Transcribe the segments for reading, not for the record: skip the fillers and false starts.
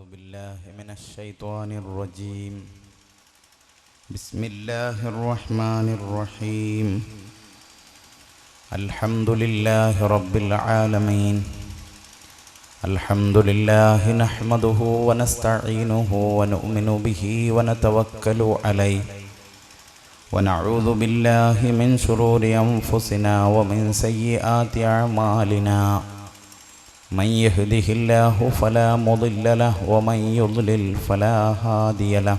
بالله من الشيطان الرجيم. بسم الله الرحمن الرحيم. الحمد لله رب العالمين. الحمد لله نحمده ونستعينه ونؤمن به ونتوكل عليه ونعوذ بالله من شرور أنفسنا ومن سيئات أعمالنا. من يهده الله فلا مضل له ومن يضلل فلا هادي له.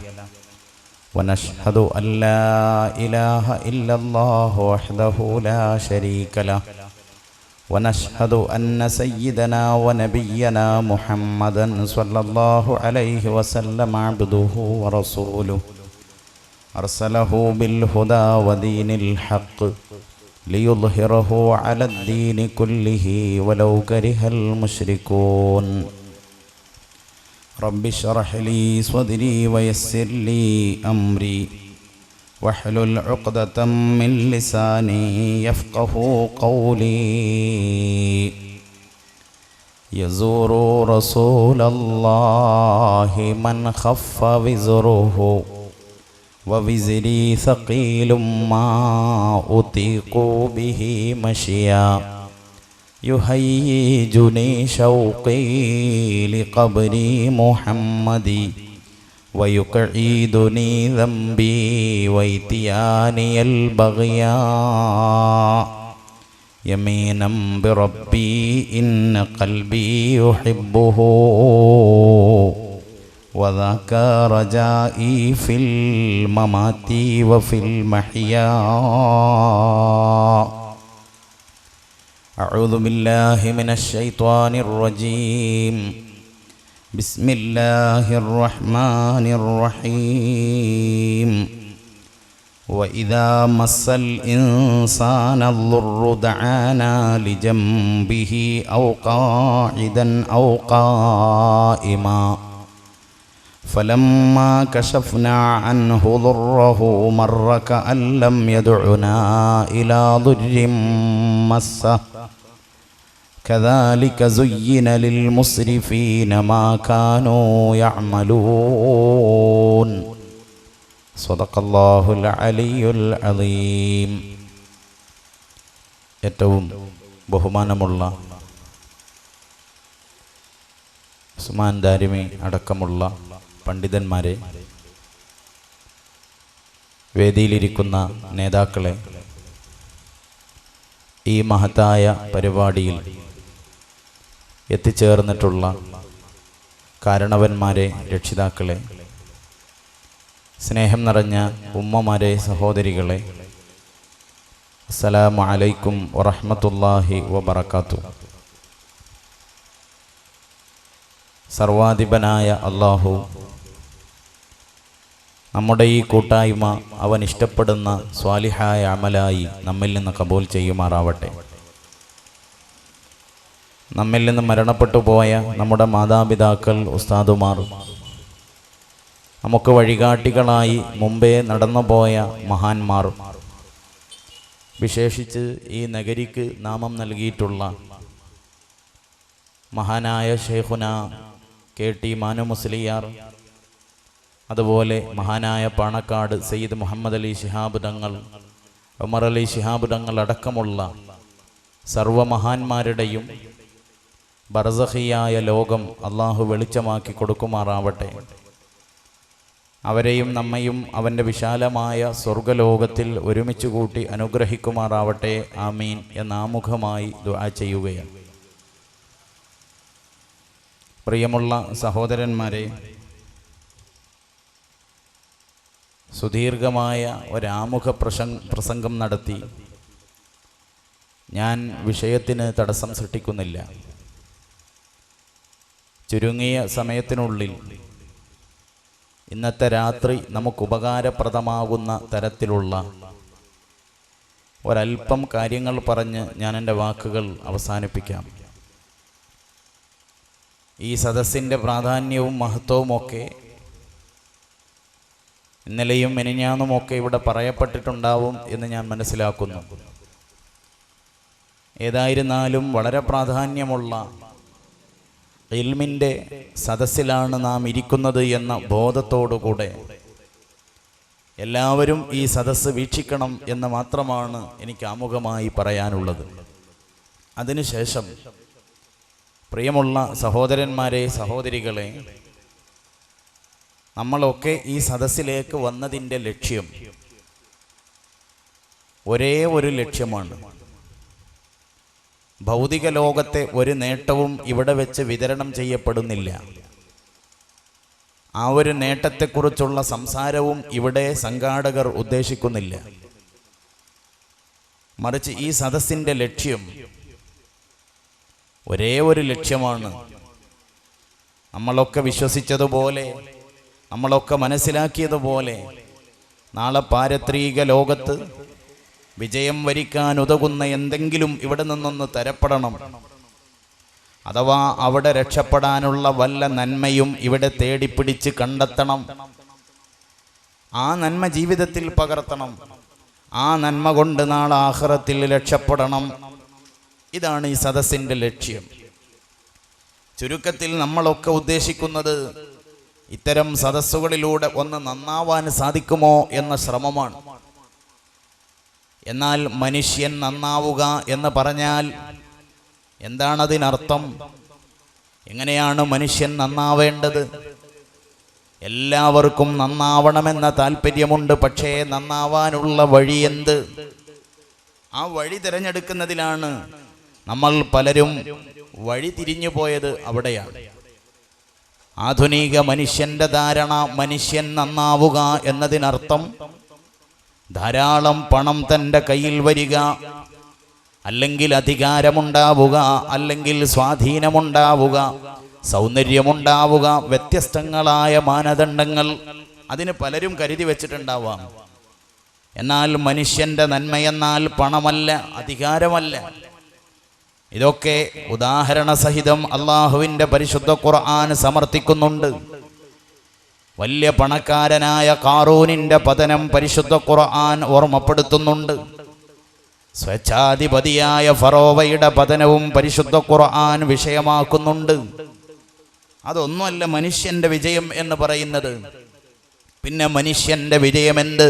ونشهد أن لا إله إلا الله وحده لا شريك له. ونشهد أن سيدنا ونبينا محمدا صلى الله عليه وسلم عبده ورسوله أرسله بالهدى ودين الحق ليظهره على الدين كله ولو كره المشركون. رب اشرح لي صدري ويسر لي أمري واحلل عقدة من لساني يفقه قولي. يزور رسول الله من خف وزره ووزري ثقيل ما أطيق به مشيا. يهيجني شوقي لقبري محمد ويقعدني ذنبي وإتياني البغيا. يمينا بربي إن قلبي يحبه وذاك رجائي في الممات وفي المحيا. أعوذ بالله من الشيطان الرجيم. بسم الله الرحمن الرحيم. وإذا مس الإنسان الضر دعانا لجنبه أو قاعدا أو قائما فلما كشفنا عنه ضره مر كأن لم يدعنا إلى ضر مسه كذلك زين للمسرفين ما كانوا يعملون. صدق الله العلي العظيم. ഏറ്റവും ബഹുമാനമുള്ള ഉസ്മാൻ ദാരിമി അടക്കമുള്ള പണ്ഡിതന്മാരെ, വേദിയിലിരിക്കുന്ന നേതാക്കളെ, ഈ മഹത്തായ പരിപാടിയിൽ എത്തിച്ചേർന്നിട്ടുള്ള കാരണവന്മാരെ, രക്ഷിതാക്കളെ, സ്നേഹം നിറഞ്ഞ ഉമ്മമാരെ, സഹോദരികളെ, അസ്സലാമു അലൈക്കും വറഹ്മത്തുള്ളാഹി വബറകാതുഹു. സർവാധിപനായ അല്ലാഹു നമ്മുടെ ഈ കൂട്ടായ്മ അവൻ ഇഷ്ടപ്പെടുന്ന സ്വാലിഹായ അമലായി നമ്മിൽ നിന്ന് കബൂൽ ചെയ്യുമാറാവട്ടെ. നമ്മിൽ നിന്ന് മരണപ്പെട്ടു പോയ നമ്മുടെ മാതാപിതാക്കൾ, ഉസ്താദുമാർ, നമുക്ക് വഴികാട്ടികളായി മുമ്പേ നടന്നുപോയ മഹാന്മാർ, വിശേഷിച്ച് ഈ നഗരിക്ക് നാമം നൽകിയിട്ടുള്ള മഹാനായ ശൈഖുന കെ.ടി. മാനു മുസ്ലിയാർ, അതുപോലെ മഹാനായ പാണക്കാട് സയ്യിദ് മുഹമ്മദ് അലി ശിഹാബ് തങ്ങൾ, ഉമർ അലി ശിഹാബ് തങ്ങൾ അടക്കമുള്ള സർവമഹാന്മാരുടെയും ബർസഖിയായ ലോകം അള്ളാഹു വെളിച്ചമാക്കി കൊടുക്കുമാറാവട്ടെ. അവരെയും നമ്മയും അവൻ്റെ വിശാലമായ സ്വർഗലോകത്തിൽ ഒരുമിച്ച് കൂട്ടി അനുഗ്രഹിക്കുമാറാവട്ടെ. ആമീൻ എന്ന ആമുഖമായി ദുആ ചെയ്യുകയാണ്. പ്രിയമുള്ള സഹോദരന്മാരെ, സുദീർഘമായ ഒരാമുഖ പ്രസംഗം നടത്തി ഞാൻ വിഷയത്തിന് തടസ്സം സൃഷ്ടിക്കുന്നില്ല. ചുരുങ്ങിയ സമയത്തിനുള്ളിൽ ഇന്നത്തെ രാത്രി നമുക്ക് ഉപകാരപ്രദമാകുന്ന തരത്തിലുള്ള ഒരൽപ്പം കാര്യങ്ങൾ പറഞ്ഞ് ഞാൻ എൻ്റെ വാക്കുകൾ അവസാനിപ്പിക്കാം. ഈ സദസ്സിൻ്റെ പ്രാധാന്യവും മഹത്വവുമൊക്കെ ഇന്നലെയും മെനിഞ്ഞാന്നുമൊക്കെ ഇവിടെ പറയപ്പെട്ടിട്ടുണ്ടാവും എന്ന് ഞാൻ മനസ്സിലാക്കുന്നു. ഏതായിരുന്നാലും വളരെ പ്രാധാന്യമുള്ള ഇൽമിൻ്റെ സദസ്സിലാണ് നാം ഇരിക്കുന്നത് എന്ന ബോധത്തോടുകൂടെ എല്ലാവരും ഈ സദസ്സ് വീക്ഷിക്കണം എന്ന് മാത്രമാണ് എനിക്ക് ആമുഖമായി പറയാനുള്ളത്. അതിനുശേഷം പ്രിയമുള്ള സഹോദരന്മാരെ, സഹോദരികളെ, നമ്മളൊക്കെ ഈ സദസ്സിലേക്ക് വന്നതിൻ്റെ ലക്ഷ്യം ഒരേ ഒരു ലക്ഷ്യമാണ്. ഭൗതിക ലോകത്തെ ഒരു നേട്ടവും ഇവിടെ വെച്ച് വിതരണം ചെയ്യപ്പെടുന്നില്ല. ആ ഒരു നേട്ടത്തെക്കുറിച്ചുള്ള സംസാരവും ഇവിടെ സംഘാടകർ ഉദ്ദേശിക്കുന്നില്ല. മറിച്ച് ഈ സദസ്സിൻ്റെ ലക്ഷ്യം ഒരേ ഒരു ലക്ഷ്യമാണ്. നമ്മളൊക്കെ വിശ്വസിച്ചതുപോലെ, നമ്മളൊക്കെ മനസ്സിലാക്കിയതുപോലെ, നാളെ പാരത്രിക ലോകത്ത് വിജയം വരിക്കാൻ ഉതകുന്ന എന്തെങ്കിലും ഇവിടെ നിന്നൊന്ന് തരപ്പെടണം. അഥവാ അവിടെ രക്ഷപ്പെടാനുള്ള വല്ല നന്മയും ഇവിടെ തേടിപ്പിടിച്ച് കണ്ടെത്തണം. ആ നന്മ ജീവിതത്തിൽ പകർത്തണം. ആ നന്മ കൊണ്ട് നാളെ ആഖിറത്തിൽ രക്ഷപ്പെടണം. ഇതാണ് ഈ സദസ്സിൻ്റെ ലക്ഷ്യം. ചുരുക്കത്തിൽ നമ്മളൊക്കെ ഉദ്ദേശിക്കുന്നത് ഇത്തരം സദസ്സുകളിലൂടെ ഒന്ന് നന്നാവാൻ സാധിക്കുമോ എന്ന ശ്രമമാണ്. എന്നാൽ മനുഷ്യൻ നന്നാവുക എന്ന് പറഞ്ഞാൽ എന്താണതിനർത്ഥം? എങ്ങനെയാണ് മനുഷ്യൻ നന്നാവേണ്ടത്? എല്ലാവർക്കും നന്നാവണമെന്ന താല്പര്യമുണ്ട്. പക്ഷേ നന്നാവാനുള്ള വഴി എന്ത്? ആ വഴി തിരഞ്ഞെടുക്കുന്നതിലാണ് നമ്മൾ പലരും വഴി തിരിഞ്ഞു പോയത്. അവിടെയാണ് ആധുനിക മനുഷ്യന്റെ ധാരണ. മനുഷ്യൻ നന്നാവുക എന്നതിനർത്ഥം ധാരാളം പണം തൻ്റെ കയ്യിൽ വരിക, അല്ലെങ്കിൽ അധികാരമുണ്ടാവുക, അല്ലെങ്കിൽ സ്വാധീനമുണ്ടാവുക, സൗന്ദര്യമുണ്ടാവുക, വ്യത്യസ്തങ്ങളായ മാനദണ്ഡങ്ങൾ അതിന് പലരും കരുതി വച്ചിട്ടുണ്ടാവാം. എന്നാൽ മനുഷ്യന്റെ നന്മയെന്നാൽ പണമല്ല, അധികാരമല്ല. ഇതൊക്കെ ഉദാഹരണ സഹിതം അള്ളാഹുവിൻ്റെ പരിശുദ്ധ ഖുർആൻ സമർത്ഥിക്കുന്നുണ്ട്. വലിയ പണക്കാരനായ ഖാറൂനിന്റെ പതനം പരിശുദ്ധ ഖുർആൻ ഓർമ്മപ്പെടുത്തുന്നുണ്ട്. സ്വേച്ഛാധിപതിയായ ഫറോവയുടെ പതനവും പരിശുദ്ധ ഖുർആൻ വിഷയമാക്കുന്നുണ്ട്. അതൊന്നുമല്ല മനുഷ്യന്റെ വിജയം എന്ന് പറയുന്നത്. പിന്നെ മനുഷ്യന്റെ വിജയമെന്ത്?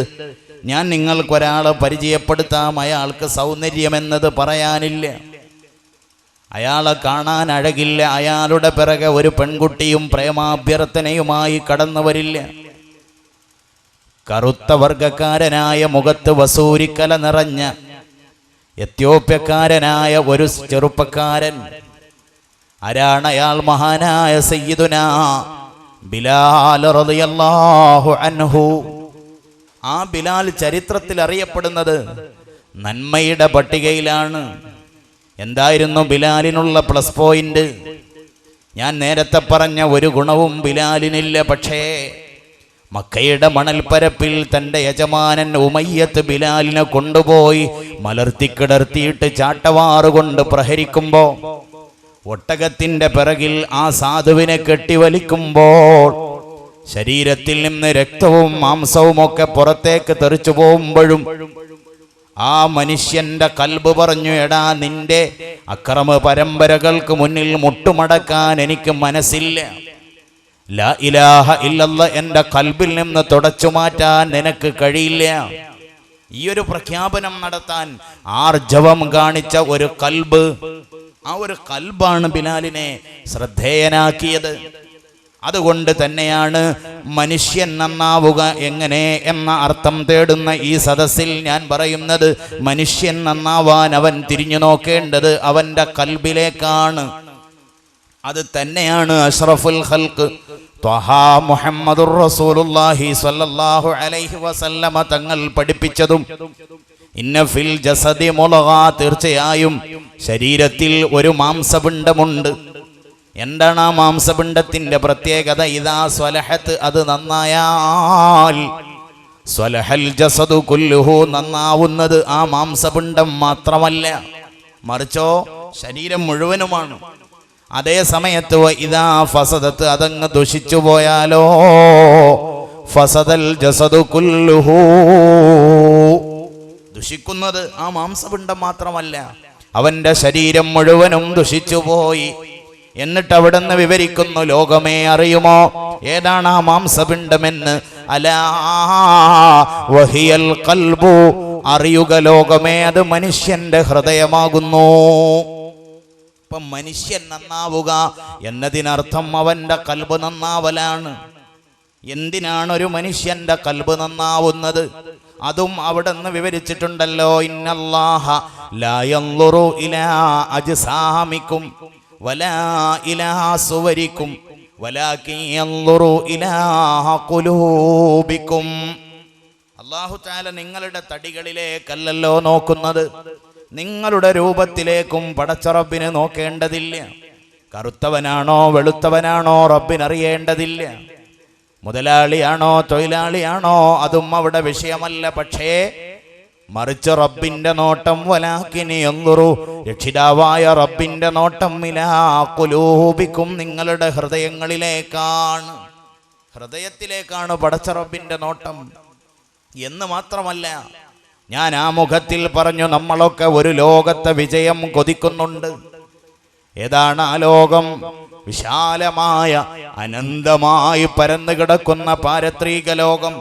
ഞാൻ നിങ്ങൾക്കൊരാളെ പരിചയപ്പെടുത്താം. അയാൾക്ക് സൗന്ദര്യമെന്നത് പറയാനില്ല. അയാളെ കാണാൻ അഴകില്ല. അയാളുടെ പിറകെ ഒരു പെൺകുട്ടിയും പ്രേമാഭ്യർത്ഥനയുമായി കടന്നു വരില്ല. കറുത്ത വർഗക്കാരനായ, മുഖത്ത് വസൂരിക്കല നിറഞ്ഞ എത്യോപ്യക്കാരനായ ഒരു ചെറുപ്പക്കാരൻ. ആരാണ് അയാൾ? മഹാനായ സയ്യിദുനാ ബിലാൽ റളിയല്ലാഹു അൻഹു. ആ ബിലാൽ ചരിത്രത്തിൽ അറിയപ്പെടുന്നത് നന്മയുടെ പട്ടികയിലാണ്. എന്തായിരുന്നു ബിലാലിനുള്ള പ്ലസ് പോയിന്റ്? ഞാൻ നേരത്തെ പറഞ്ഞ ഒരു ഗുണവും ബിലാലിനില്ല. പക്ഷേ മക്കയുടെ മണൽപ്പരപ്പിൽ തൻ്റെ യജമാനൻ ഉമയ്യത്ത് ബിലാലിനെ കൊണ്ടുപോയി മലർത്തിക്കിടർത്തിയിട്ട് ചാട്ടവാറുകൊണ്ട് പ്രഹരിക്കുമ്പോൾ, ഒട്ടകത്തിൻ്റെ പിറകിൽ ആ സാധുവിനെ കെട്ടിവലിക്കുമ്പോൾ ശരീരത്തിൽ നിന്ന് രക്തവും മാംസവും ഒക്കെ പുറത്തേക്ക് തെറിച്ചു പോകുമ്പോഴും ആ മനുഷ്യന്റെ കൽബ് പറഞ്ഞു, എടാ, നിന്റെ അക്രമ പരമ്പരകൾക്ക് മുന്നിൽ മുട്ടുമടക്കാൻ എനിക്ക് മനസ്സില്ല. ലാ ഇലാഹ ഇല്ലല്ലാഹ് എൻ്റെ കൽബിൽ നിന്ന് തുടച്ചു മാറ്റാൻ നിനക്ക് കഴിയില്ല. ഈ ഒരു പ്രഖ്യാപനം നടത്താൻ ആർജവം കാണിച്ച ഒരു കൽബ്, ആ ഒരു കൽബാണ് ബിലാലിനെ ശ്രദ്ധേയനാക്കിയത്. അതുകൊണ്ട് തന്നെയാണ് മനുഷ്യൻ നന്നാവുക എങ്ങനെ എന്ന അർത്ഥം തേടുന്ന ഈ സദസ്സിൽ ഞാൻ പറയുന്നത്, മനുഷ്യൻ നന്നാവാൻ അവൻ തിരിഞ്ഞു നോക്കേണ്ടത് അവൻ്റെ കൽബിലേക്കാണ്. അത് തന്നെയാണ് അഷ്റഫുൽ ഖൽഖ് ത്വഹ മുഹമ്മദുർ റസൂലുള്ളാഹി സ്വല്ലല്ലാഹു അലൈഹി വസല്ലമ തങ്ങൾ പഠിപ്പിച്ചതും. ഇന്ന ഫിൽ ജസദി മുളഗ, തീർച്ചയായും ശരീരത്തിൽ ഒരു മാംസപിണ്ഡമുണ്ട്. എന്താണ് ആ മാംസപിണ്ഡത്തിന്റെ പ്രത്യേകത? ഇദാ സ്വലഹത്ത്, അത് നന്നായാൽ, സ്വലഹൽ ജസദു കുല്ലുഹു, നന്നാവുന്നത് ആ മാംസപിണ്ഡം മാത്രമല്ല, മറിച്ചോ ശരീരം മുഴുവനുമാണ്. അതേ സമയത്ത് ഇദാ ഫസദത്ത്, അതങ്ങ് ദുഷിച്ചു പോയാലോ, ഫസദൽ ജസദു കുല്ലുഹു, ദുഷിക്കുന്നത് ആ മാംസപിണ്ഡം മാത്രമല്ല, അവന്റെ ശരീരം മുഴുവനും ദുഷിച്ചുപോയി. എന്നിട്ട് അവിടുന്ന് വിവരിക്കുന്നു, ലോകമേ അറിയുമോ ഏതാണ് ആ മാംസപിണ്ഡമെന്ന്? അലാ വഹിയൽ ഖൽബു, അറിയുക ലോകമേ, അത് മനുഷ്യന്റെ ഹൃദയമാകുന്നു. ഇപ്പം മനുഷ്യൻ നന്നാവുക എന്നതിനർത്ഥം അവന്റെ കൽബ് നന്നാവലാണ്. എന്തിനാണ് ഒരു മനുഷ്യന്റെ കൽബ് നന്നാവുന്നത്? അതും അവിടെ നിന്ന് വിവരിച്ചിട്ടുണ്ടല്ലോ. ഇന്നല്ലാഹ ലാ യൻളുറു ഇലാ അജ്സാമിക്കും വലാ ഇലാ സുവരിക്കും വലാകിൻ യൻളുറു ഇലാ ഖുലൂബിക്കും. അല്ലാഹു തആല നിങ്ങളുടെ തടികളിലേക്കല്ലല്ലോ നോക്കുന്നത്, നിങ്ങളുടെ രൂപത്തിലേക്കും പടച്ച റബ്ബിന് നോക്കേണ്ടതില്ല. കറുത്തവനാണോ വെളുത്തവനാണോ റബ്ബിനറിയേണ്ടതില്ല. മുതലാളിയാണോ തൊഴിലാളിയാണോ അതും അവിടെ വിഷയമല്ല. പക്ഷേ മറിച്ച് റബ്ബിന്റെ നോട്ടം വലാകിൻ യൻളുറു, രക്ഷിതാവായ റബ്ബിന്റെ നോട്ടം ഇലാ ഖുലൂബിക്കും, നിങ്ങളുടെ ഹൃദയങ്ങളിലേക്കാണ്, ഹൃദയത്തിലേക്കാണ് പടച്ച റബ്ബിന്റെ നോട്ടം. എന്ന് മാത്രമല്ല, ഞാൻ ആ മുഖത്തിൽ പറഞ്ഞു, നമ്മളൊക്കെ ഒരു ലോകത്തെ വിജയം കൊതിക്കുന്നുണ്ട്. ഏതാണ് ആ ലോകം? വിശാലമായ അനന്തമായി പരന്നു കിടക്കുന്ന പാരത്രിക ലോകം.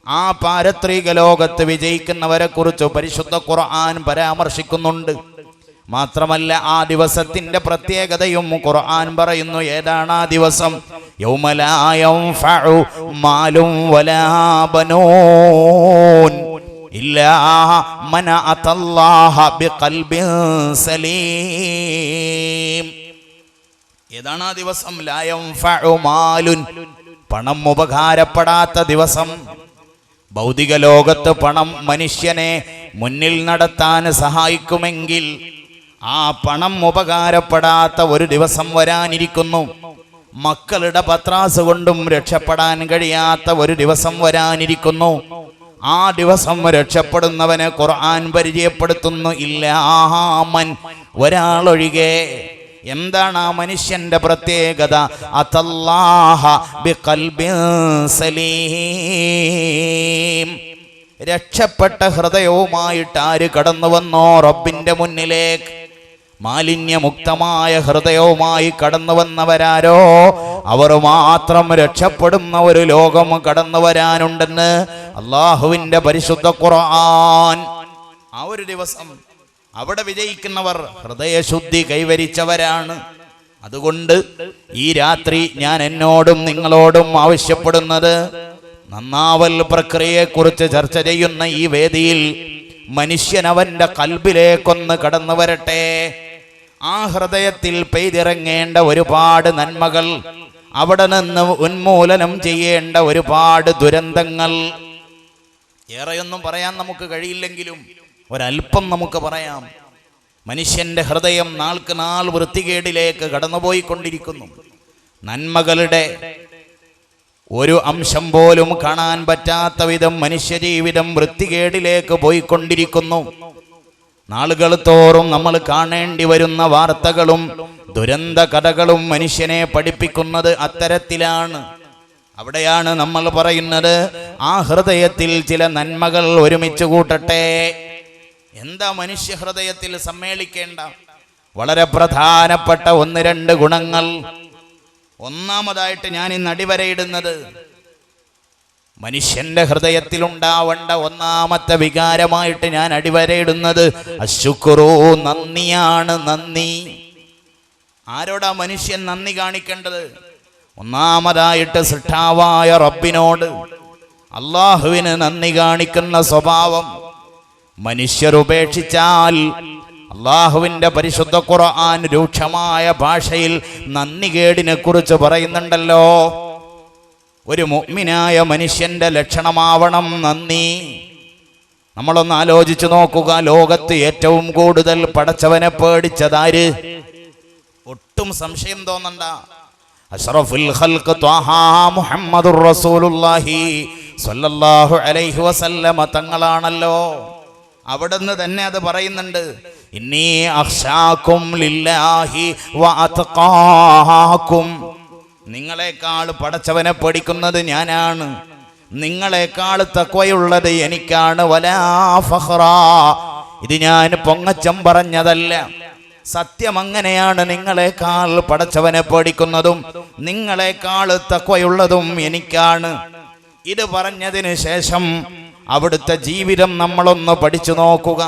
ആ പാരത്രിക ലോകത്ത് വിജയിക്കുന്നവരെ കുറിച്ച് പരിശുദ്ധ ഖുർആൻ പരാമർശിക്കുന്നുണ്ട്. മാത്രമല്ല, ആ ദിവസത്തിന്റെ പ്രത്യേകതയും ഖുർആൻ പറയുന്നു. ഏതാണ് ആ ദിവസം? യൗമ ലാ യൻഫഉ മാലും വലാ ബനൂൻ ഇല്ലാ മൻ അതല്ലാഹ ബിഖൽബിൻ സലീം. ഏതാണ് ആ ദിവസം? ലാ യൻഫഉ മാലുൻ, പണം ഉപകാരപ്പെടാത്ത ദിവസം. ഭൗതിക ലോകത്ത് പണം മനുഷ്യനെ മുന്നിൽ നടത്താൻ സഹായിക്കുമെങ്കിൽ ആ പണം ഉപകാരപ്പെടാത്ത ഒരു ദിവസം വരാനിരിക്കുന്നു. മക്കളുടെ പത്രാസ് കൊണ്ടും രക്ഷപ്പെടാൻ കഴിയാത്ത ഒരു ദിവസം വരാനിരിക്കുന്നു. ആ ദിവസം രക്ഷപ്പെടുന്നവനെ ഖുർആൻ പരിചയപ്പെടുത്തുന്നു, ഇല്ലാമൻ, ഒരാളൊഴികെ. എന്താണ് ആ മനുഷ്യന്റെ പ്രത്യേകത? അതല്ലാഹ ബിഖൽബിൻ സലീം, രക്ഷപ്പെട്ട ഹൃദയവുമായിട്ട് ആര് കടന്നു വന്നോ റബ്ബിന്റെ മുന്നിലേക്ക്, മാലിന്യമുക്തമായ ഹൃദയവുമായി കടന്നു വന്നവരാരോ അവർ മാത്രം രക്ഷപ്പെടുന്ന ഒരു ലോകം കടന്നു വരാനുണ്ടെന്ന് അള്ളാഹുവിന്റെ പരിശുദ്ധ ഖുർആൻ. ആ ഒരു ദിവസം അവിടെ വിജയിക്കുന്നവർ ഹൃദയശുദ്ധി കൈവരിച്ചവരാണ്. അതുകൊണ്ട് ഈ രാത്രി ഞാൻ എന്നോടും നിങ്ങളോടും ആവശ്യപ്പെടുന്നത്, നന്നാവൽ പ്രക്രിയയെക്കുറിച്ച് ചർച്ച ചെയ്യുന്ന ഈ വേദിയിൽ മനുഷ്യൻ അവന്റെ കൽബിലേക്കൊന്ന് കടന്നു വരട്ടെ. ആ ഹൃദയത്തിൽ പെയ്തിറങ്ങേണ്ട ഒരുപാട് നന്മകൾ, അവിടെ നിന്ന് ഉന്മൂലനം ചെയ്യേണ്ട ഒരുപാട് ദുരന്തങ്ങൾ. ഏറെയൊന്നും പറയാൻ നമുക്ക് കഴിയില്ലെങ്കിലും ഒരല്പം നമുക്ക് പറയാം. മനുഷ്യന്റെ ഹൃദയം നാൾക്ക് നാൾ വൃത്തികേടിലേക്ക് കടന്നുപോയിക്കൊണ്ടിരിക്കുന്നു. നന്മകളുടെ ഒരു അംശം പോലും കാണാൻ പറ്റാത്ത വിധം മനുഷ്യജീവിതം വൃത്തികേടിലേക്ക് പോയിക്കൊണ്ടിരിക്കുന്നു. നാളുകൾ തോറും നമ്മൾ കാണേണ്ടി വരുന്ന വാർത്തകളും ദുരന്ത കഥകളും മനുഷ്യനെ പഠിപ്പിക്കുന്നത് അത്തരത്തിലാണ്. അവിടെയാണ് നമ്മൾ പറയുന്നത്, ആ ഹൃദയത്തിൽ ചില നന്മകൾ ഒരുമിച്ച് കൂട്ടട്ടെ. എന്താ മനുഷ്യ ഹൃദയത്തിൽ സമ്മേളിക്കേണ്ട വളരെ പ്രധാനപ്പെട്ട ഒന്ന് രണ്ട് ഗുണങ്ങൾ? ഒന്നാമതായിട്ട് ഞാൻ ഇന്ന് അടിവരയിടുന്നത്, മനുഷ്യന്റെ ഹൃദയത്തിൽ ഉണ്ടാവേണ്ട ഒന്നാമത്തെ വികാരമായിട്ട് ഞാൻ അടിവരയിടുന്നത് അശ്ശുക്റു, നന്ദിയാണ്. നന്ദി. ആരോടാ മനുഷ്യൻ നന്ദി കാണിക്കേണ്ടത്? ഒന്നാമതായിട്ട് സൃഷ്ടാവായ റബ്ബിനോട്, അള്ളാഹുവിന് നന്ദി കാണിക്കുന്ന സ്വഭാവം മനുഷ്യർ ഉപേക്ഷിച്ചാൽ അള്ളാഹുവിന്റെ പരിശുദ്ധ ഖുർആൻ രൂക്ഷമായ ഭാഷയിൽ നന്ദികേടിനെ കുറിച്ച് പറയുന്നുണ്ടല്ലോ. ഒരു മുഅ്മിനായ മനുഷ്യന്റെ ലക്ഷണമാവണം നന്ദി. നമ്മളൊന്ന് ആലോചിച്ചു നോക്കുക, ലോകത്ത് ഏറ്റവും കൂടുതൽ പടച്ചവനെ പേടിച്ചതാര്? ഒട്ടും സംശയം തോന്നണ്ട, അഷ്റഫുൽ ഖൽഖ് ത്വാഹ മുഹമ്മദുർ റസൂലുള്ളാഹി സ്വല്ലല്ലാഹു അലൈഹി വസല്ലമ തങ്ങളാണല്ലോ. അവിടുന്ന് തന്നെ അത് പറയുന്നുണ്ട്, ഇന്നി അഖ്ശാകും ലില്ലാഹി വ അത്ഖാകും, നിങ്ങളെക്കാൾ പടച്ചവനെ പേടിക്കുന്നത് ഞാനാണ്, നിങ്ങളെക്കാൾ തഖ്വയുള്ളത് എനിക്കാണ്. വലാ ഫഖ്റ, ഇത് ഞാൻ പൊങ്ങച്ചം പറഞ്ഞതല്ല, സത്യം അങ്ങനെയാണ്. നിങ്ങളെക്കാൾ പടച്ചവനെ പേടിക്കുന്നതും നിങ്ങളെക്കാൾ തഖ്വയുള്ളതും എനിക്കാണ്. ഇത് പറഞ്ഞതിന് ശേഷം അവിടുത്തെ ജീവിതം നമ്മളൊന്ന് പഠിച്ചു നോക്കുക.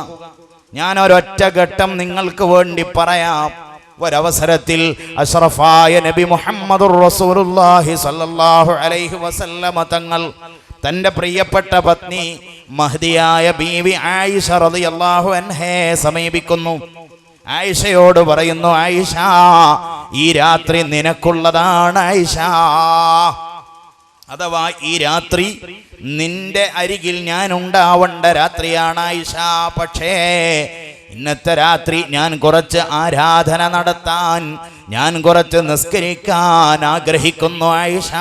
ഞാൻ ഒരൊറ്റ ഘട്ടം നിങ്ങൾക്ക് വേണ്ടി പറയാം. ഒരവസരത്തിൽ അഷ്റഫായ നബി മുഹമ്മദുർ റസൂലുള്ളാഹി സ്വല്ലല്ലാഹു അലൈഹി വസല്ലമ തങ്ങൾ തൻ്റെ പ്രിയപ്പെട്ട പത്നി മഹ്ദിയായ ബീവി ആയിഷ റളിയല്ലാഹു അൻഹയെ സമീപിക്കുന്നു. ആയിഷയോട് പറയുന്നു, ആയിഷ, ഈ രാത്രി നിനക്കുള്ളതാണ് ആയിഷ. അഥവാ ഈ രാത്രി നിന്റെ അരികിൽ ഞാൻ ഉണ്ടാവേണ്ട രാത്രിയാണ് ആയിഷ. പക്ഷേ ഇന്നത്തെ രാത്രി ഞാൻ കുറച്ച് ആരാധന നടത്താൻ, ഞാൻ കുറച്ച് നിസ്കരിക്കാൻ ആഗ്രഹിക്കുന്നു ആയിഷ.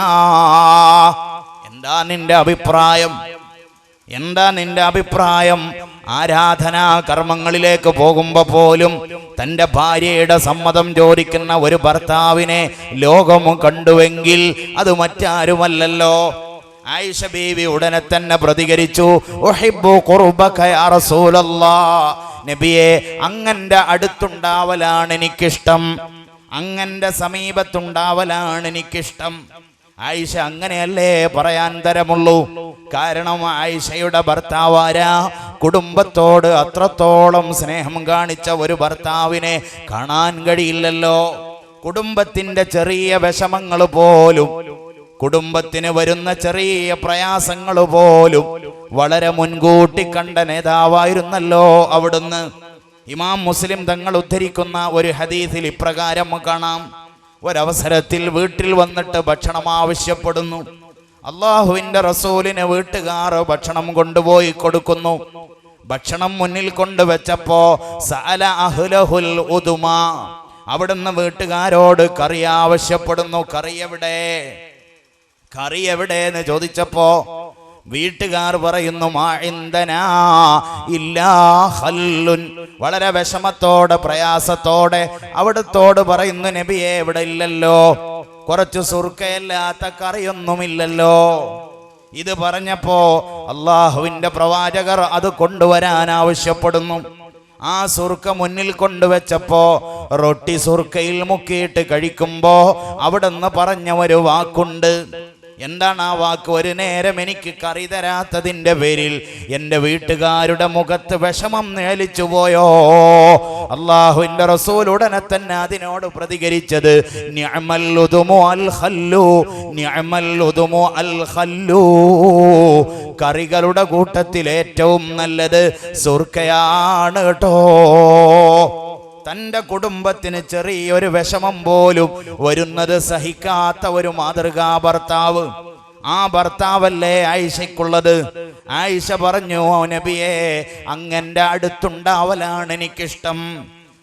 എന്താ നിന്റെ അഭിപ്രായം? എന്താ നിന്റെ അഭിപ്രായം? ആരാധനാ കർമ്മങ്ങളിലേക്ക് പോകുമ്പോൾ പോലും തൻ്റെ ഭാര്യയുടെ സമ്മതം ചോദിക്കുന്ന ഒരു ഭർത്താവിനെ ലോകം കണ്ടുവെങ്കിൽ അത് മറ്റാരുമല്ലല്ലോ. ആയിഷ ബീവി ഉടനെ തന്നെ പ്രതികരിച്ചു, ഉഹിബ്ബു ഖുർബക യാ റസൂലല്ലാഹ്. നബിയെ, അങ്ങന്റെ അടുത്തുണ്ടാവലാണ് എനിക്കിഷ്ടം, അങ്ങന്റെ സമീപത്തുണ്ടാവലാണ് എനിക്കിഷ്ടം. ആയിഷ അങ്ങനെയല്ലേ പറയാൻ തരമുള്ളൂ. കാരണം ആയിഷയുടെ ഭർത്താവാരാ? കുടുംബത്തോട് അത്രത്തോളം സ്നേഹം കാണിച്ച ഒരു ഭർത്താവിനെ കാണാൻ കഴിയില്ലല്ലോ. കുടുംബത്തിന്റെ ചെറിയ വിഷമങ്ങൾ പോലും, കുടുംബത്തിന് വരുന്ന ചെറിയ പ്രയാസങ്ങൾ പോലും വളരെ മുൻകൂട്ടി കണ്ട നേതാവായിരുന്നല്ലോ അവിടുന്ന്. ഇമാം മുസ്ലിം തങ്ങൾ ഉദ്ധരിക്കുന്ന ഒരു ഹദീസിൽ ഇപ്രകാരം കാണാം. ഒരവസരത്തിൽ വീട്ടിൽ വന്നിട്ട് ഭക്ഷണം ആവശ്യപ്പെടുന്നു. അള്ളാഹുവിന്റെ റസൂലിന് വീട്ടുകാർ ഭക്ഷണം കൊണ്ടുപോയി കൊടുക്കുന്നു. ഭക്ഷണം മുന്നിൽ കൊണ്ടുവച്ചപ്പോ സഅല അഹ്ലഹുൽ ഉദുമ, അവിടുന്ന് വീട്ടുകാരോട് കറി ആവശ്യപ്പെടുന്നു. കറി എവിടെന്ന് ചോദിച്ചപ്പോ വീട്ടുകാർ പറയുന്നു, മാ ഇൻദനാ ഇല്ലാ ഖല്ലുൻ. വളരെ വിഷമത്തോടെ പ്രയാസത്തോടെ അവിടുത്തോട് പറയുന്നു, നബിയെ, ഇവിടെ ഇല്ലല്ലോ, കുറച്ച് സുർക്കയല്ലാത്ത കറിയൊന്നുമില്ലല്ലോ. ഇത് പറഞ്ഞപ്പോ അള്ളാഹുവിന്റെ പ്രവാചകർ അത് കൊണ്ടുവരാൻ ആവശ്യപ്പെടുന്നു. ആ സുർക്ക മുന്നിൽ കൊണ്ടുവച്ചപ്പോ റൊട്ടി സുർക്കയിൽ മുക്കിയിട്ട് കഴിക്കുമ്പോ അവിടുന്ന് പറഞ്ഞ ഒരു വാക്കുണ്ട്. എന്താണ് ആ വാക്ക്? ഒരു നേരം എനിക്ക് കറി തരാത്തതിൻ്റെ പേരിൽ എൻ്റെ വീട്ടുകാരുടെ മുഖത്ത് വിഷമം നേലിച്ചു പോയോ? അള്ളാഹുവിൻ്റെ റസൂൽ ഉടനെ തന്നെ അതിനോട് പ്രതികരിച്ചത്, നിഅമൽ ഉദുമു അൽ ഖല്ലു, നിഅമൽ ഉദുമു അൽ ഖല്ലു. കറികളുടെ കൂട്ടത്തിൽ ഏറ്റവും നല്ലത് സുർക്കയാണ് കേട്ടോ. തൻ്റെ കുടുംബത്തിന് ചെറിയൊരു വിഷമം പോലും വരുന്നത് സഹിക്കാത്ത ഒരു മാതൃകാ ഭർത്താവ്. ആ ഭർത്താവല്ലേ ആയിഷയ്ക്കുള്ളത്. ആയിഷ പറഞ്ഞു, നബിയെ, അങ്ങന്റെ അടുത്തുണ്ടാവലാണ് എനിക്കിഷ്ടം.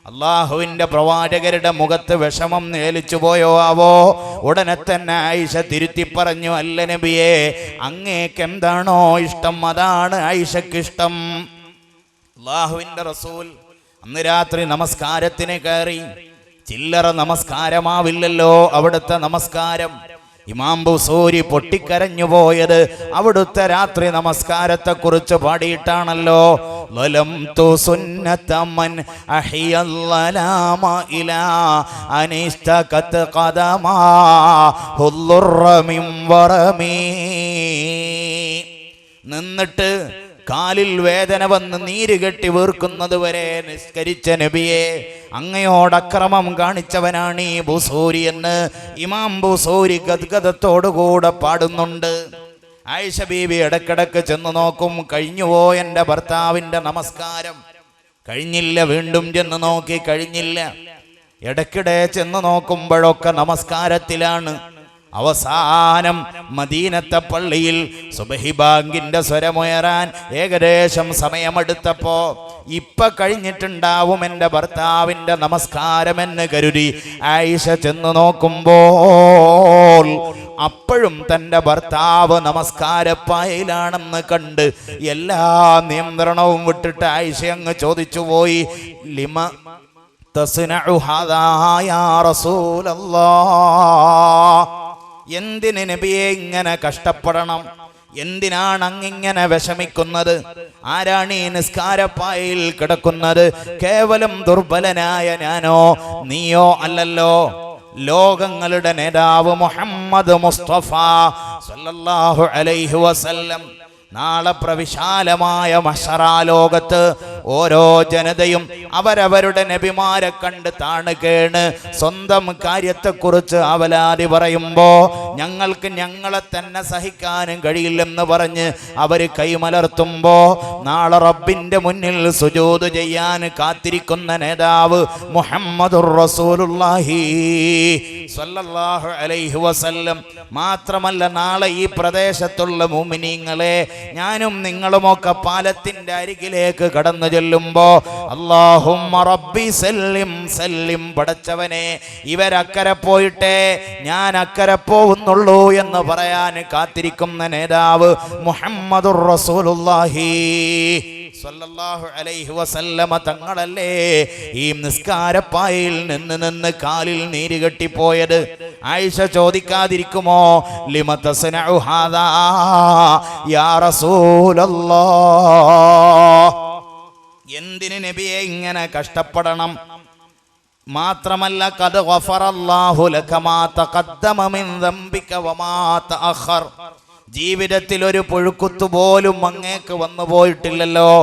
അള്ളാഹുവിന്റെ പ്രവാചകരുടെ മുഖത്ത് വിഷമം നേലിച്ചു പോയോ ആവോ? ഉടനെ തന്നെ ആയിഷ തിരുത്തി പറഞ്ഞു, അല്ല നബിയെ, അങ്ങേക്ക് എന്താണോ ഇഷ്ടം അതാണ് ആയിഷയ്ക്ക് ഇഷ്ടം. അള്ളാഹുവിന്റെ റസൂൽ അന്ന് രാത്രി നമസ്കാരത്തിന് കയറി. ചില്ലറ നമസ്കാരമാവില്ലല്ലോ അവിടുത്തെ നമസ്കാരം. ഇമാം ബുസൂരി പൊട്ടിക്കരഞ്ഞു പോയത് അവിടുത്തെ രാത്രി നമസ്കാരത്തെ കുറിച്ച് പാടിയിട്ടാണല്ലോ. ലലംതു സുന്നതമൻ അഹിയല്ലലാമ ഇലാ അനിസ്തകത് ഖദമാ ഹുല്ലുറ മിൻ വറമീ. നിന്നിട്ട് കാലിൽ വേദന വന്ന് നീര് കെട്ടി വീർക്കുന്നത് വരെ നിസ്കരിച്ച നബിയെ, അങ്ങയോട് അക്രമം കാണിച്ചവനാണ് ഈ ബുസൂരി എന്ന് ഇമാം ബുസൂരി ഗദ്ഗദത്തോടുകൂടെ പാടുന്നുണ്ട്. ആയിഷ ബീവി ഇടക്കിടക്ക് ചെന്ന് നോക്കും, കഴിഞ്ഞുവോ എൻ്റെ ഭർത്താവിൻ്റെ നമസ്കാരം? കഴിഞ്ഞില്ല. വീണ്ടും ചെന്ന് നോക്കി, കഴിഞ്ഞില്ല. ഇടയ്ക്കിടെ ചെന്ന് നോക്കുമ്പോഴൊക്കെ നമസ്കാരത്തിലാണ്. അവസാനം മദീനത്തെ പള്ളിയിൽ സുബഹി ബാങ്കിന്റെ സ്വരമുയരാൻ ഏകദേശം സമയമെടുത്തപ്പോ, ഇപ്പൊ കഴിഞ്ഞിട്ടുണ്ടാവും എൻ്റെ ഭർത്താവിൻ്റെ നമസ്കാരമെന്ന് കരുതി ആയിഷ ചെന്ന് നോക്കുമ്പോൾ അപ്പോഴും തൻ്റെ ഭർത്താവ് നമസ്കാരപ്പായയിലാണെന്ന് കണ്ട് എല്ലാ നിയന്ത്രണവും വിട്ടിട്ട് ആയിഷ അങ്ങ് ചോദിച്ചു പോയി, ലിമ തസ്നഉ ഹാദാ യാ റസൂലല്ലാഹ്. എന്തിന് നബിയെ ഇങ്ങനെ കഷ്ടപ്പെടണം? എന്തിനാണ് അങ്ങിങ്ങനെ വിഷമിക്കുന്നത്? ആരാണ് ഈ നിസ്കാരപ്പായിൽ കിടക്കുന്നത്? കേവലം ദുർബലനായ ഞാനോ നീയോ അല്ലല്ലോ. ലോകങ്ങളുടെ നേതാവ് മുഹമ്മദ് മുസ്തഫ സല്ലല്ലാഹു അലൈഹി വസല്ലം നാളെ പ്രവിശാലമായ മഹ്ശറാ ലോകത്ത് ഓരോ ജനതയും അവരവരുടെ നബിമാരെ കണ്ട് താണുകേണ് സ്വന്തം കാര്യത്തെക്കുറിച്ച് അവലാതി പറയുമ്പോ ഞങ്ങൾക്ക് ഞങ്ങളെ തന്നെ സഹിക്കാനും കഴിയില്ലെന്ന് പറഞ്ഞ് അവര് കൈമലർത്തുമ്പോ നാളെ റബ്ബിന്റെ മുന്നിൽ സുജൂദ് ചെയ്യാൻ കാത്തിരിക്കുന്ന നേതാവ് മുഹമ്മദുർ റസൂലുള്ളാഹി സ്വല്ലല്ലാഹു അലൈഹി വസല്ലം. മാത്രമല്ല നാളെ ഈ പ്രദേശത്തുള്ള മുഅ്മിനീങ്ങളെ, ഞാനും നിങ്ങളുമൊക്കെ പാലത്തിന്റെ അരികിലേക്ക് കടന്നു ചെല്ലുമ്പോ അല്ലാഹുമ്മ റബ്ബി സല്ലിം സല്ലിം, പടച്ചവനെ ഇവരക്കരെ പോയിട്ടേ ഞാൻ അക്കരെ പോകുന്നുള്ളൂ എന്ന് പറയാൻ കാത്തിരിക്കുന്ന നേതാവ് മുഹമ്മദുർ റസൂലുള്ളാഹി സ്വല്ലല്ലാഹു അലൈഹി വസല്ലമ തങ്ങളല്ലേ ഈ നിസ്കാരപ്പായിൽ നിന്ന് കാലിൽ നീര് കെട്ടിപ്പോയത്? ആയിഷ ചോദിക്കാതിരിക്കുമോ? ലിമ തസ്നഉ ഹാദാ യാ റസൂലല്ലാഹ്, എന്തിന് നബിയെ ഇങ്ങനെ കഷ്ടപ്പെടണം? മാത്രമല്ല ഖദ് ഗഫറല്ലാഹു ലക മാ തഖദ്ദമ മിൻ ദംബിക വമാ തഅഖർ, ജീവിതത്തിൽ ഒരു പുഴുക്കുത്തു പോലും അങ്ങേക്ക് വന്നു പോയിട്ടില്ലല്ലോ,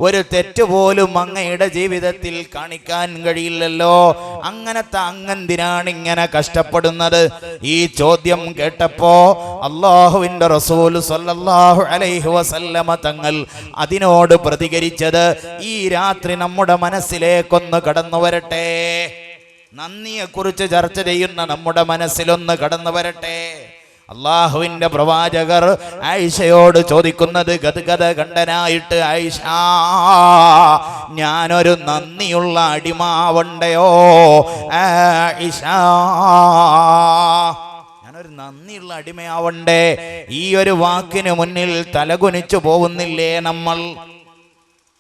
ഒരു തെറ്റ് പോലും അങ്ങയുടെ ജീവിതത്തിൽ കാണിക്കാൻ കഴിയില്ലല്ലോ. അങ്ങനത്തെ അങ്ങെന്തിനാണ് ഇങ്ങനെ കഷ്ടപ്പെടുന്നത്? ഈ ചോദ്യം കേട്ടപ്പോ അല്ലാഹുവിന്റെ റസൂൽ സ്വല്ലല്ലാഹു അലൈഹി വസല്ലമ തങ്ങൾ അതിനോട് പ്രതികരിച്ചത്, ഈ രാത്രി നമ്മുടെ മനസ്സിലേക്കൊന്ന് കടന്നു വരട്ടെ, നന്ദിയെക്കുറിച്ച് ചർച്ച ചെയ്യുന്ന നമ്മുടെ മനസ്സിലൊന്ന് കടന്നു വരട്ടെ. അള്ളാഹുവിന്റെ പ്രവാചകർ ആയിഷയോട് ചോദിക്കുന്നത് ഗദ്ഗദ കണ്ഠനായിട്ട്, ആയിഷ ഞാനൊരു നന്ദിയുള്ള അടിമാവണ്ടയോ? ആയിഷ ഞാനൊരു നന്ദിയുള്ള അടിമയാവണ്ടേ? ഈ ഒരു വാക്കിന് മുന്നിൽ തലകുനിച്ചു പോകുന്നില്ലേ നമ്മൾ?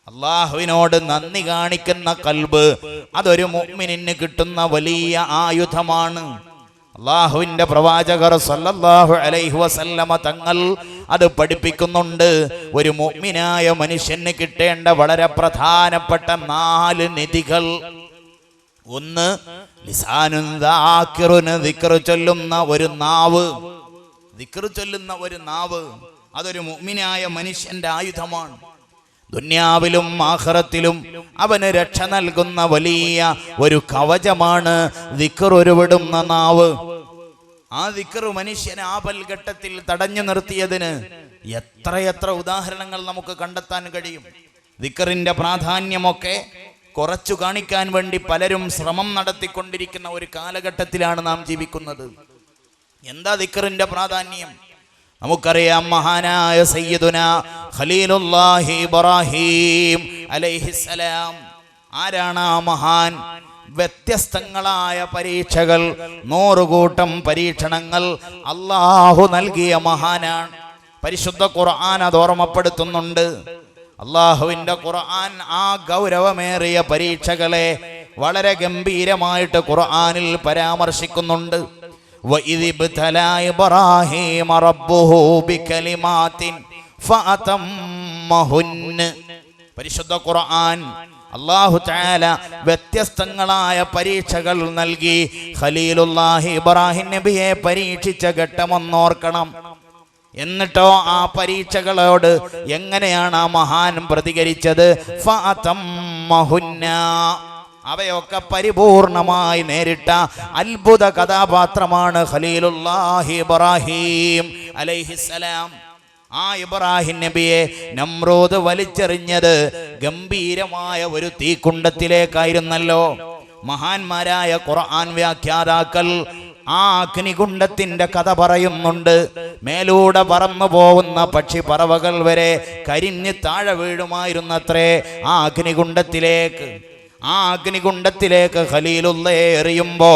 അള്ളാഹുവിനോട് നന്ദി കാണിക്കുന്ന കൽബ് അതൊരു മുഅ്മിനിന് കിട്ടുന്ന വലിയ ആയുധമാണ്. അള്ളാഹുവിന്റെ പ്രവാചകർ സല്ലല്ലാഹു അലൈഹി വസല്ലമ തങ്ങൾ അത് പഠിപ്പിക്കുന്നുണ്ട്. ഒരു മുഅ്മിനായ മനുഷ്യന് കിട്ടേണ്ട വളരെ പ്രധാനപ്പെട്ട 4 നിധികൾ. ഒന്ന്, ലിസാനുൻ ദാക്കിറുൻ, ദിക്ർ ചൊല്ലുന്ന ഒരു നാവ്. ദിക്ർ ചൊല്ലുന്ന ഒരു നാവ് അതൊരു മുഅ്മിനായ മനുഷ്യന്റെ ആയുധമാണ്. ദുനിയാവിലും ആഖിറത്തിലും അവന് രക്ഷ നൽകുന്ന വലിയ ഒരു കവചമാണ് ദിക്ർ ഉരുവിടുന്ന നാവ്. ആ ദിക്ർ മനുഷ്യനെ ആപൽഘട്ടത്തിൽ തടഞ്ഞു നിർത്തിയതിന് എത്രയെത്ര ഉദാഹരണങ്ങൾ നമുക്ക് കണ്ടെത്താൻ കഴിയും. ദിക്റിന്റെ പ്രാധാന്യമൊക്കെ കുറച്ചു കാണിക്കാൻ വേണ്ടി പലരും ശ്രമം നടത്തിക്കൊണ്ടിരിക്കുന്ന ഒരു കാലഘട്ടത്തിലാണ് നാം ജീവിക്കുന്നത്. എന്താ ദിക്റിന്റെ പ്രാധാന്യം? നമുക്കറിയാം, മഹാനായ സയ്യിദുന ഖലീലുല്ലാഹി ഇബ്രാഹിം അലൈഹിസ്സലാം. ആരാണ് ആ മഹാൻ? വ്യത്യസ്തങ്ങളായ പരീക്ഷകൾ, 100 കൂട്ടം പരീക്ഷണങ്ങൾ അള്ളാഹു നൽകിയ മഹാനാണ്. പരിശുദ്ധ ഖുർആൻ അത് ഓർമ്മപ്പെടുത്തുന്നുണ്ട്. അള്ളാഹുവിന്റെ ഖുർആൻ ആ ഗൗരവമേറിയ പരീക്ഷകളെ വളരെ ഗംഭീരമായിട്ട് ഖുർആനിൽ പരാമർശിക്കുന്നുണ്ട്. وَإِذِ ابْتَلَى إِبْرَاهِيمَ رَبُّهُ بِكَلِمَاتٍ فَأَتَمَّهُنَّ. പരിശുദ്ധ ഖുർആൻ അല്ലാഹു തആല വ്യത്യസ്തങ്ങളായ പരീക്ഷകൾ നൽകി ഖലീലുല്ലാഹി ഇബ്രാഹിം നബിയെ പരീക്ഷിച്ച ഘട്ടമൊന്നോർക്കണം. എന്നിട്ടോ ആ പരീക്ഷകളോട് എങ്ങനെയാണ് ആ മഹാൻ പ്രതികരിച്ചത്? ഫഅതമ്മഹുന്ന, അവയൊക്കെ പരിപൂർണമായി നേരിട്ട അത്ഭുത കഥാപാത്രമാണ് ഖലീലുല്ലാഹി ഇബ്രാഹിം അലൈഹിസ്സലാം. ആ ഇബ്രാഹിം നബിയെ നമ്രൂദ് വലിച്ചെറിഞ്ഞത് ഗംഭീരമായ ഒരു തീക്കുണ്ടത്തിലേക്കായിരുന്നല്ലോ. മഹാന്മാരായ ഖുർആൻ വ്യാഖ്യാതാക്കൾ ആ അഗ്നികുണ്ഡത്തിന്റെ കഥ പറയുന്നുണ്ട്. മേലൂടെ പറന്നു പോകുന്ന പക്ഷിപ്പറവകൾ വരെ കരിഞ്ഞ് താഴെ വീഴുമായിരുന്നത്രേ ആ അഗ്നികുണ്ഡത്തിലേക്ക്. ആ അഗ്നികുണ്ഡത്തിലേക്ക് ഖലീലുള്ളയെ എറിയുമ്പോ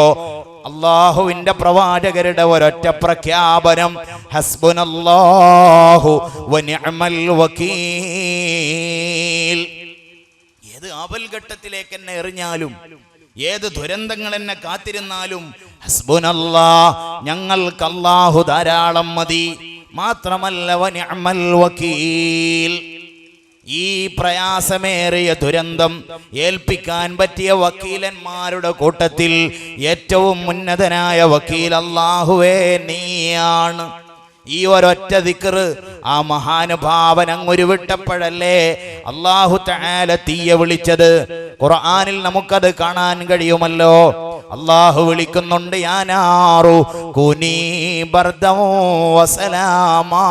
അള്ളാഹുവിന്റെ പ്രവാചകരുടെ ഒരൊറ്റ പ്രഖ്യാപനം, ഹസ്ബുനല്ലാഹു വനിഅമൽ വകീൽ. ഏത് ആപൽഘട്ടത്തിലേക്ക് എന്നെ എറിഞ്ഞാലും, ഏത് ദുരന്തങ്ങൾ എന്നെ കാത്തിരുന്നാലും, ഹസ്ബുനല്ലാഹ്, ഞങ്ങൾക്ക് അല്ലാഹു ധാരാളം മതി. മാത്രമല്ല വനിഅമൽ വകീൽ, ഈ പ്രയാസമേറിയ ദുരന്തം ഏൽപ്പിക്കാൻ പറ്റിയ വക്കീലന്മാരുടെ കൂട്ടത്തിൽ ഏറ്റവും ഉന്നതനായ വക്കീൽ അല്ലാഹുവേ നീയാണ്. ഈ ഒരൊറ്റ ദിക്ർ ആ മഹാനുഭാവൻ അങ്ങൊരു വിട്ടപ്പോഴല്ലേ അല്ലാഹു തആല തീയെ വിളിച്ചത്. ഖുർആനിൽ നമുക്കത് കാണാൻ കഴിയുമല്ലോ. അല്ലാഹു വിളിക്കുന്നുണ്ട്, യാ നാറു കുനീ ബർദൻ വസലാമാ.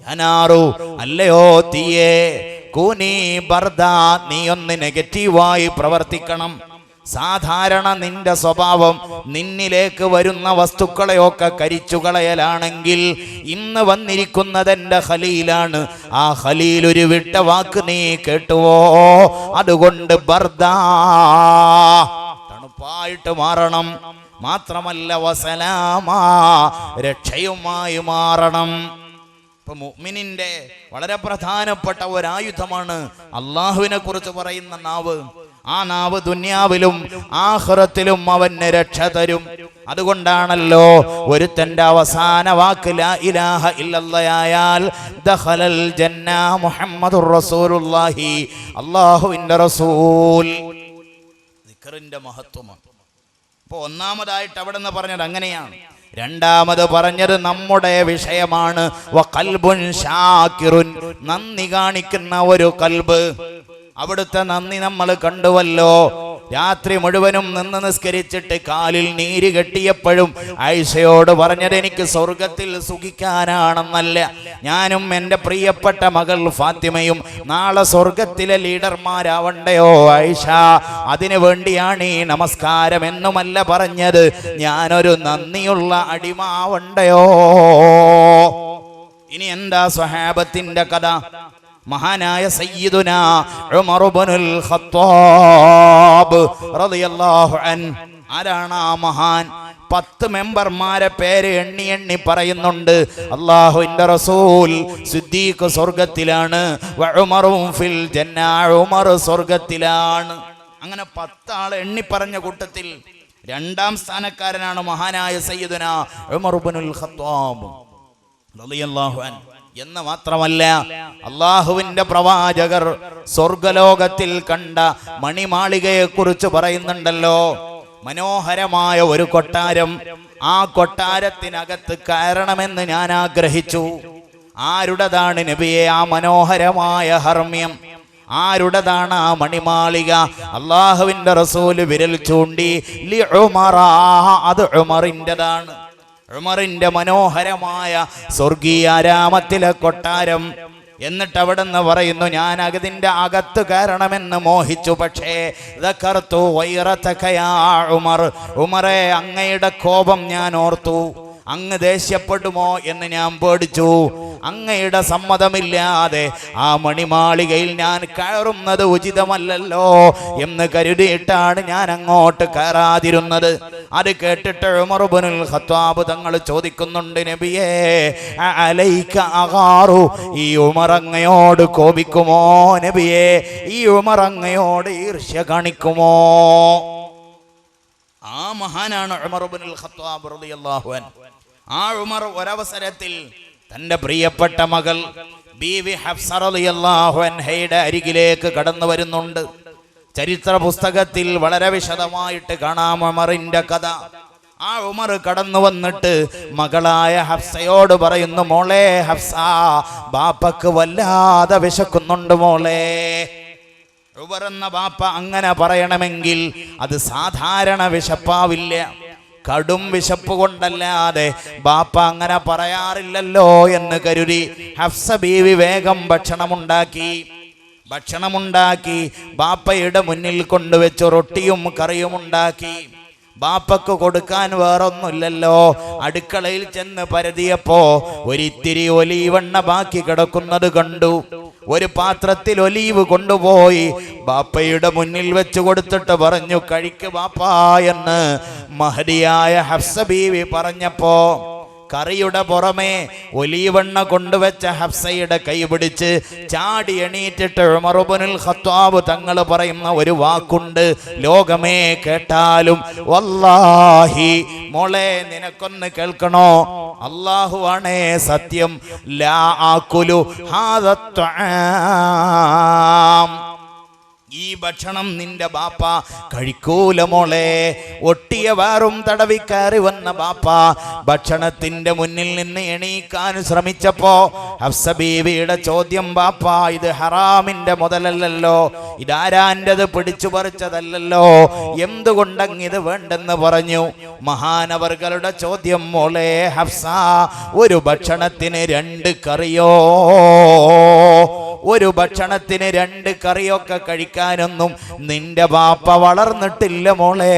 യാ നാറു, അല്ലയോ തീയേ, കുനീ ബർദ, നീ ഒന്ന് നെഗറ്റീവായി പ്രവർത്തിക്കണം. സാധാരണ നിന്റെ സ്വഭാവം നിന്നിലേക്ക് വരുന്ന വസ്തുക്കളെയൊക്കെ കരിച്ചുകളയലാണെങ്കിൽ ഇന്ന് വന്നിരിക്കുന്നത് എൻ്റെ ഖലീലാണ്. ആ ഖലീൽ ഒരു വിട്ട വാക്ക് നീ കേട്ടുവോ? അതുകൊണ്ട് ബർദാ, തണുപ്പായിട്ട് മാറണം. മാത്രമല്ല വസലാമാ, രക്ഷയുമായി മാറണം. ഇപ്പൊ മുഅ്മിനിന്റെ വളരെ പ്രധാനപ്പെട്ട ഒരായുധമാണ് അള്ളാഹുവിനെ കുറിച്ച് പറയുന്ന നാവ്. ആ നാവ് ദുനിയാവിലും ആഖിറത്തിലും അവന് രക്ഷ തരും. അതുകൊണ്ടാണല്ലോ ഒരുത്തന്റെ അവസാന വാക്ക് ലാ ഇലാഹ ഇല്ലല്ലാഹ് ദഖലൽ ജന്ന മുഹമ്മദുർ റസൂലുള്ളാഹി, അല്ലാഹുവിന്റെ റസൂൽ. ദിക്റിന്റെ മഹത്വമാണ്. ഇപ്പൊ ഒന്നാമതായിട്ട് അവിടെ നിന്ന് പറഞ്ഞത് അങ്ങനെയാണ്. രണ്ടാമത് പറഞ്ഞത് നമ്മുടെ വിഷയമാണ്. വഖൽബുൻ ശാകിറുൻ, നന്ദി കാണിക്കുന്ന ഒരു കൽബ്. അവിടുത്തെ നന്ദി നമ്മൾ കണ്ടുവല്ലോ. രാത്രി മുഴുവനും നിന്ന് നിസ്കരിച്ചിട്ട് കാലിൽ നീര് കെട്ടിയപ്പോഴും ആയിഷയോട് പറഞ്ഞത് എനിക്ക് സ്വർഗത്തിൽ സുഖിക്കാനാണെന്നല്ല, ഞാനും എൻ്റെ പ്രിയപ്പെട്ട മകൾ ഫാത്തിമയും നാളെ സ്വർഗത്തിലെ ലീഡർമാരാവണ്ടയോ ആയിഷ, അതിനു വേണ്ടിയാണ് ഈ നമസ്കാരം എന്നുമല്ല പറഞ്ഞത്, ഞാനൊരു നന്ദിയുള്ള അടിമാവണ്ടയോ. ഇനി എന്താ സ്വഹാബത്തിന്റെ കഥ? മഹാനായ സയ്യിദുനാ ഉമർ ഇബ്നുൽ ഖത്താബ് റളിയല്ലാഹു അൻഹു. ആരാണ് ആ മഹാൻ? 10 മെമ്പർമാരെ പേര് എണ്ണി എണ്ണി പറയുന്നുണ്ട്. അല്ലാഹുവിന്റെ റസൂൽ സിദ്ദീഖ് സ്വർഗത്തിലാണ്, വ ഉമറും ഫിൽ ജന്ന, ഉമർ സ്വർഗത്തിലാണ്. അങ്ങനെ 10 ആളെ എണ്ണി പറഞ്ഞ കൂട്ടത്തിൽ 2ാം സ്ഥാനക്കാരനാണ് മഹാനായ സയ്യിദുനാ ഉമർ ഇബ്നുൽ ഖത്താബ് റളിയല്ലാഹു അൻഹു. എന്ന് മാത്രമല്ല, അള്ളാഹുവിന്റെ പ്രവാചകർ സ്വർഗലോകത്തിൽ കണ്ട മണിമാളികയെ കുറിച്ച് പറയുന്നുണ്ടല്ലോ. മനോഹരമായ ഒരു കൊട്ടാരം. ആ കൊട്ടാരത്തിനകത്ത് കയറണമെന്ന് ഞാൻ ആഗ്രഹിച്ചു. ആരുടേതാണ് നബിയെ ആ മനോഹരമായ ഹർമ്മ്യം? ആരുടേതാണ് ആ മണിമാളിക? അള്ളാഹുവിന്റെ റസൂല് വിരൽ ചൂണ്ടി ലി ഉമറ, അത് ഉമറിൻ്റെതാണ്. ഉമറിന്റെ മനോഹരമായ സ്വർഗീയ ആരാമത്തിലെ കൊട്ടാരം. എന്നിട്ട് അവിടെ നിന്ന് പറയുന്നു, ഞാൻ അതിൻ്റെ അകത്ത് കയറണമെന്ന് മോഹിച്ചു, പക്ഷേ ഉമറെ, അങ്ങയുടെ കോപം ഞാൻ ഓർത്തു. അങ്ങ് ദേഷ്യപ്പെടുമോ എന്ന് ഞാൻ പേടിച്ചു. അങ്ങയുടെ സമ്മതമില്ലാതെ ആ മണിമാളികയിൽ ഞാൻ കയറുന്നത് ഉചിതമല്ലല്ലോ എന്ന് കരുതിയിട്ടാണ് ഞാൻ അങ്ങോട്ട് കയറാതിരുന്നത്. അത് കേട്ടിട്ട് ഉമർ ഇബ്നുൽ ഖത്താബ് തങ്ങൾ ചോദിക്കുന്നുണ്ട്, നബിയേ അലൈക അഗാറു, ഈ ഉമർ അങ്ങയോട് കോപിക്കുമോ നബിയേ? ഈ ഉമർ അങ്ങയോട് ഈർഷ്യ കാണിക്കുമോ? ആ മഹാനാണ് ഉമർ ഇബ്നുൽ ഖത്താബ് റളിയല്ലാഹു അൻഹു. ആ ഉമർ ഒരവസരത്തിൽ തന്റെ പ്രിയപ്പെട്ട മകൾ ബീവി ഹഫ്സ റളിയല്ലാഹു അൻഹയുടെ അരികിലേക്ക് കടന്നു വരുന്നുണ്ട്. ചരിത്ര പുസ്തകത്തിൽ വളരെ വിശദമായിട്ട് കാണാം ഉമറിന്റെ കഥ. ആ ഉമർ കടന്നു വന്നിട്ട് മകളായ ഹഫ്സയോട് പറയുന്നു, മോളെ ഹഫ്സ, ബാപ്പക്ക് വല്ലാതെ വിശക്കുന്നുണ്ട് മോളെ. ഉമർ എന്ന ബാപ്പ അങ്ങനെ പറയണമെങ്കിൽ അത് സാധാരണ വിശപ്പാവില്ല, കടും വിശപ്പ് കൊണ്ടല്ലാതെ ബാപ്പ അങ്ങനെ പറയാറില്ലല്ലോ എന്ന് കരുതി ഹഫ്സ ബീവി വേഗം ഭക്ഷണമുണ്ടാക്കി ബാപ്പയുടെ മുന്നിൽ കൊണ്ടുവച്ച് റൊട്ടിയും കറിയും ഉണ്ടാക്കി. ബാപ്പക്ക് കൊടുക്കാൻ വേറൊന്നുമില്ലല്ലോ. അടുക്കളയിൽ ചെന്ന് പരതിയപ്പോ ഒരിത്തിരി ഒലീവെണ്ണ ബാക്കി കിടക്കുന്നത് കണ്ടു. ഒരു പാത്രത്തിൽ ഒലീവ് കൊണ്ടുപോയി ബാപ്പയുടെ മുന്നിൽ വെച്ച് കൊടുത്തിട്ട് പറഞ്ഞു, കഴിക്ക് ബാപ്പാ എന്ന് മഹദിയായ ഹഫ്സ ബീവി പറഞ്ഞപ്പോ കറിയുടെ പുറമെ ഒലീവെണ്ണ കൊണ്ടുവച്ച ഹഫ്സയുടെ കൈ പിടിച്ച് ചാടി എണീറ്റിട്ട് ഉമർ ഇബ്നുൽ ഖത്താബ് തങ്ങൾ പറയുന്ന ഒരു വാക്കുണ്ട്, ലോകമേ കേട്ടാലും വല്ലാഹി മോളെ നിനക്കൊന്ന് കേൾക്കണോ, അല്ലാഹുവാണേ സത്യം, ലാ ആകുലു ഹാദ ത്വആം, ഈ ഭക്ഷണം നിന്റെ ബാപ്പ കഴിക്കൂല മോളെ. ഒട്ടിയ വേറും തടവിക്കയറി വന്ന ബാപ്പ ഭക്ഷണത്തിന്റെ മുന്നിൽ നിന്ന് എണീക്കാൻ ശ്രമിച്ചപ്പോ ഹഫ്സ ബീവിയുടെ ചോദ്യം, ബാപ്പ ഇത് ഹറാമിന്റെ മുതലല്ലല്ലോ, ഇതാരാൻ്റെത് പിടിച്ചു പറിച്ചതല്ലല്ലോ, എന്തുകൊണ്ടങ്ങിത് വേണ്ടെന്ന് പറഞ്ഞു. മഹാനവർകളുടെ ചോദ്യം, മോളെ ഹഫ്സ, ഒരു ഭക്ഷണത്തിന് 2 കറിയോ, ഒരു ഭക്ഷണത്തിന് 2 കറിയൊക്കെ കഴിക്കാനൊന്നും നിന്റെ ബാപ്പ വളർന്നിട്ടില്ല മോളെ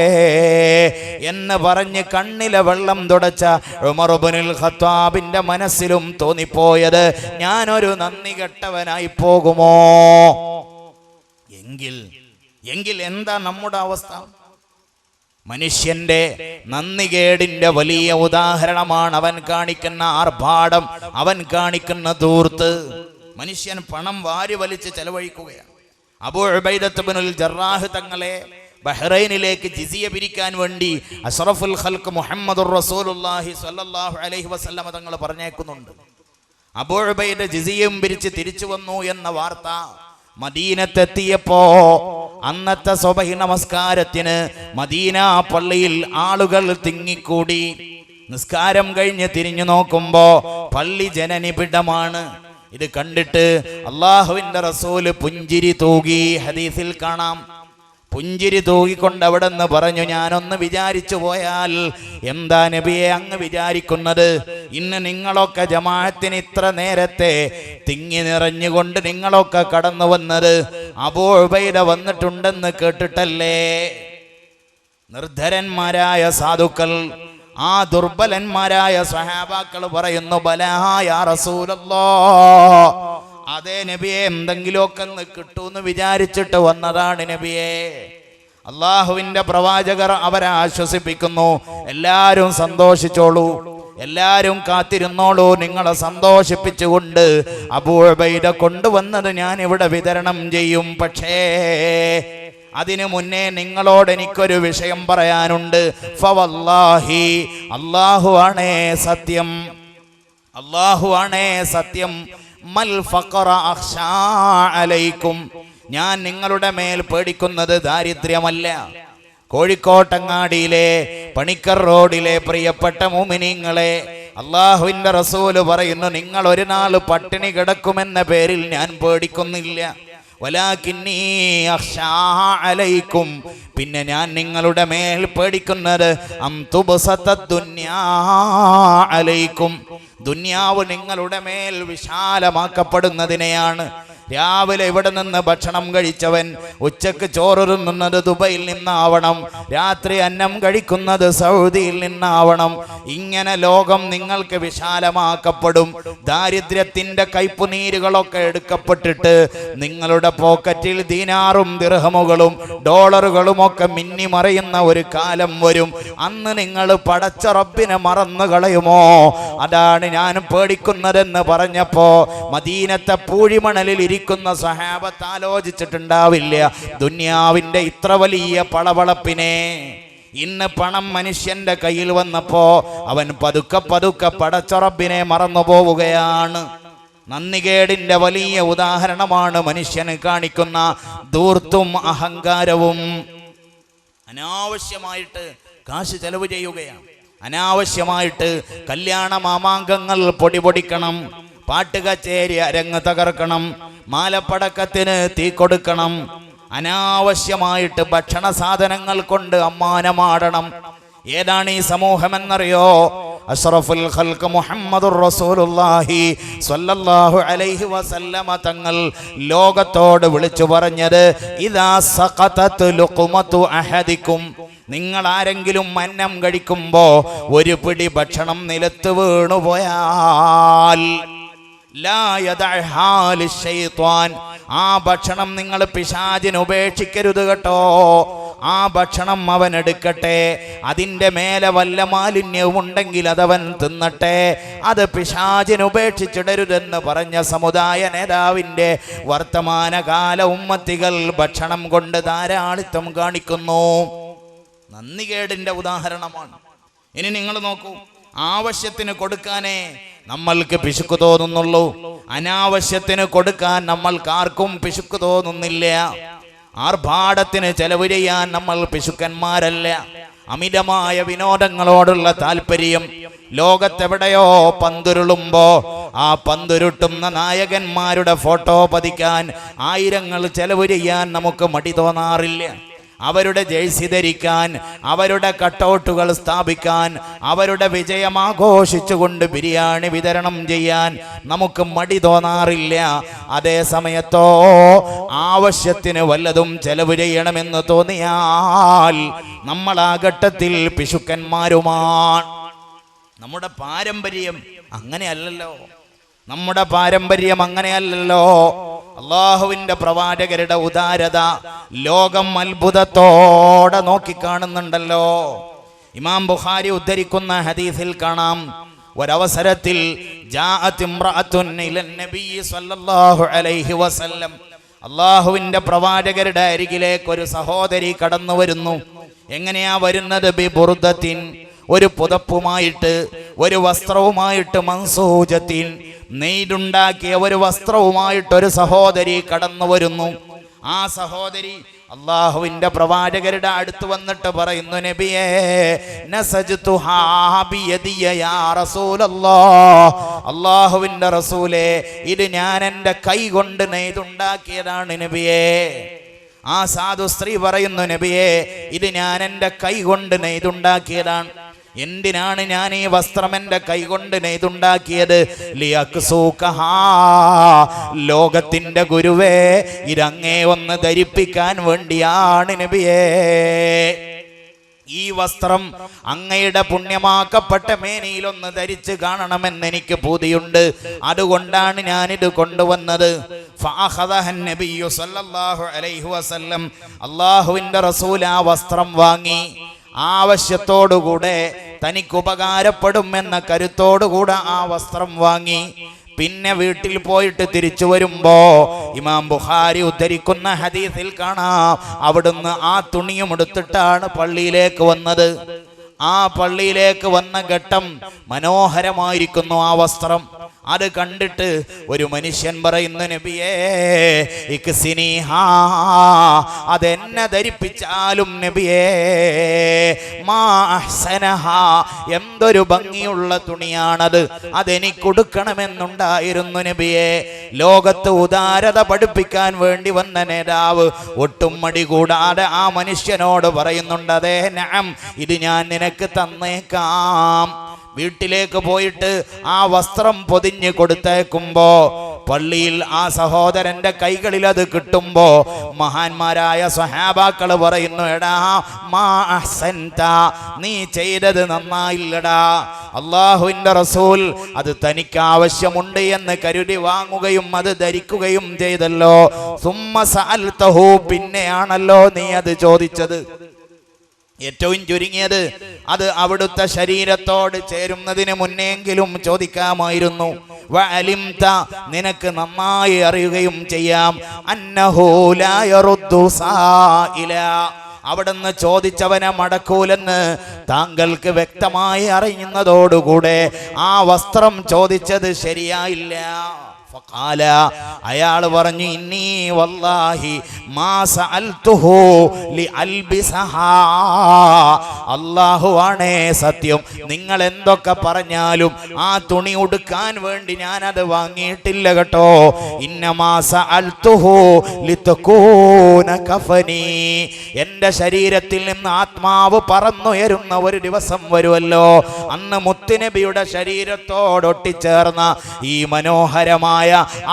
എന്ന് പറഞ്ഞ് കണ്ണിലെ വെള്ളം തുടച്ച ഉമർ ഇബ്നുൽ ഖത്താബിന്റെ മനസ്സിലും തോന്നിപ്പോയത്, ഞാനൊരു നന്ദി കെട്ടവനായി പോകുമോ? എങ്കിൽ എന്താ നമ്മുടെ അവസ്ഥ? മനുഷ്യന്റെ നന്ദികേടിന്റെ വലിയ ഉദാഹരണമാണ് അവൻ കാണിക്കുന്ന ആർഭാടം, അവൻ കാണിക്കുന്ന ധൂർത്ത്. മനുഷ്യൻ പണം വാരി വലിച്ച് ചെലവഴിക്കുകയാണ്. അബൂ ഉബൈദത്ത് ഇബ്നുൽ ജറാഹ് തങ്ങളെ ബഹ്റൈനിലേക്ക് ജിസിയ പിരിക്കാൻ വേണ്ടി അഷ്റഫുൽ ഖൽഖ് മുഹമ്മദുർ റസൂലുള്ളാഹി സ്വല്ലല്ലാഹു അലൈഹി വസല്ലം തങ്ങൾ പറഞ്ഞേക്കുന്നുണ്ട്. അബൂ ഉബൈദ ജിസിയയും പിരിച്ച് തിരിച്ചു വന്നു എന്ന വാർത്ത മദീനത്തെത്തിയപ്പോ അന്നത്തെ സുബഹി നമസ്കാരത്തിന് മദീന പള്ളിയിൽ ആളുകൾ തിങ്ങിക്കൂടി. നിസ്കാരം കഴിഞ്ഞ് തിരിഞ്ഞു നോക്കുമ്പോ പള്ളി ജനനിബിഡമാണ്. ഇത് കണ്ടിട്ട് അള്ളാഹുവിന്റെ റസൂല് പുഞ്ചിരി തൂകി. ഹദീസിൽ കാണാം, പുഞ്ചിരി തൂകിക്കൊണ്ട് അവിടെ നിന്ന് പറഞ്ഞു, ഞാനൊന്ന് വിചാരിച്ചു പോയാൽ, എന്താ നബിയെ അങ്ങ് വിചാരിക്കുന്നത്? ഇന്ന് നിങ്ങളൊക്കെ ജമാഅത്തിന് ഇത്ര നേരത്തെ തിങ്ങി നിറഞ്ഞുകൊണ്ട് നിങ്ങളൊക്കെ കടന്നു വന്നത് അബൂ ഉബൈദ വന്നിട്ടുണ്ടെന്ന് കേട്ടിട്ടല്ലേ? നിർധരന്മാരായ സാധുക്കൾ, ആ ദുർബലന്മാരായ സ്വഹാബാക്കൾ പറയുന്നു, ബലാ യാ റസൂലല്ലാഹ്, അതേ നബിയെ, എന്തെങ്കിലുമൊക്കെ ഒന്ന് കിട്ടൂന്ന് വിചാരിച്ചിട്ട് വന്നതാണ് നബിയെ. അള്ളാഹുവിന്റെ പ്രവാചകർ അവരെ ആശ്വസിപ്പിക്കുന്നു, എല്ലാരും സന്തോഷിച്ചോളൂ, എല്ലാരും കാത്തിരുന്നോളൂ, നിങ്ങളെ സന്തോഷിപ്പിച്ചുകൊണ്ട് അബൂ ഉബൈദ കൊണ്ടുവന്നത് ഞാൻ ഇവിടെ വിതരണം ചെയ്യും. പക്ഷേ അതിനു മുന്നേ നിങ്ങളോട് എനിക്കൊരു വിഷയം പറയാനുണ്ട്. ഫവല്ലാഹി, അല്ലാഹുവാണേ സത്യം, അല്ലാഹുവാണേ സത്യം, മൽ ഫഖറ അഖ്ശാ അലൈക്കും, ഞാൻ നിങ്ങളുടെ മേൽ പേടിക്കുന്നത് ദാരിദ്ര്യമല്ല. കോഴിക്കോട്ടങ്ങാടിയിലെ പണിക്കർ റോഡിലെ പ്രിയപ്പെട്ട മുഅ്മിനീങ്ങളെ, അല്ലാഹുവിന്റെ റസൂല് പറയുന്നു, നിങ്ങൾ ഒരു നാൾ പട്ടിണി കിടക്കുമെന്ന പേരിൽ ഞാൻ പേടിക്കുന്നില്ല. വലാകിന്നി അഖ്ശാ അലൈക്കും, പിന്നെ ഞാൻ നിങ്ങളുടെ മേൽ പേടിക്കുന്നത് അം തുബ്സത ദുനിയാ അലൈക്കും, ദുനിയാവ് നിങ്ങളുടെ മേൽ വിശാലമാക്കപ്പെടുന്നതിനെയാണ്. രാവിലെ ഇവിടെ നിന്ന് ഭക്ഷണം കഴിച്ചവൻ ഉച്ചക്ക് ചോറുണ്ണുന്നത് ദുബൈയിൽ നിന്നാവണം, രാത്രി അന്നം കഴിക്കുന്നത് സൗദിയിൽ നിന്നാവണം. ഇങ്ങനെ ലോകം നിങ്ങൾക്ക് വിശാലമാക്കപ്പെടും. ദാരിദ്ര്യത്തിന്റെ കയ്പുനീരുകളൊക്കെ എടുക്കപ്പെട്ടിട്ട് നിങ്ങളുടെ പോക്കറ്റിൽ ദീനാറും ദിർഹമുകളും ഡോളറുകളും ഒക്കെ മിന്നി മറയുന്ന ഒരു കാലം വരും. അന്ന് നിങ്ങൾ പടച്ച റബ്ബിനെ മറന്നു കളയുമോ? അതാണ് ഞാൻ പേടിക്കുന്നതെന്ന് പറഞ്ഞപ്പോ മദീനത്തെ പൂഴിമണലിൽ ഇരിക്കുന്ന സഹാബത്ത് ആലോചിച്ചിട്ടുണ്ടാവില്ല ദുനിയാവിന്റെ ഇത്ര വലിയ പളവളപ്പിനെ. ഇന്ന് പണം മനുഷ്യന്റെ കയ്യിൽ വന്നപ്പോ അവൻ പതുക്കെ പതുക്കെ പടച്ച റബ്ബിനെ മറന്നു പോവുകയാണ്. നന്ദികേടിന്റെ വലിയ ഉദാഹരണമാണ് മനുഷ്യന് കാണിക്കുന്ന ധൂർത്തും അഹങ്കാരവും. അനാവശ്യമായിട്ട് കാശ് ചെലവ് ചെയ്യുകയാണ്, അനാവശ്യമായിട്ട് കല്യാണ മാമാങ്കങ്ങൾ പൊടിപൊടിക്കണം, പാട്ട് കച്ചേരി അരങ്ങ് തകർക്കണം, മാലപ്പടക്കത്തിന് തീ കൊടുക്കണം, അനാവശ്യമായിട്ട് ഭക്ഷണ സാധനങ്ങൾ കൊണ്ട് അമ്മാനമാടണം. ഏതാണ് ഈ സമൂഹമെന്നറിയോ? അഷ്റഫുൽ ഖൽഖ് മുഹമ്മദുർ റസൂലുള്ളാഹി സ്വല്ലല്ലാഹു അലൈഹി വസല്ലമ തങ്ങൾ ലോകത്തോട് വിളിച്ചു പറഞ്ഞത്, ഇദാ സഖതത് ലുഖ്മതു അഹദിക്കും, നിങ്ങൾ ആരെങ്കിലും അന്നം കഴിക്കുമ്പോ ഒരു പിടി ഭക്ഷണം നിലത്ത് വീണുപോയാൽ ലാ യദഅഹാ ലിശ്ശൈത്വാൻ, ആ ഭക്ഷണം നിങ്ങൾ പിശാചിന് ഉപേക്ഷിക്കരുത് കേട്ടോ. ആ ഭക്ഷണം അവൻ എടുക്കട്ടെ, അതിൻ്റെ മേലെ വല്ല മാലിന്യവും ഉണ്ടെങ്കിൽ അതവൻ തിന്നട്ടെ, അത് പിശാചിന് ഉപേക്ഷിച്ചിടരുതെന്ന് പറഞ്ഞ സമുദായ നേതാവിൻ്റെ വർത്തമാനകാല ഉമ്മത്തികൾ ഭക്ഷണം കൊണ്ട് ധാരാളിത്തം കാണിക്കുന്നു. നന്ദികേടിൻ്റെ ഉദാഹരണമാണ്. ഇനി നിങ്ങൾ നോക്കൂ, ആവശ്യത്തിന് കൊടുക്കാനേ നമ്മൾക്ക് പിശുക്ക് തോന്നുന്നുള്ളൂ. അനാവശ്യത്തിന് കൊടുക്കാൻ നമ്മൾക്ക് ആർക്കും പിശുക്ക് തോന്നുന്നില്ല. ആർഭാടത്തിന് ചെലവ് ചെയ്യാൻ നമ്മൾ പിശുക്കന്മാരല്ല. അമിതമായ വിനോദങ്ങളോടുള്ള താല്പര്യം ലോകത്തെവിടെയോ പന്തുരുളുമ്പോ ആ പന്തുരുട്ടുന്ന നായകന്മാരുടെ ഫോട്ടോ പതിക്കാൻ ആയിരങ്ങൾ ചെലവ് ചെയ്യാൻ നമുക്ക് മടി തോന്നാറില്ല. അവരുടെ ജേഴ്സി ധരിക്കാൻ, അവരുടെ കട്ടൗട്ടുകൾ സ്ഥാപിക്കാൻ, അവരുടെ വിജയം ആഘോഷിച്ചുകൊണ്ട് ബിരിയാണി വിതരണം ചെയ്യാൻ നമുക്ക് മടി തോന്നാറില്ല. അതേ സമയത്തോ ആവശ്യത്തിന് വല്ലതും ചെലവ് ചെയ്യണമെന്ന് തോന്നിയാൽ നമ്മൾ ആ ഘട്ടത്തിൽ പിശുക്കന്മാരുമാണ്. നമ്മുടെ പാരമ്പര്യം അങ്ങനെയല്ലല്ലോ. നമ്മുടെ പാരമ്പര്യം അങ്ങനെയല്ലല്ലോ. അള്ളാഹുവിന്റെ പ്രവാചകരുടെ ഉദാരത ലോകം അത്ഭുതത്തോടെ നോക്കിക്കാണുന്നുണ്ടല്ലോ. ഇമാം ബുഖാരി ഉദ്ധരിക്കുന്ന ഹദീസിൽ കാണാം, ഒരവസരത്തിൽ അള്ളാഹുവിന്റെ പ്രവാചകരുടെ അരികിലേക്ക് ഒരു സഹോദരി കടന്നു വരുന്നു. എങ്ങനെയാ വരുന്നത്? ബി ബുർദത്തിൻ, ഒരു പുതപ്പുമായിട്ട്, ഒരു വസ്ത്രവുമായിട്ട്, മൻസൂജത്തിൻ, നെയ്തുണ്ടാക്കിയ ഒരു വസ്ത്രവുമായിട്ട് ഒരു സഹോദരി കടന്നു വരുന്നു. ആ സഹോദരി അള്ളാഹുവിന്റെ പ്രവാചകരുടെ അടുത്ത് വന്നിട്ട് പറയുന്നു, നബിയേ, നസജ്തുഹാ ബിയദിയ യാ റസൂലല്ലാഹ്, അള്ളാഹുവിന്റെ റസൂലേ, ഇത് ഞാൻ എൻ്റെ കൈ കൊണ്ട് നെയ്തുണ്ടാക്കിയതാണ് നബിയേ. ആ സാധു സ്ത്രീ പറയുന്നു, നബിയേ, ഇത് ഞാൻ എൻ്റെ കൈ കൊണ്ട് നെയ്തുണ്ടാക്കിയതാണ്. എന്തിനാണ് ഞാൻ ഈ വസ്ത്രം എൻ്റെ കൈകൊണ്ട് നെയ്തുണ്ടാക്കിയത്? ലിയക്സൂകഹാ, ലോകത്തിന്റെ ഗുരുവേ, ഇതങ്ങേ ഒന്ന് ധരിപ്പിക്കാൻ വേണ്ടിയാണ് നബിയേ. ഈ വസ്ത്രം അങ്ങയുടെ പുണ്യമാക്കപ്പെട്ട മേനിയിലൊന്ന് ധരിച്ച് കാണണമെന്ന് എനിക്ക് പൂതിയുണ്ട്. അതുകൊണ്ടാണ് ഞാനിത് കൊണ്ടുവന്നത്. അള്ളാഹുവിന്റെ റസൂൽ ആ വസ്ത്രം വാങ്ങി. ആവശ്യത്തോടുകൂടെ തനിക്ക് ഉപകാരപ്പെടുമെന്ന കരുത്തോടുകൂടെ ആ വസ്ത്രം വാങ്ങി. പിന്നെ വീട്ടിൽ പോയിട്ട് തിരിച്ചു വരുമ്പോ ഇമാം ബുഖാരി ഉദ്ധരിക്കുന്ന ഹദീസിൽ കാണാം, അവിടുന്ന് ആ തുണിയും എടുത്തിട്ടാണ് പള്ളിയിലേക്ക് വന്നത്. ആ പള്ളിയിലേക്ക് വന്ന ഘട്ടം മനോഹരമായിരിക്കുന്നു. ആ വസ്ത്രം അത് കണ്ടിട്ട് ഒരു മനുഷ്യൻ പറയുന്നു, നബിയേ, ഇക്സിനിഹാ, അതെന്നെ ധരിപ്പിച്ചാലും നബിയേ, മാ അഹ്സനഹാ, എന്തൊരു ഭംഗിയുള്ള തുണിയാണത്, അതെനിക്കൊടുക്കണമെന്നുണ്ടായിരുന്നു നബിയേ. ലോകത്ത് ഉദാരത പഠിപ്പിക്കാൻ വേണ്ടി വന്ന നേതാവ് ഒട്ടും മടി കൂടാതെ ആ മനുഷ്യനോട് പറയുന്നുണ്ട്, അതേ നഅം, ഇത് ഞാൻ നിനക്ക് തന്നേക്കാം. വീട്ടിലേക്ക് പോയിട്ട് ആ വസ്ത്രം പൊതിഞ്ഞ് കൊടുത്തേക്കുമ്പോ പള്ളിയിൽ ആ സഹോദരന്റെ കൈകളിൽ അത് കിട്ടുമ്പോ മഹാന്മാരായ സ്വഹാബാക്കള് പറയുന്നു, എടാ മാ അഹ്സൻത, നീ ചെയ്തത് നന്നായില്ലടാ. അള്ളാഹുവിന്റെ റസൂൽ അത് തനിക്ക് ആവശ്യമുണ്ട് എന്ന് കരുതി വാങ്ങുകയും അത് ധരിക്കുകയും ചെയ്തല്ലോ. സുമ്മ സഅൽതഹു, പിന്നെയാണല്ലോ നീ അത് ചോദിച്ചത്. ഏറ്റവും ചുരുങ്ങിയത് അത് അവിടുത്തെ ശരീരത്തോട് ചേരുന്നതിന് മുന്നെങ്കിലും ചോദിക്കാമായിരുന്നു. വഅലിംത, നിനക്ക് നന്നായി അറിയുകയും ചെയ്യാം, അന്നഹു ലാ യറുദ്ദു സായില, അവിടുന്ന് ചോദിച്ചവനെ മടക്കൂലെന്ന് താങ്കൾക്ക് വ്യക്തമായി അറിയുന്നതോടുകൂടെ ആ വസ്ത്രം ചോദിച്ചത് ശരിയായില്ല. ഫഖാല, അയാൾ പറഞ്ഞു, ഇന്നി വല്ലാഹി മാ സഅൽതുഹു ലിഅൽബിസഹാ, അല്ലാഹുവാണേ സത്യം, നിങ്ങൾ എന്തൊക്കെ പറഞ്ഞാലും ആ തുണി ഉടുക്കാൻ വേണ്ടി ഞാനത് വാങ്ങിയിട്ടില്ല കേട്ടോ. ഇന്നമാ സഅൽതുഹു ലിതകൂന കഫനി, എൻ്റെ ശരീരത്തിൽ നിന്ന് ആത്മാവ് പറന്നുയരുന്ന ഒരു ദിവസം വരുമല്ലോ, അന്ന് മുത്തുനബിയുടെ ശരീരത്തോടൊട്ടിച്ചേർന്ന ഈ മനോഹരമായ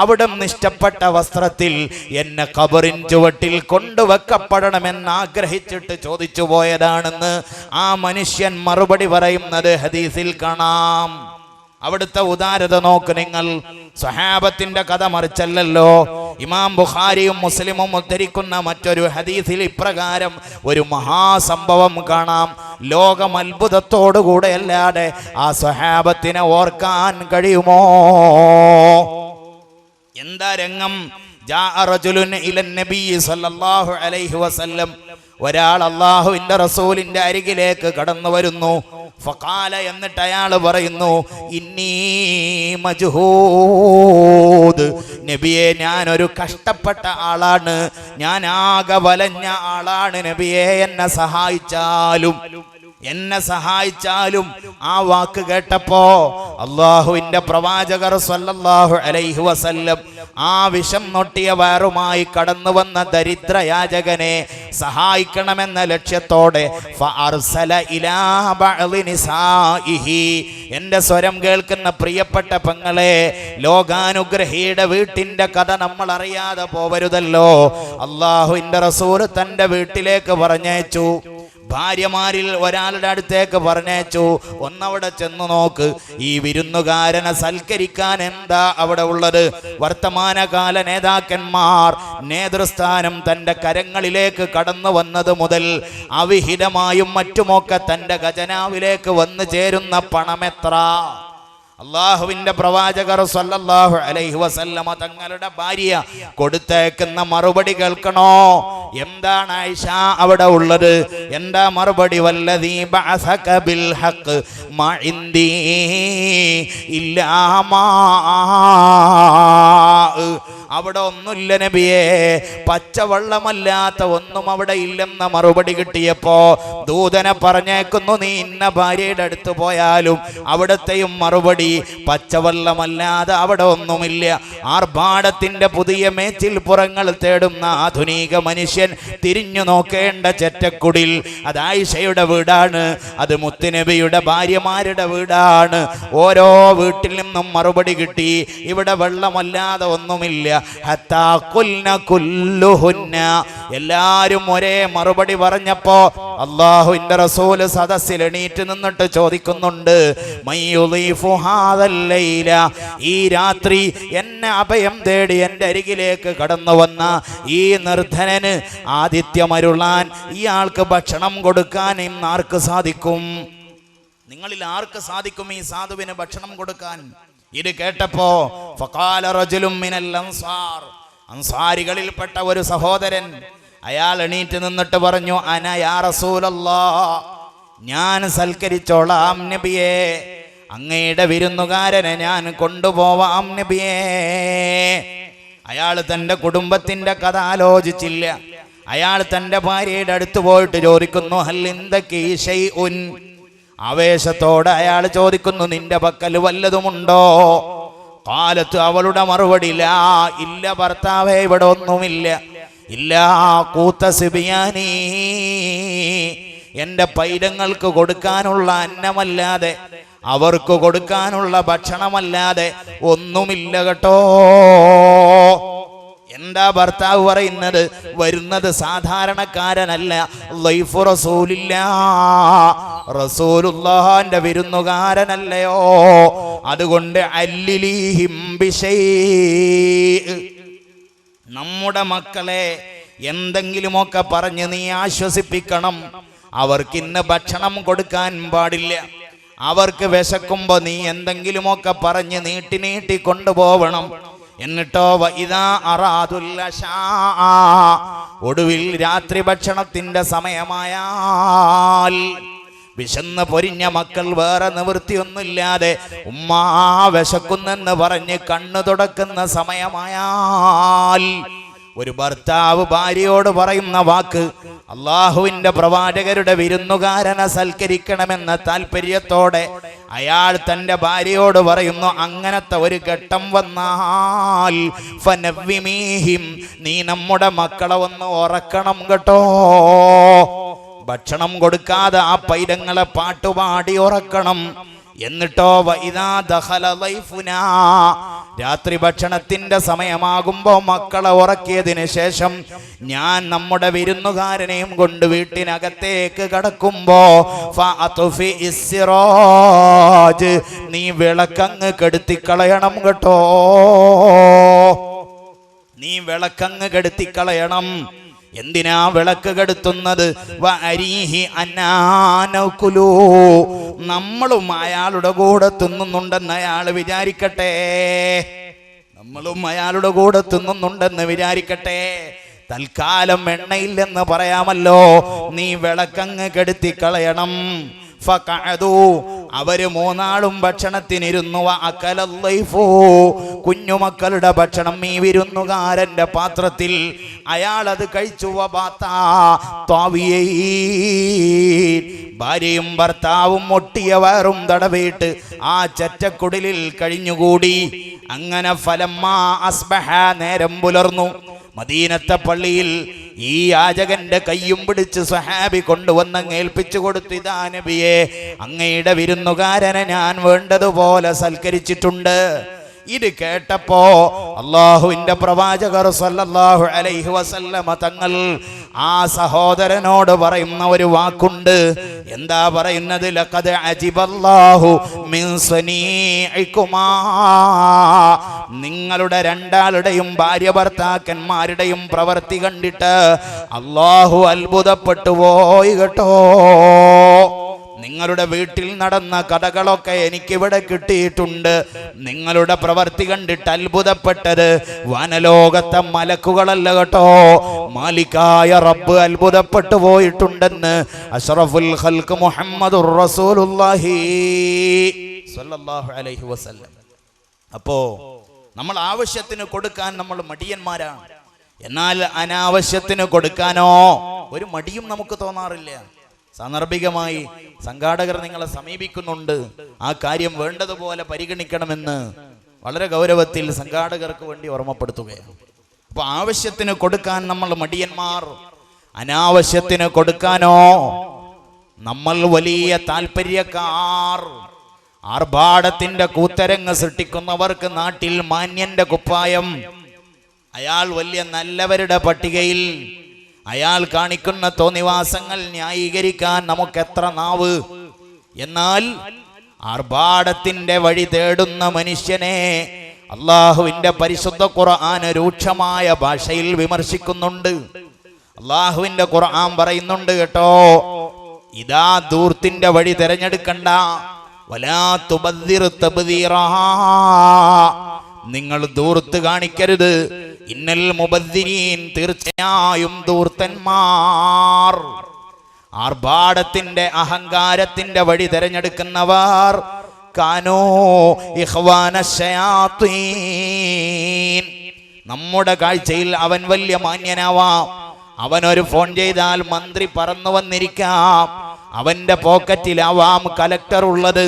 അവിടുന്ന് ഇഷ്ടപ്പെട്ട വസ്ത്രത്തിൽ എന്നെ ഖബറിൻ ചുവട്ടിൽ കൊണ്ടുവെക്കപ്പെടണമെന്ന് ആഗ്രഹിച്ചിട്ട് ചോദിച്ചു പോയതാണെന്ന് ആ മനുഷ്യൻ മറുപടി പറയുന്നത് ഹദീസിൽ കാണാം. അവിടുത്തെ ഉദാരത നോക്ക് നിങ്ങൾ. സ്വഹാബത്തിന്റെ കഥ മറിച്ചല്ലല്ലോ. ഇമാം ബുഖാരിയും മുസ്ലിമും ഉദ്ധരിക്കുന്ന മറ്റൊരു ഹദീസിൽ ഇപ്രകാരം ഒരു മഹാസംഭവം കാണാം. ലോകം അത്ഭുതത്തോടുകൂടെ അല്ലാതെ ആ സ്വഹാബത്തിനെ ഓർക്കാൻ കഴിയുമോ? എന്താ രംഗം? ജാഅ റജുലുൻ ഇലൻ നബി സല്ലല്ലാഹു അലൈഹി വസല്ലം, ഒരാൾ അല്ലാഹുവിന്റെ റസൂലിന്റെ അരികിലേക്ക് കടന്നു വരുന്നു. ഫഖാല, എന്നിട്ട് അയാൾ പറയുന്നു, ഇന്നി മജ്ഹൂദ്, നബിയെ ഞാനൊരു കഷ്ടപ്പെട്ട ആളാണ്, ഞാൻ ആകെ വലഞ്ഞ ആളാണ് നബിയെ, എന്നെ സഹായിച്ചാലും. ആ വാക്ക് കേട്ടപ്പോ അള്ളാഹുവിന്റെ പ്രവാചകർ സ്വല്ലല്ലാഹു അലൈഹി വസല്ലം ആ വിഷം നൊട്ടിയ വയറുമായി കടന്നു വന്ന ദരിദ്രയാചകനെ സഹായിക്കണമെന്ന ലക്ഷ്യത്തോടെ ഫഅർസല ഇലാ ബഅദി നിസാഇഹി, എന്റെ സ്വരം കേൾക്കുന്ന പ്രിയപ്പെട്ട പെങ്ങളെ, ലോകാനുഗ്രഹിയുടെ വീട്ടിന്റെ കഥ നമ്മൾ അറിയാതെ പോവരുതല്ലോ. അള്ളാഹുവിന്റെ റസൂൽ തന്റെ വീട്ടിലേക്ക് പറഞ്ഞയച്ചു. ഭാര്യമാരിൽ ഒരാളുടെ അടുത്തേക്ക് പറഞ്ഞയച്ചു, ഒന്നവിടെ ചെന്നു നോക്ക്, ഈ വിരുന്നുകാരനെ സൽക്കരിക്കാൻ എന്താ അവിടെ ഉള്ളത്? വർത്തമാനകാല നേതാക്കന്മാർ നേതൃസ്ഥാനം തൻ്റെ കരങ്ങളിലേക്ക് കടന്നു വന്നത് മുതൽ അവിഹിതമായും മറ്റുമൊക്കെ തൻ്റെ ഖജനാവിലേക്ക് വന്നു ചേരുന്ന പണമെത്ര? അള്ളാഹുവിന്റെ പ്രവാചകർ സ്വല്ലല്ലാഹു അലൈഹി വസല്ലമ തങ്ങളുടെ ഭാര്യ കൊടുത്തേക്കുന്ന മറുപടി കേൾക്കണോ? എന്താണ് ആയിഷ അവിടെ ഉള്ളത്? എന്താ മറുപടി? വല്ലദീ ബഅസക ബിൽ ഹഖ് മാ ഇൻദീ ഇല്ലാ മാ, അവിടെ ഒന്നുമില്ല നബിയേ, പച്ചവെള്ളമല്ലാത്ത ഒന്നും അവിടെ ഇല്ലെന്ന മറുപടി കിട്ടിയപ്പോ ദൂതനെ പറഞ്ഞേക്കുന്നു, നീ ഇന്ന ഭാര്യയുടെ അടുത്ത് പോയാലും അവിടത്തെയും മറുപടി പച്ചവെള്ളമല്ലാതെ അവിടെ ഒന്നുമില്ല. ആർഭാടത്തിന്റെ പുതിയ മേച്ചിൽ പുറങ്ങൾ തേടുന്ന ആധുനിക മനുഷ്യൻ തിരിഞ്ഞു നോക്കേണ്ട ചെറ്റക്കുടിൽ അത് ആയിഷയുടെ വീടാണ്, അത് മുത്തുനബിയുടെ ഭാര്യമാരുടെ വീടാണ്. ഓരോ വീട്ടിൽ നിന്നും മറുപടി കിട്ടി, ഇവിടെ വെള്ളമല്ലാതെ ഒന്നുമില്ല. ഹത്താ ഖുൽന കുല്ലുഹുന്ന, എല്ലാരും ഒരേ മറുപടി പറഞ്ഞപ്പോ അല്ലാഹുവിന്റെ റസൂൽ സദസ്സിൽ എണീറ്റ് നിന്നിട്ട് ചോദിക്കുന്നുണ്ട്, മയ്യുളീഫു ഹാദൽ ലൈല, ഈ രാത്രി എന്നെ അഭയം തേടി എൻ്റെ അരികിലേക്ക് കടന്നു വന്ന ഈ നിർധനന് ആതിഥ്യമരുളാൻ, ഇയാൾക്ക് ഭക്ഷണം കൊടുക്കാൻ ഇന്ന് ആർക്ക് സാധിക്കും? നിങ്ങളിൽ ആർക്ക് സാധിക്കും ഈ സാധുവിന് ഭക്ഷണം കൊടുക്കാൻ? ഇത് കേട്ടപ്പോ ഫഖാല റജുലുൻ മിനൽ അൻസാർ, അൻസാരികളിൽപ്പെട്ട ഒരു സഹോദരൻ അയാൾ എണീറ്റ് നിന്നിട്ട് പറഞ്ഞു, അന യാ റസൂലല്ലാഹ്, ഞാൻ സൽക്കരിച്ചോളാം നബിയേ, അങ്ങയുടെ വിരുന്നുകാരനെ ഞാൻ കൊണ്ടുപോവാം നബിയേ. അയാൾ തൻ്റെ കുടുംബത്തിന്റെ കഥ ആലോചിച്ചില്ല. അയാൾ തൻ്റെ ഭാര്യയുടെ അടുത്ത് പോയിട്ട് ചോദിക്കുന്നു, ഹൽ ഇൻദകി ശൈഉൻ, ആവേശത്തോടെ അയാൾ ചോദിക്കുന്നു, നിന്റെ പക്കൽ വല്ലതുമുണ്ടോ? കാലത്ത് അവളുടെ മറുപടി, ലാ, ഇല്ല ഭർത്താവേ, ഇവിടെ ഒന്നുമില്ല. ഇല്ലാ കൂത്ത സിബിയാനി, എൻ്റെ പൈതങ്ങൾക്ക് കൊടുക്കാനുള്ള അന്നമല്ലാതെ, അവർക്ക് കൊടുക്കാനുള്ള ഭക്ഷണമല്ലാതെ ഒന്നുമില്ല കേട്ടോ. എന്താ ഭർത്താവ് പറയുന്നത്? വരുന്നത് സാധാരണക്കാരനല്ല, ലൈഫു റസൂലില്ലാ, റസൂലുള്ളാഹിന്റെ വിരുന്നുകാരനല്ലയോ. അതുകൊണ്ട് അല്ലിലീഹിം ബിശൈഇ, നമ്മുടെ മക്കളെ എന്തെങ്കിലുമൊക്കെ പറഞ്ഞ് നീ ആശ്വസിപ്പിക്കണം. അവർക്കിന്ന് ഭക്ഷണം കൊടുക്കാൻ പാടില്ല. അവർക്ക് വിശക്കുമ്പോ നീ എന്തെങ്കിലുമൊക്കെ പറഞ്ഞ് നീട്ടി കൊണ്ടുപോവണം. എന്നിട്ടോ വഇദാ അറാദുൽ അശാ, ഒടുവിൽ രാത്രി ഭക്ഷണത്തിന്റെ സമയമായാൽ വിശന്ന് പൊരിഞ്ഞ മക്കൾ വേറെ നിവൃത്തിയൊന്നുമില്ലാതെ ഉമ്മാ വിശക്കുന്നെന്ന് പറഞ്ഞ് കണ്ണു തുടക്കുന്ന സമയമായാൽ ഒരു ഭർത്താവ് ഭാര്യയോട് പറയുന്ന വാക്ക്, അള്ളാഹുവിന്റെ പ്രവാചകരുടെ വിരുന്നുകാരനെ സൽക്കരിക്കണമെന്ന താല്പര്യത്തോടെ അയാൾ തൻ്റെ ഭാര്യയോട് പറയുന്നു, അങ്ങനത്തെ ഒരു ഘട്ടം വന്നാൽ ഫനവ്വിമീഹിം, നീ നമ്മുടെ മക്കളെ ഒന്ന് ഉറക്കണം കേട്ടോ. ഭക്ഷണം കൊടുക്കാതെ ആ പൈതങ്ങളെ പാട്ടുപാടി ഉറക്കണം. എന്നിട്ടോ വഇദാ ദഖല ലൈഫുനാ, രാത്രി ഭക്ഷണത്തിന്റെ സമയമാകുമ്പോൾ മക്കളെ ഉറക്കിയതിന് ശേഷം ഞാൻ നമ്മുടെ വിരുന്നുകാരനെയും കൊണ്ട് വീട്ടിനകത്തേക്ക് കടക്കുമ്പോ ഫഅത്ഫി ഇസ്സിറാജ്, നീ വിളക്കങ്ങ് കെടുത്തിക്കളയണം കേട്ടോ. നീ വിളക്കങ്ങ് കെടുത്തിക്കളയണം. എന്തിനാ വിളക്ക് കെടുത്തുന്നത്? നമ്മളും അയാളുടെ കൂടെ തിന്നുന്നുണ്ടെന്ന് അയാൾ വിചാരിക്കട്ടെ. നമ്മളും അയാളുടെ കൂടെ തിന്നുന്നുണ്ടെന്ന് വിചാരിക്കട്ടെ. തൽക്കാലം എണ്ണയില്ലെന്ന് പറയാമല്ലോ. നീ വിളക്കങ്ങ് കെടുത്തിക്കളയണം. ഫഖഅദു അവര് മൂന്നാളും ഭക്ഷണത്തിനിരുന്നു. അകലല്ലൈഫു കുഞ്ഞുമക്കളുടെ ഭക്ഷണം ഈ വിരുന്നുകാരന്റെ പാത്രത്തിൽ അയാളത് കഴിച്ചു. ഭാര്യയും ഭർത്താവും ഒട്ടിയ വയറും തടവിട്ട് ആ ചെറ്റക്കുടിലിൽ കഴിഞ്ഞുകൂടി. അങ്ങനെ ഫലമ്മാ അസ്ബഹ നേരം പുലർന്നു. മദീനത്തെ പള്ളിയിൽ ഈ യാചകന്റെ കയ്യും പിടിച്ച് സ്വഹാബി കൊണ്ടുവന്നങ്ങ് ഏൽപ്പിച്ചു കൊടുത്തു. ഇതാ നബിയെ, അങ്ങയുടെ വിരുന്നുകാരനെ ഞാൻ വേണ്ടതുപോലെ സൽക്കരിച്ചിട്ടുണ്ട്. ഇത് കേട്ടപ്പോ അള്ളാഹുവിന്റെ പ്രവാചകർ സല്ലല്ലാഹു അലൈഹി വസല്ലമ തങ്ങൾ ആ സഹോദരനോട് പറയുന്ന ഒരു വാക്കുണ്ട്. എന്താ പറയുന്നത്? ലഖദ് അജിബല്ലാഹു മിൻ സനീഇകുമാ, നിങ്ങളുടെ രണ്ടാളുടെയും ഭാര്യ ഭർത്താക്കന്മാരുടെയും പ്രവൃത്തി കണ്ടിട്ട് അള്ളാഹു അത്ഭുതപ്പെട്ടു പോയി കേട്ടോ. നിങ്ങളുടെ വീട്ടിൽ നടന്ന കഥകളൊക്കെ എനിക്കിവിടെ കിട്ടിയിട്ടുണ്ട്. നിങ്ങളുടെ പ്രവൃത്തി കണ്ടിട്ട് അത്ഭുതപ്പെട്ടത് വനലോകത്തെ മലക്കുകളല്ല കേട്ടോ, മാലിക്കായ റബ്ബ് അത്ഭുതപ്പെട്ടു പോയിട്ടുണ്ടെന്ന് അഷ്റഫുൽ ഖൽഖ് മുഹമ്മദുർ റസൂലുള്ളാഹി സ്വല്ലല്ലാഹു അലൈഹി വസല്ലം. അപ്പോ നമ്മൾ ആവശ്യത്തിന് കൊടുക്കാൻ നമ്മൾ മടിയന്മാരാണ്. എന്നാൽ അനാവശ്യത്തിന് കൊടുക്കാനോ ഒരു മടിയും നമുക്ക് തോന്നാറില്ല. സാന്ദർഭികമായി സംഘാടകർ നിങ്ങളെ സമീപിക്കുന്നുണ്ട്. ആ കാര്യം വേണ്ടതുപോലെ പരിഗണിക്കണമെന്ന് വളരെ ഗൗരവത്തിൽ സംഘാടകർക്ക് വേണ്ടി ഓർമ്മപ്പെടുത്തുകയാണ്. അപ്പൊ ആവശ്യത്തിന് കൊടുക്കാൻ നമ്മൾ മടിയന്മാർ, അനാവശ്യത്തിന് കൊടുക്കാനോ നമ്മൾ വലിയ താല്പര്യക്കാർ. ആർഭാടത്തിന്റെ കൂത്തരങ്ങ് സൃഷ്ടിക്കുന്നവർക്ക് നാട്ടിൽ മാന്യന്റെ കുപ്പായം. അയാൾ വലിയ നല്ലവരുടെ പട്ടികയിൽ. അയാൾ കാണിക്കുന്ന തോന്നിവാസങ്ങൾ ന്യായീകരിക്കാൻ നമുക്കെത്ര നാവ്. എന്നാൽ ആർഭാടത്തിന്റെ വഴി തേടുന്ന മനുഷ്യനെ അള്ളാഹുവിന്റെ പരിശുദ്ധ ഖുർആൻ രൂക്ഷമായ ഭാഷയിൽ വിമർശിക്കുന്നുണ്ട്. അള്ളാഹുവിന്റെ ഖുർആൻ പറയുന്നുണ്ട് കേട്ടോ, ഇതാ ധൂർത്തിന്റെ വഴി തിരഞ്ഞെടുക്കണ്ട. വലാ തുബദ്ദിർ തബ്ദീറാ, നിങ്ങൾ ധൂർത്ത് കാണിക്കരുത്. ഇന്നൽ മുബദ്ദിരീൻ, തീർച്ചയായും ധൂർത്തന്മാർ, ആർഭാടത്തിന്റെ അഹങ്കാരത്തിന്റെ വഴി തിരഞ്ഞെടുക്കുന്നവർ കാനോ ഇഖ്വാന ശയാത്തീൻ. നമ്മുടെ കാഴ്ചയിൽ അവൻ വലിയ മാന്യനാവാം. അവനൊരു ഫോൺ ചെയ്താൽ മന്ത്രി പറന്നു വന്നിരിക്കാം. അവന്റെ പോക്കറ്റിലാവാം കലക്ടർ ഉള്ളത്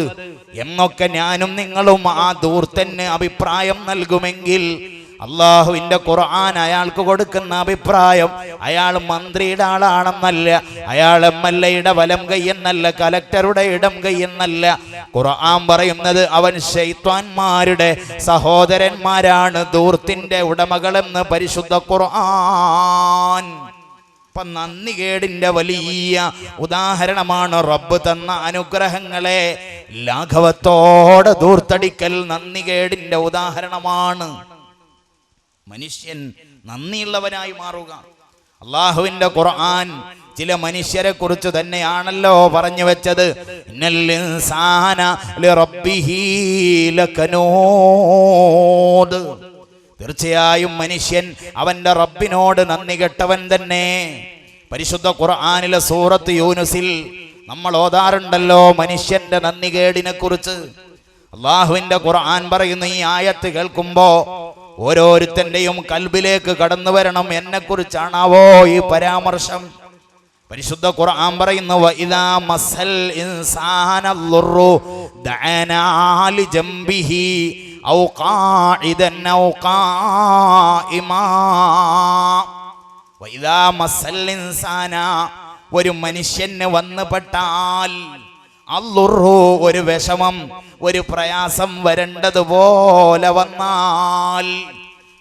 എന്നൊക്കെ ഞാനും നിങ്ങളും ആ ധൂർത്തന് അഭിപ്രായം നൽകുമെങ്കിൽ അള്ളാഹുവിന്റെ ഖുർആൻ അയാൾക്ക് കൊടുക്കുന്ന അഭിപ്രായം അയാൾ മന്ത്രിയുടെ ആളാണെന്നല്ല, അയാൾ MLA-യുടെ വലം കൈ എന്നല്ല, കലക്ടറുടെ ഇടം കൈ എന്നല്ല. ഖുർആൻ പറയുന്നത് അവൻ ശൈത്വാന്മാരുടെ സഹോദരന്മാരാണ്, ധൂർത്തിന്റെ ഉടമകളെന്ന് പരിശുദ്ധ ഖുർആൻ. ഇപ്പൊ നന്ദികേടിന്റെ വലിയ ഉദാഹരണമാണ് റബ്ബ് തന്ന അനുഗ്രഹങ്ങളെ ലാഘവത്തോടെ ധൂർത്തടിക്കൽ നന്ദികേടിന്റെ ഉദാഹരണമാണ്. മനുഷ്യൻ നന്ദിയുള്ളവനായി മാറുക. അള്ളാഹുവിന്റെ ഖുർആൻ ചില മനുഷ്യരെ കുറിച്ച് തന്നെയാണല്ലോ പറഞ്ഞു വെച്ചത്. ഇന്നൽ ഇൻസാന ലിറബ്ബിഹി ലകനൂദ്, തീർച്ചയായും മനുഷ്യൻ അവന്റെ റബ്ബിനോട് നന്ദി കെട്ടവൻ തന്നെ. പരിശുദ്ധ ഖുർആനിലെ സൂറത്ത് യൂനുസിൽ നമ്മൾ ഓതാറുണ്ടല്ലോ മനുഷ്യന്റെ നന്ദികേടിനെ കുറിച്ച്. അള്ളാഹുവിന്റെ ഖുർആൻ പറയുന്ന ഈ ആയത്ത് കേൾക്കുമ്പോ ഓരോരുത്തന്റെയും കൽബിലേക്ക് കടന്നു വരണം, എന്നെ കുറിച്ചാണാവോ ഈ പരാമർശം. പരിശുദ്ധ ഖുർആൻ പറയുന്നു, വഇദാ മസ്സൽ ഇൻസാന ളുറു ദഅനാ ലിജംബിഹി ഔ ഖാഇദൻ ഔ ഖായിമാ. വഇദാ മസ്സൽ ഇൻസാന, ഒരു മനുഷ്യന് വന്നുപെട്ടാൽ, അള്ളുറു ഒരു വിഷമം, ഒരു പ്രയാസം വരേണ്ടതുപോലെ വന്നാൽ,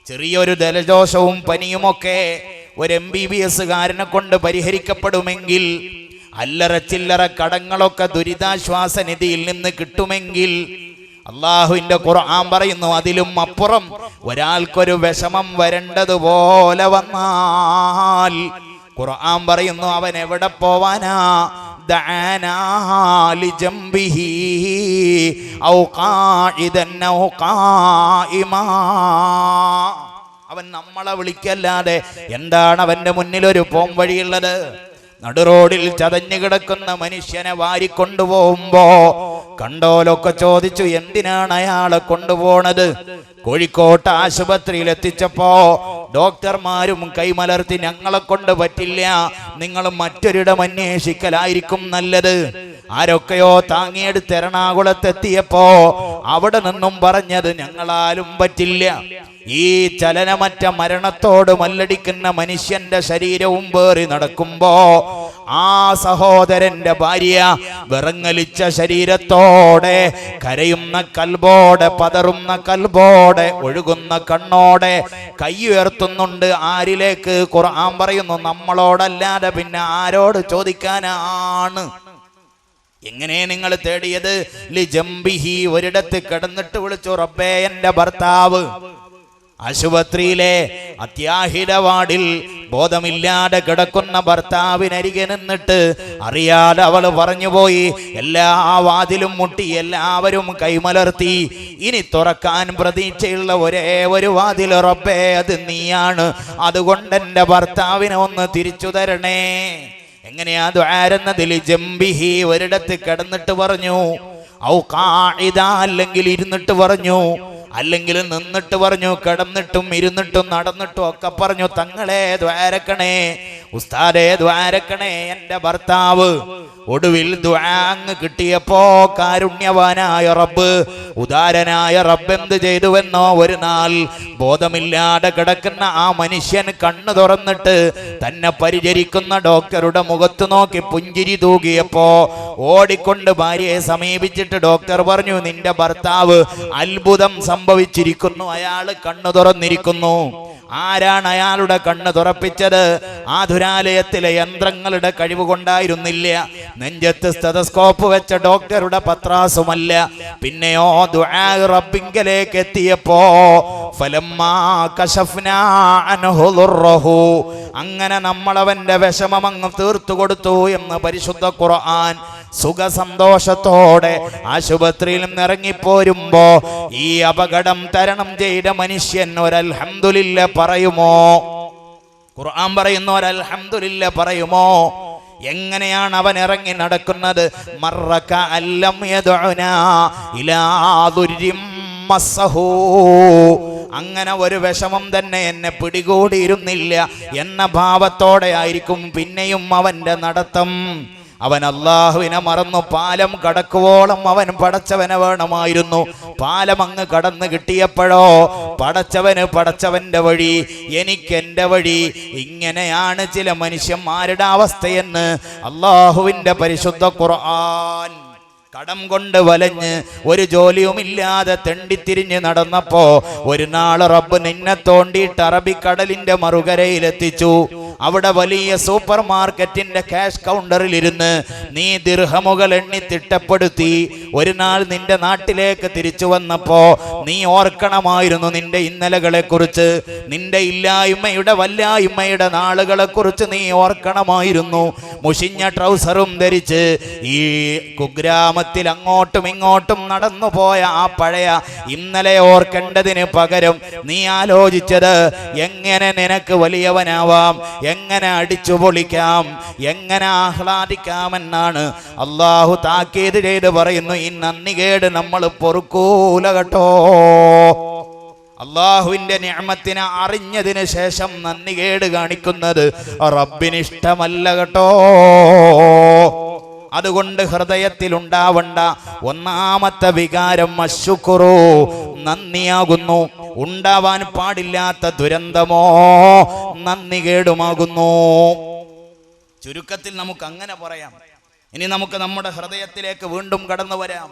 ചെറിയൊരു ജലദോഷവും പനിയുമൊക്കെ ഒരു MBBS കാരനെ കൊണ്ട് പരിഹരിക്കപ്പെടുമെങ്കിൽ, അല്ലറ ചില്ലറ കടങ്ങളൊക്കെ ദുരിതാശ്വാസ നിധിയിൽ നിന്ന് കിട്ടുമെങ്കിൽ, അള്ളാഹുവിന്റെ ഖുർആൻ പറയുന്നു അതിലും അപ്പുറം ഒരാൾക്കൊരു വിഷമം വരേണ്ടതുപോലെ വന്നാൽ ഖുർആൻ പറയുന്നു അവൻ എവിടെ പോവാനാ? ദഅനാ ലിജംബിഹി ഔ ഖാഇദൻ ഔ ഖായിമാ. അവൻ നമ്മളെ വിളിക്കല്ലാതെ എന്താണ് അവന്റെ മുന്നിൽ ഒരു പോം വഴിയുള്ളത്? നടുറോഡിൽ ചതഞ്ഞു കിടക്കുന്ന മനുഷ്യനെ വാരിക്കൊണ്ടുപോകുമ്പോ കണ്ടോലൊക്കെ ചോദിച്ചു, എന്തിനാണ് അയാളെ കൊണ്ടുപോണത്? കോഴിക്കോട്ട് ആശുപത്രിയിൽ എത്തിച്ചപ്പോ ഡോക്ടർമാരും കൈമലർത്തി, ഞങ്ങളെ കൊണ്ട് പറ്റില്ല, നിങ്ങൾ മറ്റൊരിടം അന്വേഷിക്കലായിരിക്കും നല്ലത്. ആരൊക്കെയോ താങ്ങിയെടുത്ത് എറണാകുളത്തെത്തിയപ്പോ അവിടെ നിന്നും പറഞ്ഞത്, ഞങ്ങളാലും പറ്റില്ല. ഈ ചലനമറ്റ മരണത്തോട് മല്ലടിക്കുന്ന മനുഷ്യന്റെ ശരീരവും പേറി നടക്കുമ്പോ ആ സഹോദരന്റെ ഭാര്യ വിറങ്ങലിച്ച ശരീരത്തോടെ, കരയുന്ന കൽബോടെ, പതറുന്ന കൽബോടെ, ഒഴുകുന്ന കണ്ണോടെ കൈ ഉയർത്തുന്നുണ്ട്. ആരിലേക്ക്? ഖുർആൻ പറയുന്നു, നമ്മളോടല്ലാതെ പിന്നെ ആരോട് ചോദിക്കാനാണ്? എങ്ങനെ നിങ്ങൾ തേടിയത്? ലിജംബിഹി, ഒരിടത്ത് കിടന്നിട്ട് വിളിച്ചു, റബ്ബേ എന്റെ ഭർത്താവ്. ആശുപത്രിയിലെ അത്യാഹിത വാർഡിൽ ബോധമില്ലാതെ കിടക്കുന്ന ഭർത്താവിനരികെ നിന്നിട്ട് അറിയാതെ അവൾ പറഞ്ഞുപോയി. എല്ലാ വാതിലും മുട്ടി, എല്ലാവരും കൈമലർത്തി. ഇനി തുറക്കാൻ പ്രതീക്ഷയുള്ള ഒരേ ഒരു വാതിൽ, റബ്ബേ അത് നീയാണ്, അതുകൊണ്ട് എൻ്റെ ഭർത്താവിനെ ഒന്ന് തിരിച്ചു തരണേ. എങ്ങനെയാ ദുആരെന്നതിൽ ജംബിഹി, ഒരിടത്ത് കിടന്നിട്ട് പറഞ്ഞു, ഔ ഖാഇദ, അല്ലെങ്കിൽ ഇരുന്നിട്ട് പറഞ്ഞു, അല്ലെങ്കിൽ നിന്നിട്ട് പറഞ്ഞു, കിടന്നിട്ടും ഇരുന്നിട്ടും നടന്നിട്ടും ഒക്കെ പറഞ്ഞു, തങ്ങളെ ദ്വാരക്കണേ, ഉസ്താദേ ദ്വാരക്കണേ എൻ്റെ ഭർത്താവ്. ഒടുവിൽ ദുആ അങ്ങ് കിട്ടിയപ്പോ കാരുണ്യവാനായ റബ്ബ്, ഉദാരനായ റബ്ബ് എന്ത് ചെയ്തുവെന്നോ, ഒരു നാൾ ബോധമില്ലാതെ കിടക്കുന്ന ആ മനുഷ്യൻ കണ്ണു തുറന്നിട്ട് തന്നെ പരിചരിക്കുന്ന ഡോക്ടറുടെ മുഖത്ത് നോക്കി പുഞ്ചിരി തൂകിയപ്പോ ഓടിക്കൊണ്ട് ഭാര്യയെ സമീപിച്ചിട്ട് ഡോക്ടർ പറഞ്ഞു, നിന്റെ ഭർത്താവ് അത്ഭുതം സംഭവിച്ചിരിക്കുന്നു, അയാൾ കണ്ണു തുറന്നിരിക്കുന്നു. ആരാണ് അയാളുടെ കണ്ണ് തുറപ്പിച്ചത്? ആതുരാലയത്തിലെ യന്ത്രങ്ങളുടെ കഴിവ് കൊണ്ടായിരുന്നില്ല, നെഞ്ചത്ത് സ്റ്റെതസ്കോപ്പ് വെച്ച ഡോക്ടറുടെ പത്രാസുമല്ല. പിന്നെയോ ദുആ റബ്ബിങ്കലേക്ക് എത്തിയപ്പോ ഫലമ്മാ കശഫ്നാ അൻഹു ദുർറഹു, അങ്ങനെ നമ്മളവന്റെ വിഷമം അങ്ങ് തീർത്തു കൊടുത്തു എന്ന് പരിശുദ്ധ ഖുർആൻ. സുഖസന്തോഷത്തോടെ ആശുപത്രിയിൽ നിന്ന് ഇറങ്ങിപ്പോരുമ്പോ ഈ അപകടം തരണം ചെയ്ത മനുഷ്യൻ ഒരൽഹംദുലില്ല പറയുമോ? ഖുർആൻ പറയുന്നു, ഒരൽഹംദുലില്ല പറയുമോ? എങ്ങനെയാണ് അവൻ ഇറങ്ങി നടക്കുന്നത്? മറക അല്ലം യദുനാ ഇലാ ദുർരിം മസ്സഹു, അങ്ങനെ ഒരു വിഷമം തന്നെ എന്നെ പിടികൂടിയിരുന്നില്ല എന്ന ഭാവത്തോടെ ആയിരിക്കും പിന്നെയും അവന്റെ നടത്തം. അവൻ അല്ലാഹുവിനെ മറന്നു. പാലം കടക്കുവോളം അവൻ പടച്ചവനെ വേണമായിരുന്നു. പാലം അങ്ങ് കടന്നു കിട്ടിയപ്പോഴോ പടച്ചവന് പടച്ചവന്റെ വഴി, എനിക്ക് എൻ്റെ വഴി. ഇങ്ങനെയാണ് ചില മനുഷ്യന്മാരുടെ അവസ്ഥയെന്ന് അല്ലാഹുവിൻ്റെ പരിശുദ്ധ ഖുർആൻ. കടം കൊണ്ട് വലഞ്ഞ് ഒരു ജോലിയുമില്ലാതെ തെണ്ടിത്തിരിഞ്ഞ് നടന്നപ്പോ ഒരു നാൾ റബ്ബ് നിന്നെ തോണ്ടിയിട്ട് അറബിക്കടലിന്റെ മറുകരയിലെത്തിച്ചു. അവിടെ വലിയ സൂപ്പർ മാർക്കറ്റിന്റെ ക്യാഷ് കൗണ്ടറിൽ ഇരുന്ന് നീ ദിർഹമുകൾ എണ്ണി തിട്ടപ്പെടുത്തി. ഒരു നാൾ നിന്റെ നാട്ടിലേക്ക് തിരിച്ചു വന്നപ്പോ നീ ഓർക്കണമായിരുന്നു നിന്റെ ഇന്നലകളെ കുറിച്ച്, നിന്റെ ഇല്ലായ്മയുടെ വല്ലായ്മയുടെ നാളുകളെ കുറിച്ച് നീ ഓർക്കണമായിരുന്നു. മുഷിഞ്ഞ ട്രൗസറും ധരിച്ച് ഈ കുഗ്രാമത്തിൽ അങ്ങോട്ടും ഇങ്ങോട്ടും നടന്നു പോയ ആ പഴയ ഇന്നലെ ഓർക്കേണ്ടതിന് പകരം നീ ആലോചിച്ചത് എങ്ങനെ നിനക്ക് വലിയവനാവാം, എങ്ങനെ അടിച്ചു പൊളിക്കാം, എങ്ങനെ ആഹ്ലാദിക്കാമെന്നാണ്. അള്ളാഹു താക്കീത് ചെയ്ത് പറയുന്നു, ഈ നന്ദികേട് നമ്മൾ പൊറുക്കൂല കേട്ടോ. അള്ളാഹുവിന്റെ നിഅമത്തിനെ അറിഞ്ഞതിന് ശേഷം നന്ദികേട് കാണിക്കുന്നത് റബ്ബിന് ഇഷ്ടമല്ല കേട്ടോ. അതുകൊണ്ട് ഹൃദയത്തിൽ ഉണ്ടാവണ്ട ഒന്നാമത്തെ വികാരം അശ്ശുക്റു, നന്ദിയാകുന്നു. ഉണ്ടാവാൻ പാടില്ലാത്ത ദുരന്തമോ നന്ദികേടുമാകുന്നു. ചുരുക്കത്തിൽ നമുക്ക് അങ്ങനെ പറയാം. ഇനി നമുക്ക് നമ്മുടെ ഹൃദയത്തിലേക്ക് വീണ്ടും കടന്നു വരാം.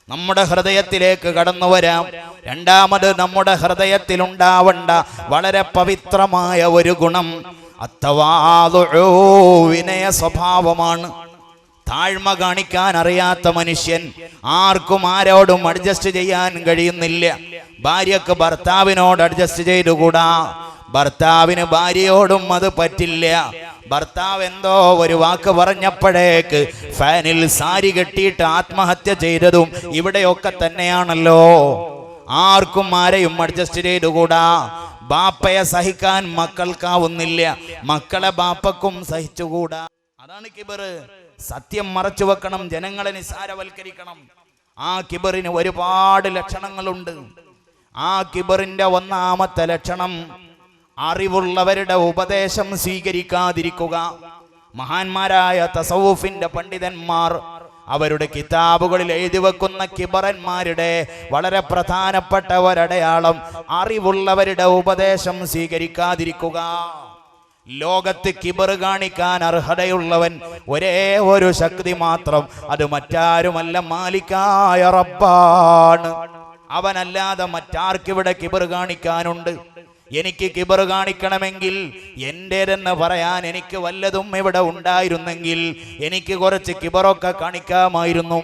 നമ്മുടെ ഹൃദയത്തിലേക്ക് കടന്നു വരാം. രണ്ടാമത് നമ്മുടെ ഹൃദയത്തിൽ ഉണ്ടാവണ്ട വളരെ പവിത്രമായ ഒരു ഗുണം അത്തവാദുഉ, വിനയ സ്വഭാവമാണ്. താഴ്മ കാണിക്കാൻ അറിയാത്ത മനുഷ്യൻ, ആർക്കും ആരോടും അഡ്ജസ്റ്റ് ചെയ്യാൻ കഴിയുന്നില്ല. ഭാര്യക്ക് ഭർത്താവിനോട് അഡ്ജസ്റ്റ് ചെയ്തുകൂടാ, ഭർത്താവിന് ഭാര്യയോടും അത് പറ്റില്ല. ഭർത്താവ് എന്തോ ഒരു വാക്ക് പറഞ്ഞപ്പോഴേക്ക് ഫാനിൽ സാരി കെട്ടിയിട്ട് ആത്മഹത്യ ചെയ്തതും ഇവിടെയൊക്കെ തന്നെയാണല്ലോ. ആർക്കും ആരെയും അഡ്ജസ്റ്റ് ചെയ്തുകൂടാ. ബാപ്പയെ സഹിക്കാൻ മക്കൾക്കാവുന്നില്ല, മക്കളെ ബാപ്പക്കും സഹിച്ചുകൂടാ. അതാണ് കിബർ. സത്യം മറച്ചു വെക്കണം, ജനങ്ങളെ നിസാരവൽക്കരിക്കണം. ആ കിബറിന് ഒരുപാട് ലക്ഷണങ്ങളുണ്ട്. ആ കിബറിന്റെ ഒന്നാമത്തെ ലക്ഷണം അറിവുള്ളവരുടെ ഉപദേശം സ്വീകരിക്കാതിരിക്കുക. മഹാന്മാരായ തസവുഫിന്റെ പണ്ഡിതന്മാർ അവരുടെ കിതാബുകളിൽ എഴുതി വെക്കുന്ന കിബറന്മാരുടെ വളരെ പ്രധാനപ്പെട്ട ഒരടയാളം അറിവുള്ളവരുടെ ഉപദേശം സ്വീകരിക്കാതിരിക്കുക. ലോകത്ത് കിബർ കാണിക്കാൻ അർഹതയുള്ളവൻ ഒരേ ഒരു ശക്തി മാത്രം, അത് മറ്റാരുമല്ല, മാലിക്കായ റബ്ബാണ്. അവനല്ലാതെ മറ്റാർക്കിവിടെ കിബർ കാണിക്കാനുണ്ട്? എനിക്ക് കിബർ കാണിക്കണമെങ്കിൽ എന്റേതെന്ന് പറയാൻ എനിക്ക് വല്ലതും ഇവിടെ ഉണ്ടായിരുന്നെങ്കിൽ എനിക്ക് കുറച്ച് കിബറൊക്കെ കാണിക്കാമായിരുന്നു.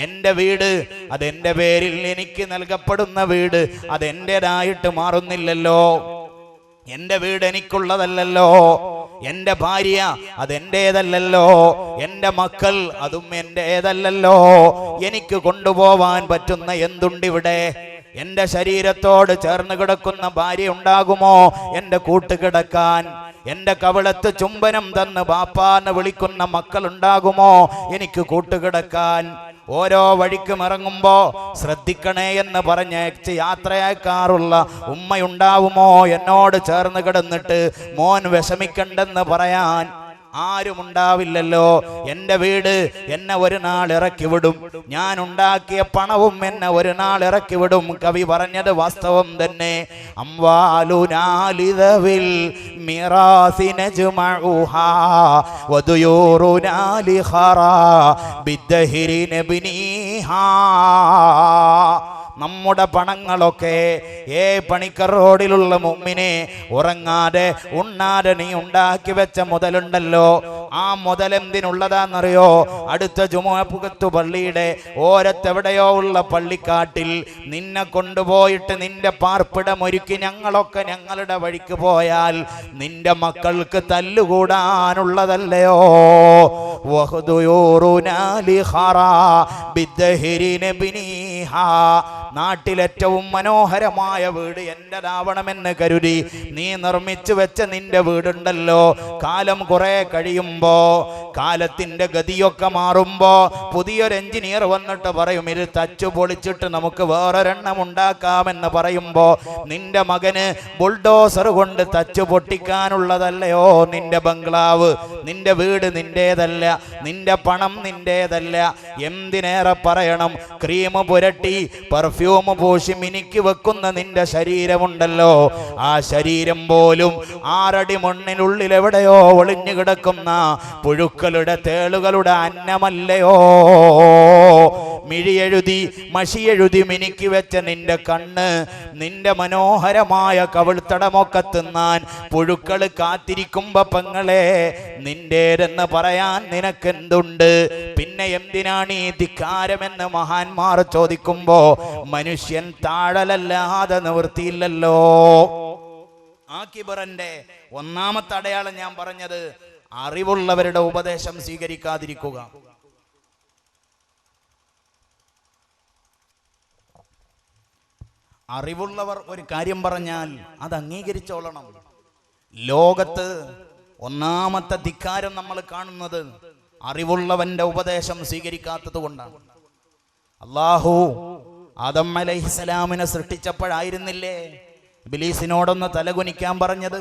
എൻ്റെ വീട് അതെൻ്റെ പേരിൽ എനിക്ക് നൽകപ്പെടുന്ന വീട് അതെൻ്റെതായിട്ട് മാറുന്നില്ലല്ലോ. എൻ്റെ വീട് എനിക്കുള്ളതല്ലല്ലോ. എൻ്റെ ഭാര്യ അതെൻ്റേതല്ലല്ലോ. എൻ്റെ മക്കൾ അതും എൻ്റേതല്ലല്ലോ. എനിക്ക് കൊണ്ടുപോവാൻ പറ്റുന്ന എന്തുണ്ടിവിടെ? എൻ്റെ ശരീരത്തോട് ചേർന്ന് കിടക്കുന്ന ഭാര്യ ഉണ്ടാകുമോ എൻ്റെ കൂട്ടുകിടക്കാൻ? എൻ്റെ കവിളത്ത് ചുംബനം തന്ന് ബാപ്പാന്ന് വിളിക്കുന്ന മക്കൾ ഉണ്ടാകുമോ എനിക്ക് കൂട്ടുകിടക്കാൻ? ഓരോ വഴിക്കും ഇറങ്ങുമ്പോ ശ്രദ്ധിക്കണേ എന്ന് പറഞ്ഞയച്ച് യാത്രയാക്കാറുള്ള ഉമ്മയുണ്ടാവുമോ എന്നോട് ചേർന്ന് കിടന്നിട്ട് മോൻ വിഷമിക്കണ്ടെന്ന് പറയാൻ? ആരും ഉണ്ടാവില്ലല്ലോ. എൻ്റെ വീട് എന്നെ ഒരു നാൾ ഇറക്കി വിടും. ഞാൻ ഉണ്ടാക്കിയ പണവും എന്നെ ഒരു നാൾ ഇറക്കി വിടും. കവി പറഞ്ഞത് വാസ്തവം തന്നെ. അംവാലുനാലിദവിൽ മിറാസിനജ്മഉഹാ വദുയൂറുനാലി ഖറാ ബിദ്ദഹിരി നബ്നിഹാ. നമ്മുടെ പണങ്ങളൊക്കെ പണിക്കർ റോഡിലുള്ള മുമ്മിനെ ഉറങ്ങാതെ ഉണ്ണാതെ നീ ഉണ്ടാക്കി വെച്ച മുതലുണ്ടല്ലോ, ആ മുതൽ എന്തിനുള്ളതാണെന്നറിയോ? അടുത്ത ജുമുഅത്ത് പള്ളിയുടെ ഓരത്തെവിടെയോ ഉള്ള പള്ളിക്കാട്ടിൽ നിന്നെ കൊണ്ടുപോയിട്ട് നിന്റെ പാർപ്പിടമൊരുക്കി ഞങ്ങളൊക്കെ ഞങ്ങളുടെ വഴിക്ക് പോയാൽ നിന്റെ മക്കൾക്ക് തല്ലുകൂടാനുള്ളതല്ലയോ? നാട്ടിലേറ്റവും മനോഹരമായ വീട് എന്റേതാവണമെന്ന് കരുതി നീ നിർമ്മിച്ചു വെച്ച നിന്റെ വീടുണ്ടല്ലോ, കാലം കുറെ കഴിയുമ്പോ, കാലത്തിന്റെ ഗതിയൊക്കെ മാറുമ്പോ പുതിയൊരു എഞ്ചിനീയർ വന്നിട്ട് പറയും ഇത് തച്ചു പൊളിച്ചിട്ട് നമുക്ക് വേറൊരെണ്ണം ഉണ്ടാക്കാമെന്ന് പറയുമ്പോ നിന്റെ മകന് ബുൾഡോസർ കൊണ്ട് തച്ചു പൊട്ടിക്കാനുള്ളതല്ലയോ നിന്റെ ബംഗ്ലാവ്? നിന്റെ വീട് നിന്റേതല്ല, നിന്റെ പണം നിന്റേതല്ല. എന്തിനേറെ പറയണം, ക്രീം പുരട്ടി പെർഫ്യൂം പൂശി മിനിക്ക് വെക്കുന്ന നിന്റെ ശരീരമുണ്ടല്ലോ, ആ ശരീരം പോലും 6 അടി മണ്ണിനുള്ളിൽ എവിടെയോ ഒളിഞ്ഞു കിടക്കുന്ന പുഴുക്കളുടെ തേളുകളുടെ അന്നമല്ലയോ? മിഴിയെഴുതി മഷിയെഴുതി മിനിക്ക് വെച്ച നിന്റെ കണ്ണ്, നിന്റെ മനോഹരമായ കവിൾത്തടമൊക്കെ തിന്നാൻ പുഴുക്കൾ കാത്തിരിക്കുമ്പോ പെങ്ങളെ നിന്റേതെന്ന് പറയാൻ നിനക്കെന്തുണ്ട്? പിന്നെ എന്തിനാണ് ഈ ധിക്കാരമെന്ന് മഹാന്മാർ ചോദിക്കുമ്പോ മനുഷ്യൻ താഴലല്ലാതെ നിവൃത്തിയില്ലല്ലോ. ആ കിബറിന്റെ ഒന്നാമത്തെ അടയാളം ഞാൻ പറഞ്ഞത് അറിവുള്ളവരുടെ ഉപദേശം സ്വീകരിക്കാതിരിക്കുക. അറിവുള്ളവർ ഒരു കാര്യം പറഞ്ഞാൽ അത് അംഗീകരിച്ചോളണം. ലോകത്ത് ഒന്നാമത്തെ ധിക്കാരം നമ്മൾ കാണുന്നത് അറിവുള്ളവന്റെ ഉപദേശം സ്വീകരിക്കാത്തത് കൊണ്ടാണ്. അല്ലാഹു ആദം അലൈഹിസ്സലാമിനെ സൃഷ്ടിച്ചപ്പോഴായിരുന്നില്ലേ ഇബ്ലീസിനോടൊന്ന് തലകുനിക്കാൻ പറഞ്ഞത്?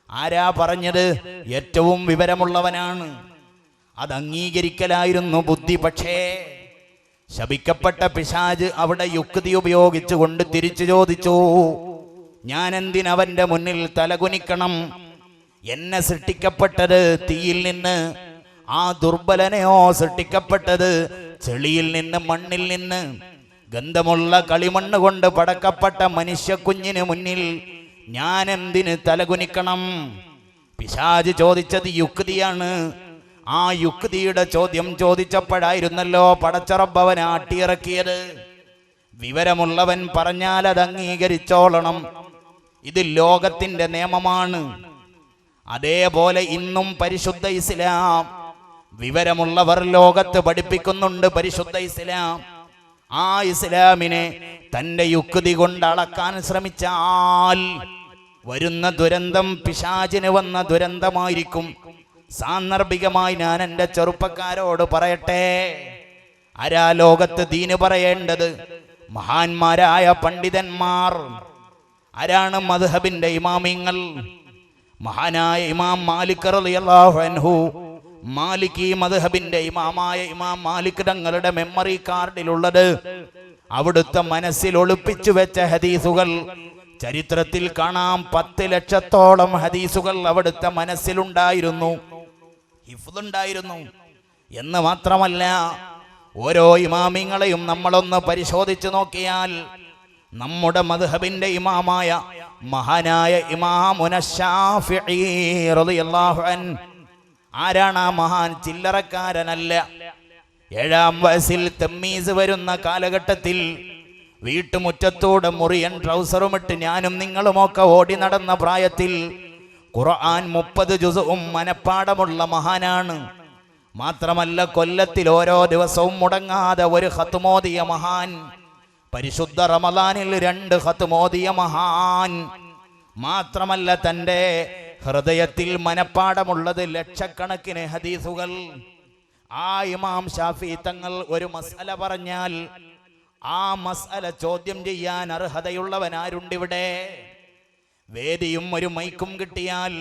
ആരാ പറഞ്ഞത്? ഏറ്റവും വിവരമുള്ളവനാണ്. അത് അംഗീകരിക്കലായിരുന്നു ബുദ്ധി. പക്ഷേ ശപിക്കപ്പെട്ട പിശാച് അവിടെ യുക്തി ഉപയോഗിച്ചുകൊണ്ട് തിരിച്ചു ചോദിച്ചു, ഞാൻ എന്തിനവന്റെ മുന്നിൽ തലകുനിക്കണം? എന്നെ സൃഷ്ടിക്കപ്പെട്ടത് തീയിൽ നിന്ന്, ആ ദുർബലനെയോ സൃഷ്ടിക്കപ്പെട്ടത് ചെളിയിൽ നിന്ന്, മണ്ണിൽ നിന്ന്. ഗന്ധമുള്ള കളിമണ്ണ് കൊണ്ട് പടക്കപ്പെട്ട മനുഷ്യ കുഞ്ഞിന് മുന്നിൽ ഞാൻ എന്തിന് തലകുനിക്കണം? പിശാച് ചോദിച്ചത് യുക്തിയാണ്. ആ യുക്തിയുടെ ചോദ്യം ചോദിച്ചപ്പോഴായിരുന്നല്ലോ പടച്ചറബ്ബവൻ ആട്ടിയിറക്കിയത്. വിവരമുള്ളവൻ പറഞ്ഞാൽ അത് അംഗീകരിച്ചോളണം. ഇത് ലോകത്തിന്റെ നിയമമാണ്. അതേപോലെ ഇന്നും പരിശുദ്ധ ഇസ്ലാം, വിവരമുള്ളവർ ലോകത്ത് പഠിപ്പിക്കുന്നുണ്ട് പരിശുദ്ധ ഇസ്ലാം. ആ ഇസ്ലാമിനെ തന്റെ യുക്തി കൊണ്ട് അളക്കാൻ ശ്രമിച്ചാൽ വരുന്ന ദുരന്തം പിശാചിന് വന്ന ദുരന്തമായിരിക്കും. സാന്ദർഭികമായി ഞാൻ എൻ്റെ ചെറുപ്പക്കാരോട് പറയട്ടെ, ആരാ ലോകത്ത് ദീന് പറയേണ്ടത്? മഹാന്മാരായ പണ്ഡിതന്മാർ. ആരാണ് മദ്ഹബിന്റെ ഇമാമിങ്ങൾ? മഹാനായ ഇമാം മാലിക് റളിയല്ലാഹു അൻഹു. മാലിക്കി മദ്ഹബിന്റെ ഇമാമായ ഇമാം മാലിക് തങ്ങളുടെ മെമ്മറി കാർഡിലുള്ളത് അവിടുത്തെ മനസ്സിൽ ഒളിപ്പിച്ചു വെച്ച ഹദീസുകൾ ചരിത്രത്തിൽ കാണാം. 10 ലക്ഷത്തോളം ഹദീസുകൾ അവിടുത്തെ മനസ്സിലുണ്ടായിരുന്നു, ഹിഫ്ളുണ്ടായിരുന്നു. എന്ന് മാത്രമല്ല, ഓരോ ഇമാമിങ്ങളെയും നമ്മളൊന്ന് പരിശോധിച്ചു നോക്കിയാൽ നമ്മുടെ മദ്ഹബിന്റെ ഇമാമായ മഹാനായ ഇമാമുന ശാഫിഈ റളിയല്ലാഹു അൻഹു. ആരാണ് ആ മഹാൻ? ചില്ലറക്കാരനല്ല. 7-ാം വയസ്സിൽ തമ്മീസ് വരുന്ന കാലഘട്ടത്തിൽ വീട്ടുമുറ്റത്തൂടെ മുറിയൻ ട്രൗസറുമിട്ട് ഞാനും നിങ്ങളുമൊക്കെ ഓടി നടന്ന പ്രായത്തിൽ ഖുർആൻ 30 ജുസും മനപ്പാടമുള്ള മഹാനാണ്. മാത്രമല്ല, കൊല്ലത്തിൽ ഓരോ ദിവസവും മുടങ്ങാതെ ഒരു ഖത്മോദിയ മഹാൻ. പരിശുദ്ധ റമളാനിൽ 2 ഖത്മോദിയ മഹാൻ. മാത്രമല്ല, തൻ്റെ ഹൃദയത്തിൽ മനപ്പാടമുള്ളത് ലക്ഷക്കണക്കിന് ഹദീസുകൾ. ആ ഇമാം ഷാഫി തങ്ങൾ ഒരു മസ്അല പറഞ്ഞാൽ ആ മസ്അല ചോദ്യം ചെയ്യാൻ അർഹതയുള്ളവനാരുണ്ടിവിടെ? വേദിയും ഒരു മൈക്കും കിട്ടിയാൽ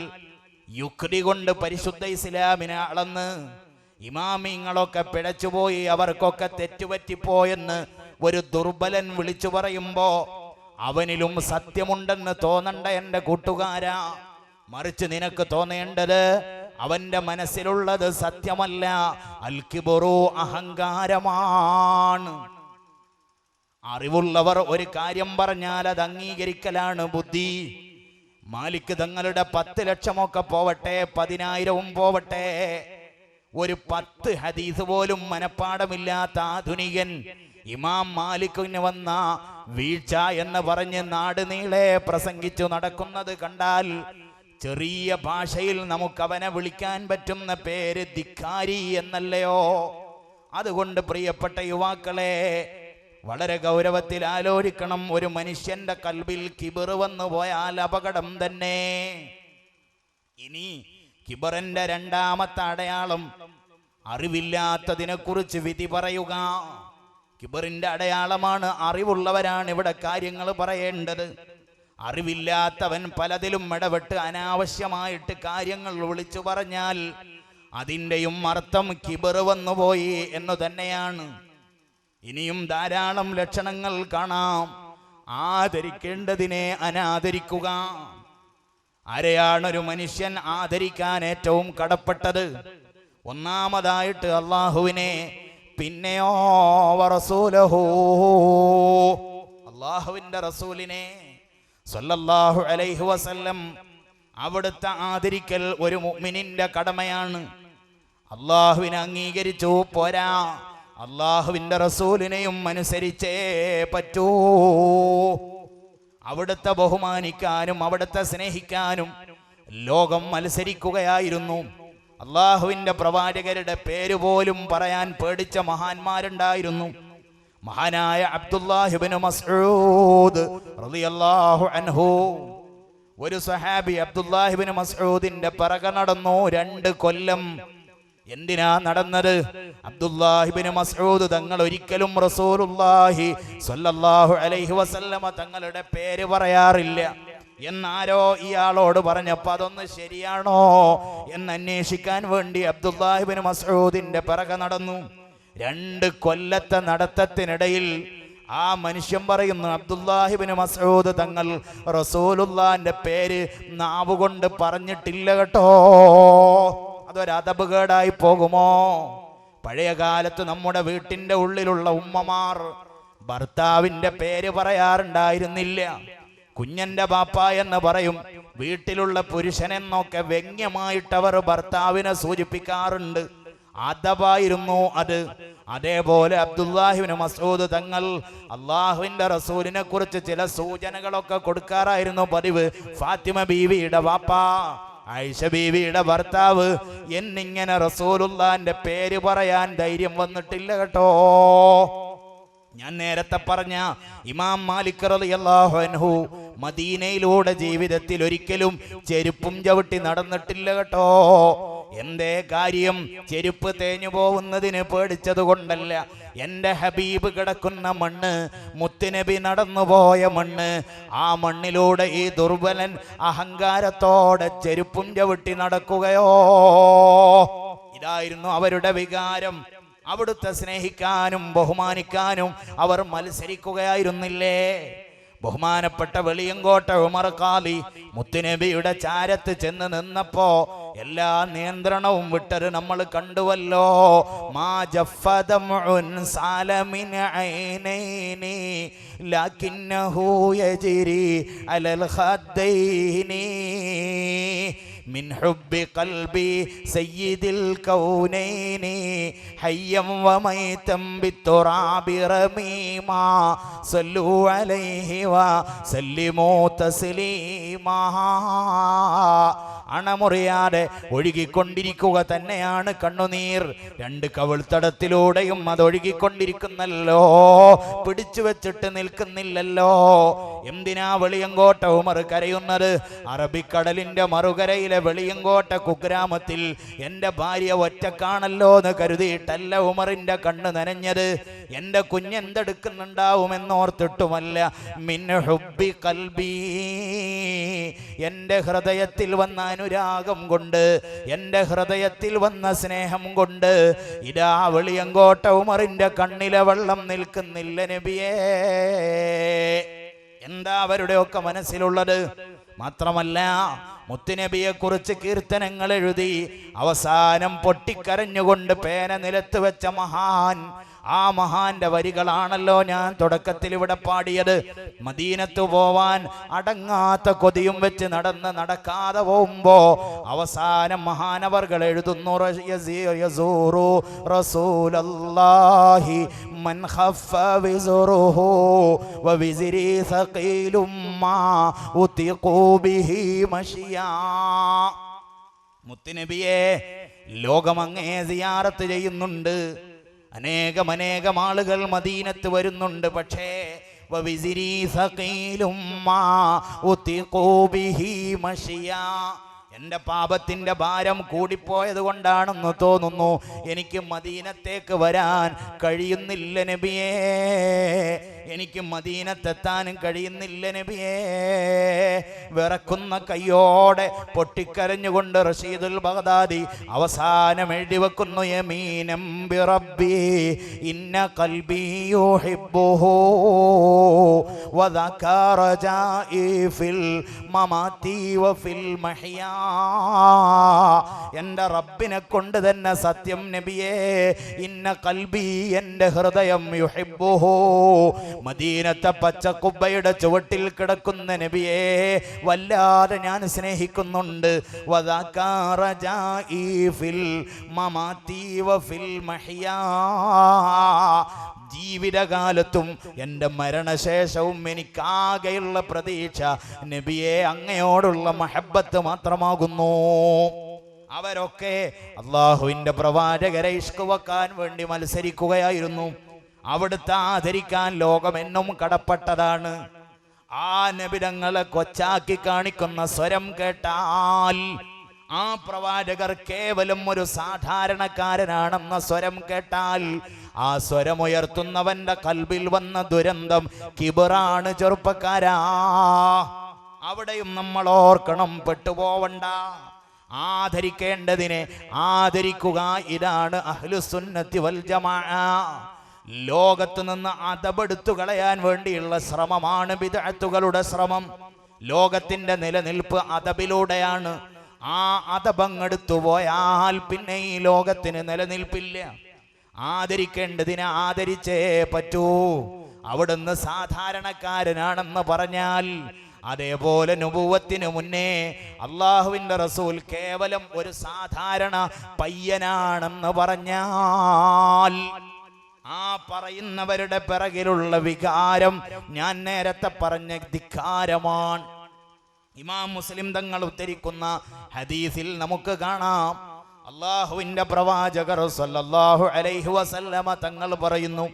യുക്തി കൊണ്ട് പരിശുദ്ധ ഇസ്ലാമിനെ അളന്ന് ഇമാമിങ്ങളൊക്കെ പിഴച്ചുപോയി, അവർക്കൊക്കെ തെറ്റുപറ്റിപ്പോയെന്ന് ഒരു ദുർബലൻ വിളിച്ചു പറയുമ്പോ അവനിലും സത്യമുണ്ടെന്ന് തോന്നണ്ട എൻ്റെ കൂട്ടുകാരാ. മറിച്ച് നിനക്ക് തോന്നേണ്ടത് അവന്റെ മനസ്സിലുള്ളത് സത്യമല്ല, അൽ കിബ്റു, അഹങ്കാരമാണ്. അറിവുള്ളവർ ഒരു കാര്യം പറഞ്ഞാൽ അത് അംഗീകരിക്കലാണ് ബുദ്ധി. മാലിക് തങ്ങളുടെ 10 ലക്ഷമൊക്കെ പോവട്ടെ, 10,000 പോവട്ടെ, ഒരു 10 ഹദീസ് പോലും മനപ്പാടമില്ലാത്ത ആധുനികൻ ഇമാം മാലിക്കിന് വന്ന വീഴ്ച എന്ന് പറഞ്ഞ് നാട് നീളെ പ്രസംഗിച്ചു നടക്കുന്നത് കണ്ടാൽ ചെറിയ ഭാഷയിൽ നമുക്കവനെ വിളിക്കാൻ പറ്റുന്ന പേര് ധിക്കാരി എന്നല്ലയോ? അതുകൊണ്ട് പ്രിയപ്പെട്ട യുവാക്കളെ, വളരെ ഗൗരവത്തിൽ ആലോചിക്കണം. ഒരു മനുഷ്യന്റെ കൽബിൽ കിബർ വന്നു പോയാൽ അപകടം തന്നെ. ഇനി കിബറിന്റെ 2ാമത്തെ അടയാളം അറിവില്ലാത്തതിനെ കുറിച്ച് വിധി പറയുക. കിബറിന്റെ അടയാളമാണ് അറിവുള്ളവരാണ് ഇവിടെ കാര്യങ്ങൾ പറയേണ്ടത്. അറിവില്ലാത്തവൻ പലതിലും ഇടപെട്ട് അനാവശ്യമായിട്ട് കാര്യങ്ങൾ വിളിച്ചു പറഞ്ഞാൽ അതിൻ്റെയും അർത്ഥം കിബർ വന്നുപോയി എന്നു തന്നെയാണ്. ഇനിയും ധാരാളം ലക്ഷണങ്ങൾ കാണാം. ആദരിക്കേണ്ടതിനെ അനാദരിക്കുക. ആരെയാണൊരു മനുഷ്യൻ ആദരിക്കാൻ ഏറ്റവും കടപ്പെട്ടത്? ഒന്നാമതായിട്ട് അല്ലാഹുവിനെ, പിന്നെയോ വറസൂലഹു, അല്ലാഹുവിൻ്റെ റസൂലിനെ സല്ലല്ലാഹു അലൈഹി വസല്ലം. അവിടുത്തെ ആദരിക്കൽ ഒരു മുഅ്മിനിന്റെ കടമയാണ്. അല്ലാഹുവിനെ അംഗീകരിച്ചു പോരാ, അല്ലാഹുവിൻ്റെ റസൂലിനെയും അനുസരിച്ചേ പറ്റൂ. അവിടുത്തെ ബഹുമാനിക്കാനും അവിടുത്തെ സ്നേഹിക്കാനും ലോകം മത്സരിക്കുകയായിരുന്നു. അല്ലാഹുവിൻ്റെ പ്രവാചകരുടെ പേര് പോലും പറയാൻ പേടിച്ച മഹാന്മാരുണ്ടായിരുന്നു. മഹാനായ അബ്ദുല്ലാഹി ഇബ്നു മസ്ഊദ് റളിയല്ലാഹു അൻഹു, ഒരു സ്വഹാബി അബ്ദുല്ലാഹി ഇബ്നു മസ്ഊദിന്റെ പിറകെ നടന്നു 2 കൊല്ലം. എന്തിനാ നടന്നത്? അബ്ദുല്ലാഹി ഇബ്നു മസ്ഊദ് തങ്ങൾ ഒരിക്കലും റസൂലുള്ളാഹി സ്വല്ലല്ലാഹു അലൈഹി വസല്ലമ തങ്ങളുടെ പേര് പറയാറില്ല എന്നാരോ ഇയാളോട് പറഞ്ഞപ്പോൾ അതൊന്ന് ശരിയാണോ എന്ന് അന്വേഷിക്കാൻ വേണ്ടി അബ്ദുല്ലാഹി ഇബ്നു മസ്ഊദിന്റെ പിറകെ നടന്നു. 2 കൊല്ലത്തെ നടത്തത്തിനിടയിൽ ആ മനുഷ്യൻ പറയുന്നു, അബ്ദുല്ലാഹി ഇബ്നു മസ്ഊദ് തങ്ങൾ റസൂലുള്ളാഹിന്റെ പേര് നാവുകൊണ്ട് പറഞ്ഞിട്ടില്ല കേട്ടോ. അതൊരദബുകേടായി പോകുമോ? പഴയ കാലത്ത് നമ്മുടെ വീട്ടിന്റെ ഉള്ളിലുള്ള ഉമ്മമാർ ഭർത്താവിന്റെ പേര് പറയാറുണ്ടായിരുന്നില്ല. കുഞ്ഞന്റെ ബാപ്പ എന്ന് പറയും. വീട്ടിലുള്ള പുരുഷനെന്നൊക്കെ വ്യംഗ്യമായിട്ടവർ ഭർത്താവിനെ സൂചിപ്പിക്കാറുണ്ട്. അദബായിരുന്നു അത്. അതേപോലെ അബ്ദുല്ലാഹി ഇബ്നു മസ്ഊദ് തങ്ങൾ അള്ളാഹുവിന്റെ റസൂലിനെ കുറിച്ച് ചില സൂചനകളൊക്കെ കൊടുക്കാറായിരുന്നു പതിവ്. ഫാത്തിമ ബീവിയുടെ വാപ്പ, ആയിഷ ബീവിയുടെ ഭർത്താവ് എന്നിങ്ങനെ റസൂലുള്ളാഹിന്റെ പേര് പറയാൻ ധൈര്യം വന്നിട്ടില്ല കേട്ടോ. ഞാൻ നേരത്തെ പറഞ്ഞ ഇമാം മാലിക് റളിയല്ലാഹു അൻഹു മദീനയിലൂടെ ജീവിതത്തിൽ ഒരിക്കലും ചെരുപ്പും ചവിട്ടി നടന്നിട്ടില്ല കേട്ടോ. എന്തേ കാര്യം? ചെരുപ്പ് തേഞ്ഞു പോകുന്നതിന് പേടിച്ചത് കൊണ്ടല്ല. എൻ്റെ ഹബീബ് കിടക്കുന്ന മണ്ണ്, മുത്തുനബി നടന്നുപോയ മണ്ണ്. ആ മണ്ണിലൂടെ ഈ ദുർബലൻ അഹങ്കാരത്തോടെ ചെരുപ്പും ചവിട്ടി നടക്കുകയോ? ഇതായിരുന്നു അവരുടെ വികാരം. അവിടുത്തെ സ്നേഹിക്കാനും ബഹുമാനിക്കാനും അവർ മത്സരിക്കുകയായിരുന്നില്ലേ? ബഹുമാനപ്പെട്ട വെളിയങ്കോട്ട ഉമർ ഖാലി മുത്തുനബിയുടെ ചാരത്ത് ചെന്ന് നിന്നപ്പോ എല്ലാ നിയന്ത്രണവും വിട്ടത് നമ്മൾ കണ്ടുവല്ലോ. മാ ജഫദമുൻ സാലമിൻ ഐനൈനി ലകിന്നഹു യജ്രി അലൽ ഖദ്ദൈനി من حب قلبي سيد الكونين حيا وميتا بالتراب رميما صلوا عليه وسلموا تسليما. അണമുറിയാതെ ഒഴുകിക്കൊണ്ടിരിക്കുക തന്നെയാണ് കണ്ണുനീർ. രണ്ട് കവിൾത്തടത്തിലൂടെയും അത് ഒഴുകിക്കൊണ്ടിരിക്കുന്നല്ലോ, പിടിച്ചു വെച്ചിട്ട് നിൽക്കുന്നില്ലല്ലോ. എന്തിനാ വെളിയങ്കോട്ട ഉമർ കരയുന്നത്? അറബിക്കടലിന്റെ മറുകരയിലെ വെളിയങ്കോട്ട കുഗ്രാമത്തിൽ എൻ്റെ ഭാര്യ ഒറ്റക്കാണല്ലോ എന്ന് കരുതിയിട്ടല്ല ഉമറിന്റെ കണ്ണ് നനഞ്ഞത്. എൻ്റെ കുഞ്ഞെന്തെടുക്കുന്നുണ്ടാവുമെന്നോർത്തിട്ടുമല്ല. മിൻ ഹുബ്ബി ഖൽബി, എൻ്റെ ഹൃദയത്തിൽ വന്ന അനുരാഗം കൊണ്ട്, എൻ്റെ ഹൃദയത്തിൽ വന്ന സ്നേഹം കൊണ്ട് ഇതാ വെളിയങ്കോട്ട ഉമറിന്റെ കണ്ണിലെ വെള്ളം നിൽക്കുന്നില്ല നബിയേ. എന്താ അവരുടെയൊക്കെ മനസ്സിലുള്ളത്? മാത്രമല്ല, മുത്തുനബിയെ കുറിച്ച് കീർത്തനങ്ങൾ എഴുതി അവസാനം പൊട്ടിക്കരഞ്ഞുകൊണ്ട് പേന നിലത്ത് വെച്ച മഹാൻ, ആ മഹാന്റെ വരികളാണല്ലോ ഞാൻ തുടക്കത്തിൽ ഇവിടെ പാടിയത്. മദീനത്ത് പോവാൻ അടങ്ങാത്ത കൊതിയും വെച്ച് നടക്കാതെ പോകുമ്പോ അവസാനം മഹാനവർകൾ എഴുതുന്നു, യസൂറു റസൂലല്ലാഹി മൻ ഖഫ വിസ്റുഹു വവിസ്രി സഖീലും മാ ഉതിഖു ബിഹി മശിയാ. മുത്തുനബിയെ ലോകം അങ്ങേ സിയാറത്ത് ചെയ്യുന്നുണ്ട്. അനേകം ആളുകൾ മദീനത്ത് വരുന്നുണ്ട്. പക്ഷേ വവിസ്രി സഖീലും മാ ഉതിഖു ബിഹി മശിയാ, എൻ്റെ പാപത്തിൻ്റെ ഭാരം കൂടിപ്പോയത് കൊണ്ടാണെന്ന് തോന്നുന്നു എനിക്ക് മദീനത്തേക്ക് വരാൻ കഴിയുന്നില്ല നബിയേ, എനിക്ക് മദീനത്തെത്താനും കഴിയുന്നില്ല നബിയേ. വിറക്കുന്ന കയ്യോടെ പൊട്ടിക്കരഞ്ഞുകൊണ്ട് റഷീദുൽ ബഗ്ദാദി അവസാനം എഴുതി വെക്കുന്നു, യമീനം ബിറബ്ബി ഇന്ന ഖൽബി യുഹിബ്ബുഹു വദകറ ജാഇ ഫിൽ മമാതി വഫിൽ മഹ്യാ. എൻ്റെ റബ്ബിനെ കൊണ്ട് തന്നെ സത്യം നബിയേ, ഇന്ന ഖൽബി, എൻ്റെ ഹൃദയം, യുഹിബ്ബുഹു, മദീനത്തെ പച്ചക്കുബ്ബയുടെ ചുവട്ടിൽ കിടക്കുന്ന നബിയെ വല്ലാതെ ഞാൻ സ്നേഹിക്കുന്നുണ്ട്. വദകറ ജാഇ ഫിൽ മമാതി വഫിൽ മഹ്യാ, ജീവിതകാലത്തും എൻ്റെ മരണശേഷവും എനിക്കാകെയുള്ള പ്രതീക്ഷ നബിയെ അങ്ങയോടുള്ള മഹബത്ത് മാത്രമാകുന്നു. അവരൊക്കെ അള്ളാഹുവിൻ്റെ പ്രവാചകരെ ഇഷ്ക് വെക്കാൻ വേണ്ടി മത്സരിക്കുകയായിരുന്നു. അവിടുത്തെ ആദരിക്കാൻ ലോകം എന്നും കടപ്പെട്ടതാണ്. ആ നബിതങ്ങളെ കൊച്ചാക്കി കാണിക്കുന്ന സ്വരം കേട്ടാൽ ആ പ്രവാചകർ കേവലം ഒരു സാധാരണക്കാരനാണെന്ന സ്വരം കേട്ടാൽ ആ സ്വരമുയർത്തുന്നവന്റെ കൽബിൽ വന്ന ദുരന്തം കിബറാണ്. ചെറുപ്പക്കാരാ, അവിടെയും നമ്മൾ ഓർക്കണം, പെട്ടുപോവണ്ട. ആദരിക്കേണ്ടതിനെ ആദരിക്കുക, ഇതാണ് അഹ്ലുസുന്നത്തി വൽ ജമാഅ. ലോകത്ത് നിന്ന് അദബെടുത്തു കളയാൻ വേണ്ടിയുള്ള ശ്രമമാണ് ബിദ്അത്തുകളുടെ ശ്രമം. ലോകത്തിന്റെ നിലനിൽപ്പ് അദബിലൂടെയാണ്. ആ അദബങ്ങെടുത്തു പോയാൽ പിന്നെ ഈ ലോകത്തിന് നിലനിൽപ്പില്ല. ആദരിക്കേണ്ടതിനെ ആദരിച്ചേ പറ്റൂ. അവിടുന്ന് സാധാരണക്കാരനാണെന്ന് പറഞ്ഞാൽ, അതേപോലെ നുബുവത്തിന് മുന്നേ അള്ളാഹുവിൻ്റെ റസൂൽ കേവലം ഒരു സാധാരണ പയ്യനാണെന്ന് പറഞ്ഞാൽ ആ പറയുന്നവരുടെ പിറകിലുള്ള വികാരം ഞാൻ നേരത്തെ പറഞ്ഞ ധിക്കാരമാണ്. ഇമാം മുസ്ലിം തങ്ങൾ ഉദ്ധരിക്കുന്ന ഹദീസിൽ നമുക്ക് കാണാം, അള്ളാഹുവിൻ്റെ പ്രവാചകർ സല്ലല്ലാഹു അലൈഹി വസല്ലമ തങ്ങൾ പറയുന്നു,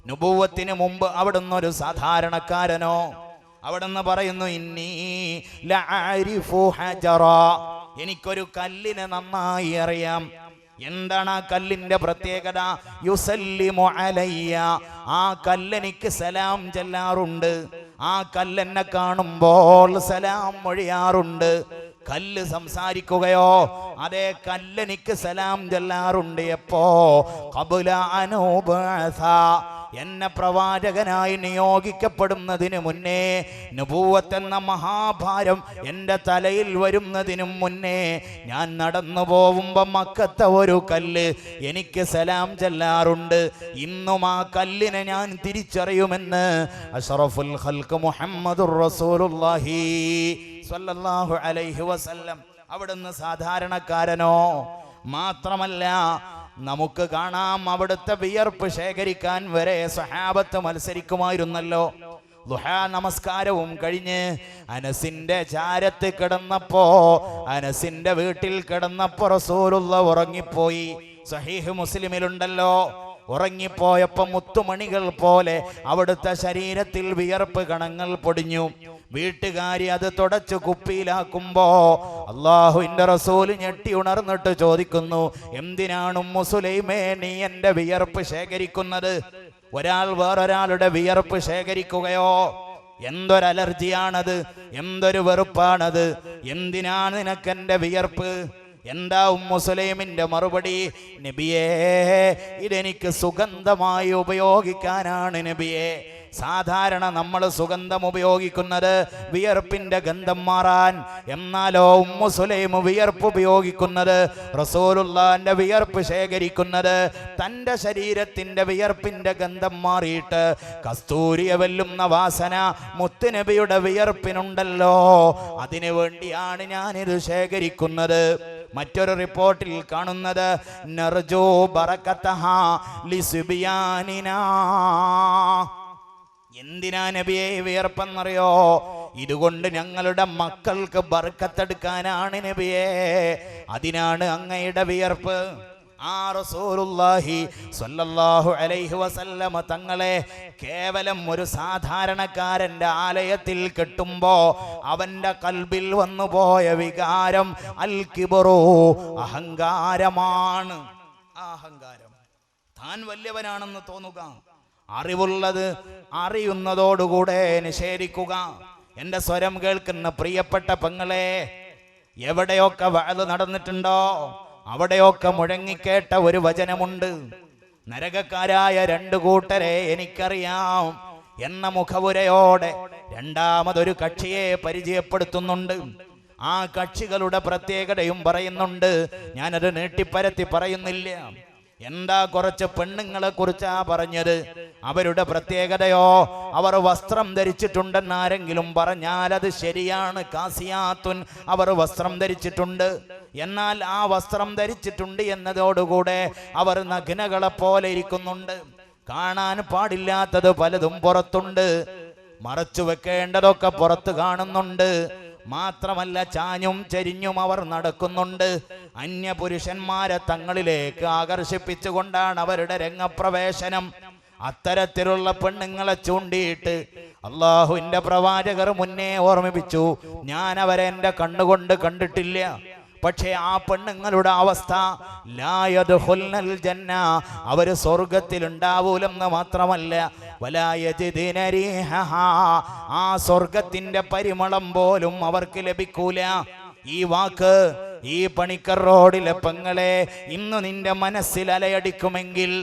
നുബുവത്തിന് മുമ്പ് അവിടുന്ന് ഒരു സാധാരണക്കാരനോ, അവിടുന്ന് പറയുന്നു, ഇന്നി ലഅരിഫു ഹജറ, എനിക്കൊരു കല്ലിനെ നന്നായി അറിയാം. എന്താണ് ആ കല്ലിന്റെ പ്രത്യേകത? യുസല്ലിമു അലയ്യ, ആ കല്ലെനിക്ക് സലാം ചെല്ലാറുണ്ട്. ആ കല്ലെന്നെ കാണുമ്പോൾ സലാം മൊഴിയാറുണ്ട്. കല്ല് സംസാരിക്കുകയോ? അതേ, കല്ലെനിക്ക് സലാം ചെല്ലാറുണ്ട്. എപ്പോ? ഖബല അനൂബഅസ, എന്നെ പ്രവാചകനായി നിയോഗിക്കപ്പെടുന്നതിന് മുന്നേ, നുബൂവത്ത് എന്ന മഹാഭാരം എൻ്റെ തലയിൽ വരുന്നതിനും മുന്നേ, ഞാൻ നടന്നു പോകുമ്പോൾ മക്കത്തെ ഒരു കല്ല് എനിക്ക് സലാം ചെല്ലാറുണ്ട്. ഇന്നും ആ കല്ലിനെ ഞാൻ തിരിച്ചറിയുമെന്ന് അഷ്റഫുൽ ഖൽഖ് മുഹമ്മദുർ റസൂലുള്ളാഹി സ്വല്ലല്ലാഹു അലൈഹി വസല്ലം. അവിടുന്ന് സാധാരണക്കാരനോ? മാത്രമല്ല, നമുക്ക് കാണാം അവിടുത്തെ വിയർപ്പ് ശേഖരിക്കാൻ വരെ സഹാബത്ത് മത്സരിക്കുമായിരുന്നല്ലോ. ദുഹാ നമസ്കാരവും കഴിഞ്ഞ് അനസിന്റെ ചാരത്ത് കിടന്നപ്പോ, അനസിന്റെ വീട്ടിൽ കിടന്നപ്പോ റസൂലുള്ളാഹി ഉറങ്ങിപ്പോയി. സഹീഹ് മുസ്ലിമിലുണ്ടല്ലോ, ഉറങ്ങിപ്പോയപ്പോ മുത്തുമണികൾ പോലെ അവിടുത്തെ ശരീരത്തിൽ വിയർപ്പ് കണങ്ങൾ പൊടിഞ്ഞു. വീട്ടുകാരി അത് തുടച്ചു കുപ്പിയിലാക്കുമ്പോ അല്ലാഹുവിന്റെ റസൂല് ഞെട്ടി ഉണർന്നിട്ട് ചോദിക്കുന്നു, എന്തിനാണ് ഉമ്മു സുലൈമേ നീ എന്റെ വിയർപ്പ് ശേഖരിക്കുന്നത്? ഒരാൾ വേറൊരാളുടെ വിയർപ്പ് ശേഖരിക്കുകയോ? എന്തൊരു അലർജിയാണത്, എന്തൊരു വെറുപ്പാണത്, എന്തിനാണ് നിനക്ക് എന്റെ വിയർപ്പ്? എന്താ ഉമ്മു സുലൈമിന്റെ മറുപടി? നബിയേ, ഇതെനിക്ക് സുഗന്ധമായി ഉപയോഗിക്കാനാണ് നബിയേ. സാധാരണ നമ്മൾ സുഗന്ധം ഉപയോഗിക്കുന്നത് വിയർപ്പിന്റെ ഗന്ധം മാറാൻ. എന്നാലോ ഉമ്മു സുലൈം വിയർപ്പ് ഉപയോഗിക്കുന്നത്, റസൂലുള്ളാഹിന്റെ വിയർപ്പ് ശേഖരിക്കുന്നത് തൻ്റെ ശരീരത്തിന്റെ വിയർപ്പിന്റെ ഗന്ധം മാറിയിട്ട് കസ്തൂരിയെ വെല്ലുന്ന വാസന മുത്തുനബിയുടെ വിയർപ്പിനുണ്ടല്ലോ, അതിനു വേണ്ടിയാണ് ഞാനിത് ശേഖരിക്കുന്നത്. മറ്റൊരു റിപ്പോർട്ടിൽ കാണുന്നത്, നർജു ബറകതഹാ ലിസുബിയാനിനാ. എന്തിനാ നബിയെ വിയർപ്പെന്നറിയോ? ഇതുകൊണ്ട് ഞങ്ങളുടെ മക്കൾക്ക് ബർക്കത്തെടുക്കാനാണ് നബിയെ, അതിനാണ് അങ്ങയുടെ വിയർപ്പ്. ആ റസൂലുള്ളാഹി സ്വല്ലല്ലാഹു അലൈഹി വസല്ലമ തങ്ങളെ കേവലം ഒരു സാധാരണക്കാരന്റെ ആലയത്തിൽ കെട്ടുമ്പോ അവന്റെ കൽബിൽ വന്നുപോയ വികാരം അൽ കിബ്റു, അഹങ്കാരമാണ്. അഹങ്കാരം, താൻ വലിയവനാണെന്ന് തോന്നുക, അറിവുള്ളത് അറിയുന്നതോടുകൂടെ നിഷേധിക്കുക. എന്റെ സ്വരം കേൾക്കുന്ന പ്രിയപ്പെട്ട പെങ്ങളെ, എവിടെയൊക്കെ വഅദ് നടന്നിട്ടുണ്ടോ അവിടെയൊക്കെ മുഴങ്ങിക്കേട്ട ഒരു വചനമുണ്ട്, നരകക്കാരായ രണ്ടു കൂട്ടരെ എനിക്കറിയാം എന്ന മുഖവുരയോടെ രണ്ടാമതൊരു കക്ഷിയെ പരിചയപ്പെടുത്തുന്നുണ്ട്. ആ കക്ഷികളുടെ പ്രത്യേകതയും പറയുന്നുണ്ട്. ഞാനത് നീട്ടിപ്പരത്തി പറയുന്നില്ല. എന്താ കുറച്ച് പെണ്ണുങ്ങളെ കുറിച്ചാ പറഞ്ഞത്? അവരുടെ പ്രത്യേകതയോ, അവർ വസ്ത്രം ധരിച്ചിട്ടുണ്ടെന്ന് ആരെങ്കിലും പറഞ്ഞാൽ അത് ശരിയാണ്. കാസിയാത്തുൻ, അവർ വസ്ത്രം ധരിച്ചിട്ടുണ്ട്. എന്നാൽ ആ വസ്ത്രം ധരിച്ചിട്ടുണ്ട് എന്നതോടുകൂടെ അവർ നഗ്നകളെ പോലെ ഇരിക്കുന്നുണ്ട്. കാണാൻ പാടില്ലാത്തത് പലതും പുറത്തുണ്ട്, മറച്ചു വെക്കേണ്ടതൊക്കെ പുറത്ത് കാണുന്നുണ്ട്. മാത്രമല്ല, ചാഞ്ഞും ചരിഞ്ഞും അവർ നടക്കുന്നുണ്ട്. അന്യപുരുഷന്മാരെ തങ്ങളിലേക്ക് ആകർഷിപ്പിച്ചുകൊണ്ടാണ് അവരുടെ രംഗപ്രവേശനം. അത്തരത്തിലുള്ള പെണ്ണുങ്ങളെ ചൂണ്ടിയിട്ട് അള്ളാഹുവിന്റെ പ്രവാചകർ മുന്നേ ഓർമ്മിപ്പിച്ചു, ഞാൻ അവരെ എൻ്റെ കണ്ണുകൊണ്ട് കണ്ടിട്ടില്ല. പക്ഷേ ആ പെണ്ണുങ്ങളുടെ അവസ്ഥ ലാ യദ്ഖുൽനൽ ജന്ന, അവര് സ്വർഗത്തിൽ ഉണ്ടാവൂലെന്ന് മാത്രമല്ല, വലാ യജിദിന റീഹഹാ, ആ സ്വർഗത്തിന്റെ പരിമളം പോലും അവർക്ക് ലഭിക്കൂല. ഈ വാക്ക് ഈ പണിക്കർ റോഡിലെ പെങ്ങളെ ഇന്ന് നിന്റെ മനസ്സിൽ അലയടിക്കുമെങ്കിൽ,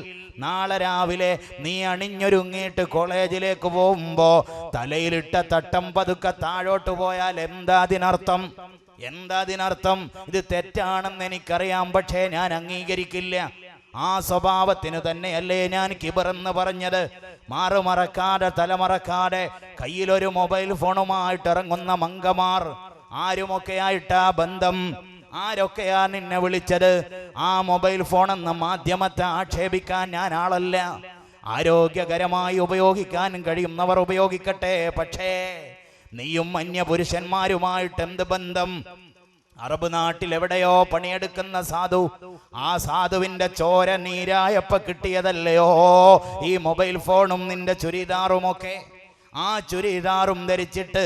നാളെ രാവിലെ നീ അണിഞ്ഞൊരുങ്ങിയിട്ട് കോളേജിലേക്ക് പോകുമ്പോ തലയിലിട്ട തട്ടം പതുക്കെ താഴോട്ട് പോയാൽ എന്താ അതിനർത്ഥം? ഇത് തെറ്റാണെന്ന് എനിക്കറിയാം, പക്ഷേ ഞാൻ അംഗീകരിക്കില്ല. ആ സ്വഭാവത്തിന് തന്നെയല്ലേ ഞാൻ കിബറെന്ന് പറഞ്ഞത്. മാറുമറക്കാതെ തലമറക്കാതെ കയ്യിലൊരു മൊബൈൽ ഫോണുമായിട്ട് ഇറങ്ങുന്ന മങ്കമാർ, ആരുമൊക്കെയായിട്ടാ ബന്ധം? ആരൊക്കെയാ നിന്നെ വിളിച്ചത്? ആ മൊബൈൽ ഫോൺ എന്ന മാധ്യമത്തെ ആക്ഷേപിക്കാൻ ഞാൻ ആളല്ല. ആരോഗ്യകരമായി ഉപയോഗിക്കാൻ കഴിയുന്നവർ ഉപയോഗിക്കട്ടെ. പക്ഷേ നീയും അന്യപുരുഷന്മാരുമായിട്ട് എന്ത് ബന്ധം? അറബ് നാട്ടിൽ എവിടെയോ പണിയെടുക്കുന്ന സാധു, ആ സാധുവിന്റെ ചോര നീരായപ്പോ കിട്ടിയതല്ലയോ ഈ മൊബൈൽ ഫോണും നിന്റെ ചുരിദാറുമൊക്കെ? ആ ചുരിദാറും ധരിച്ചിട്ട്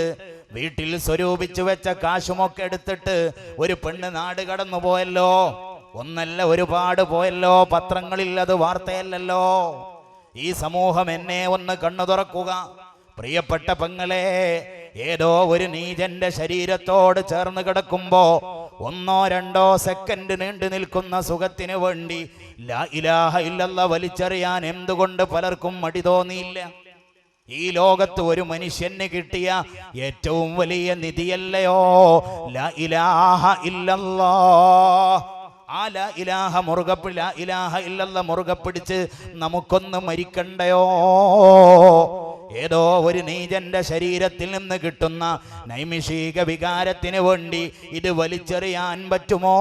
വീട്ടിൽ സ്വരൂപിച്ചു വെച്ച കാശുമൊക്കെ എടുത്തിട്ട് ഒരു പെണ്ണ് നാട് കടന്നു പോയല്ലോ. ഒന്നല്ല, ഒരുപാട് പോയല്ലോ. പത്രങ്ങളിൽ അത് വാർത്തയല്ലല്ലോ. ഈ സമൂഹം എന്നെ ഒന്ന് കണ്ണു തുറക്കുക. പ്രിയപ്പെട്ട പെങ്ങളെ, ഏതോ ഒരു നീചന്റെ ശരീരത്തോട് ചേർന്ന് കിടക്കുമ്പോ 1-2 സെക്കൻഡ് നീണ്ടു നിൽക്കുന്ന സുഖത്തിന് വേണ്ടി ലാ ഇലാഹ ഇല്ലല്ലാഹ് വലിച്ചെറിയാൻ എന്തുകൊണ്ട് പലർക്കും മടി തോന്നിയില്ല? ഈ ലോകത്ത് ഒരു മനുഷ്യന് കിട്ടിയ ഏറ്റവും വലിയ നിധിയല്ലയോ ലാ ഇലാഹ ഇല്ലല്ലാഹ്. ആ ലാ ഇലാഹ ഇല്ലല്ലാഹ് പിടിച്ച് നമുക്കൊന്ന് മരിക്കണ്ടയോ? ഏതോ ഒരു നീചന്റെ ശരീരത്തിൽ നിന്ന് കിട്ടുന്ന നൈമിഷിക വികാരത്തിന് വേണ്ടി ഇത് വലിച്ചെറിയാൻ പറ്റുമോ?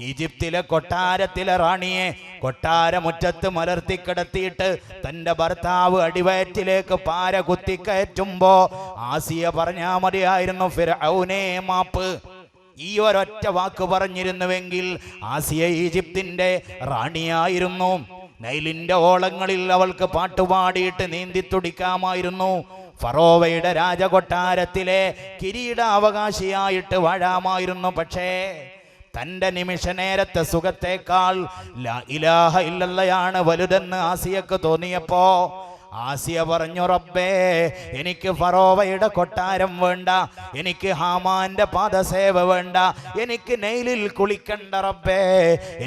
ഈജിപ്തിലെ കൊട്ടാരത്തിലെ റാണിയെ കൊട്ടാരമുറ്റത്ത് മലർത്തിക്കിടത്തിയിട്ട് തന്റെ ഭർത്താവ് അടിവയറ്റിലേക്ക് പാര കുത്തിക്കയറ്റുമ്പോ ആസിയ പറഞ്ഞാ മതിയായിരുന്നു, ഫിർഔനേ മാപ്പ്. ഈ ഒരൊറ്റ വാക്ക് പറഞ്ഞിരുന്നുവെങ്കിൽ ആസിയ ഈജിപ്തിന്റെ റാണിയായിരുന്നു. നൈലിന്റെ ഓളങ്ങളിൽ അവൾക്ക് പാട്ടുപാടിയിട്ട് നീന്തി തുടിക്കാമായിരുന്നു. ഫറോവയുടെ രാജകൊട്ടാരത്തിലെ കിരീടാവകാശിയായിട്ട് വാഴാമായിരുന്നു. പക്ഷേ തന്റെ നിമിഷ നേരത്തെ സുഖത്തേക്കാൾ ലാ ഇലാഹ ഇല്ലല്ലാഹയാണ് വലുതെന്ന് ആസിയക്ക് തോന്നിയപ്പോ ആസിയ പറഞ്ഞു, റബ്ബേ, എനിക്ക് ഫറോവയുടെ കൊട്ടാരം വേണ്ട, എനിക്ക് ഹാമാന്റെ പാദസേവ വേണ്ട, എനിക്ക് നൈലിൽ കുളിക്കണ്ട റബ്ബേ,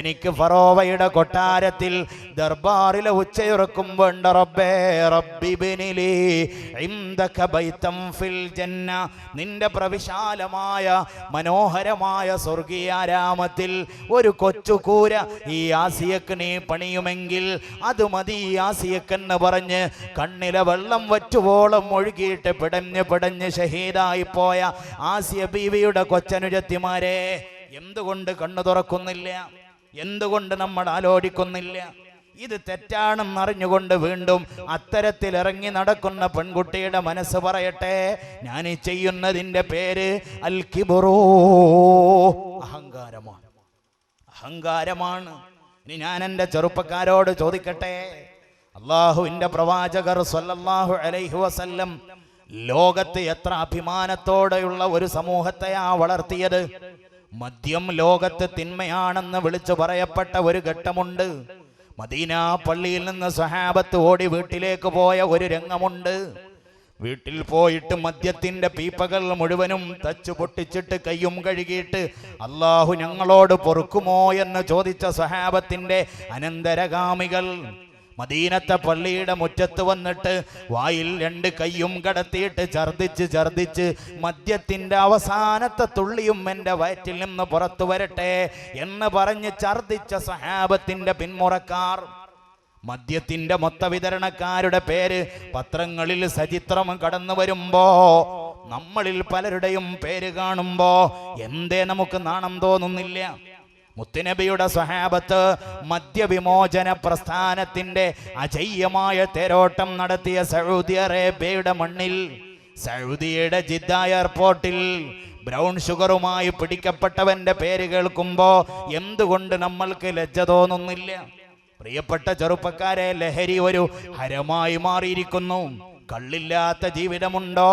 എനിക്ക് ഫറോവയുടെ കൊട്ടാരത്തിൽ ദർബാറിലെ ഉച്ചയുറക്കും വേണ്ട റബ്ബേ. റബ്ബിബ്നിലി ഇൻദക ബൈതം ഫിൽ ജന്ന, നിന്റെ പ്രവിശാലമായ മനോഹരമായ സ്വർഗീയാരാമത്തിൽ ഒരു കൊച്ചുകൂര ഈ ആസിയക്ക് നീ പണിയുമെങ്കിൽ അത് മതി ആസിയക്കെന്ന് പറഞ്ഞ് കണ്ണിലെ വെള്ളം വറ്റുവോളം ഒഴുകിയിട്ട് പിടഞ്ഞ് ഷഹീദായി പോയ ആസിയ ബീവിയുടെ കൊച്ചനുജത്തിമാരെ എന്തുകൊണ്ട് കണ്ണു തുറക്കുന്നില്ല? എന്തുകൊണ്ട് നമ്മൾ ആലോചിക്കുന്നില്ല? ഇത് തെറ്റാണെന്നറിഞ്ഞുകൊണ്ട് വീണ്ടും അത്തരത്തിൽ ഇറങ്ങി നടക്കുന്ന പെൺകുട്ടിയുടെ മനസ്സ് പറയട്ടെ, ഞാൻ ഈ ചെയ്യുന്നതിൻ്റെ പേര് അൽ കിബ്റു, അഹങ്കാരമാണ്. അഹങ്കാരമാണ്. ഇനി ഞാൻ എൻ്റെ ചെറുപ്പക്കാരോട് ചോദിക്കട്ടെ, അല്ലാഹുവിന്റെ പ്രവാചകർ സ്വല്ലല്ലാഹു അലൈഹി വസല്ലം ലോകത്ത് എത്ര അഭിമാനത്തോടെയുള്ള ഒരു സമൂഹത്തെയാ വളർത്തിയത്? മദ്യം ലോകത്ത് തിന്മയാണെന്ന് വിളിച്ചു പറയപ്പെട്ട ഒരു ഘട്ടമുണ്ട്. മദീന പള്ളിയിൽ നിന്ന് സ്വഹാബത്ത് ഓടി വീട്ടിലേക്ക് പോയ ഒരു രംഗമുണ്ട്. വീട്ടിൽ പോയിട്ട് മദ്യത്തിന്റെ പീപ്പകൾ മുഴുവനും തച്ചു പൊട്ടിച്ചിട്ട് കയ്യും കഴുകിയിട്ട് അല്ലാഹു ഞങ്ങളോട് പൊറുക്കുമോ എന്ന് ചോദിച്ച സ്വഹാബത്തിന്റെ അനന്തരഗാമികൾ മദീനത്തെ പള്ളിയുടെ മുറ്റത്ത് വന്നിട്ട് വായിൽ 2 കൈയും കടത്തിയിട്ട് ഛർദിച്ച് മദ്യത്തിന്റെ അവസാനത്തെ തുള്ളിയും എൻ്റെ വയറ്റിൽ നിന്ന് പുറത്തു വരട്ടെ എന്ന് പറഞ്ഞ് ഛർദിച്ച സഹാബത്തിന്റെ പിന്മുറക്കാർ, മദ്യത്തിന്റെ മൊത്തവിതരണക്കാരുടെ പേര് പത്രങ്ങളിൽ സചിത്രം കടന്നു വരുമ്പോ നമ്മളിൽ പലരുടെയും പേര് കാണുമ്പോ എന്തേ നമുക്ക് നാണം തോന്നുന്നില്ല? മുത്തുനബിയുടെ സ്വഹാബത്ത് മദ്യവിമോചന പ്രസ്ഥാനത്തിന്റെ അജയ്യമായ തേരോട്ടം നടത്തിയ സൗദി അറേബ്യയുടെ മണ്ണിൽ, സൗദിയുടെ ജിദ്ദ എയർപോർട്ടിൽ ബ്രൗൺ ഷുഗറുമായി പിടിക്കപ്പെട്ടവന്റെ പേര് കേൾക്കുമ്പോ എന്തുകൊണ്ട് നമ്മൾക്ക് ലജ്ജ തോന്നുന്നില്ല? പ്രിയപ്പെട്ട ചെറുപ്പക്കാരെ, ലഹരി ഒരു ഹരമായി മാറിയിരിക്കുന്നു. കള്ളില്ലാത്ത ജീവിതമുണ്ടോ?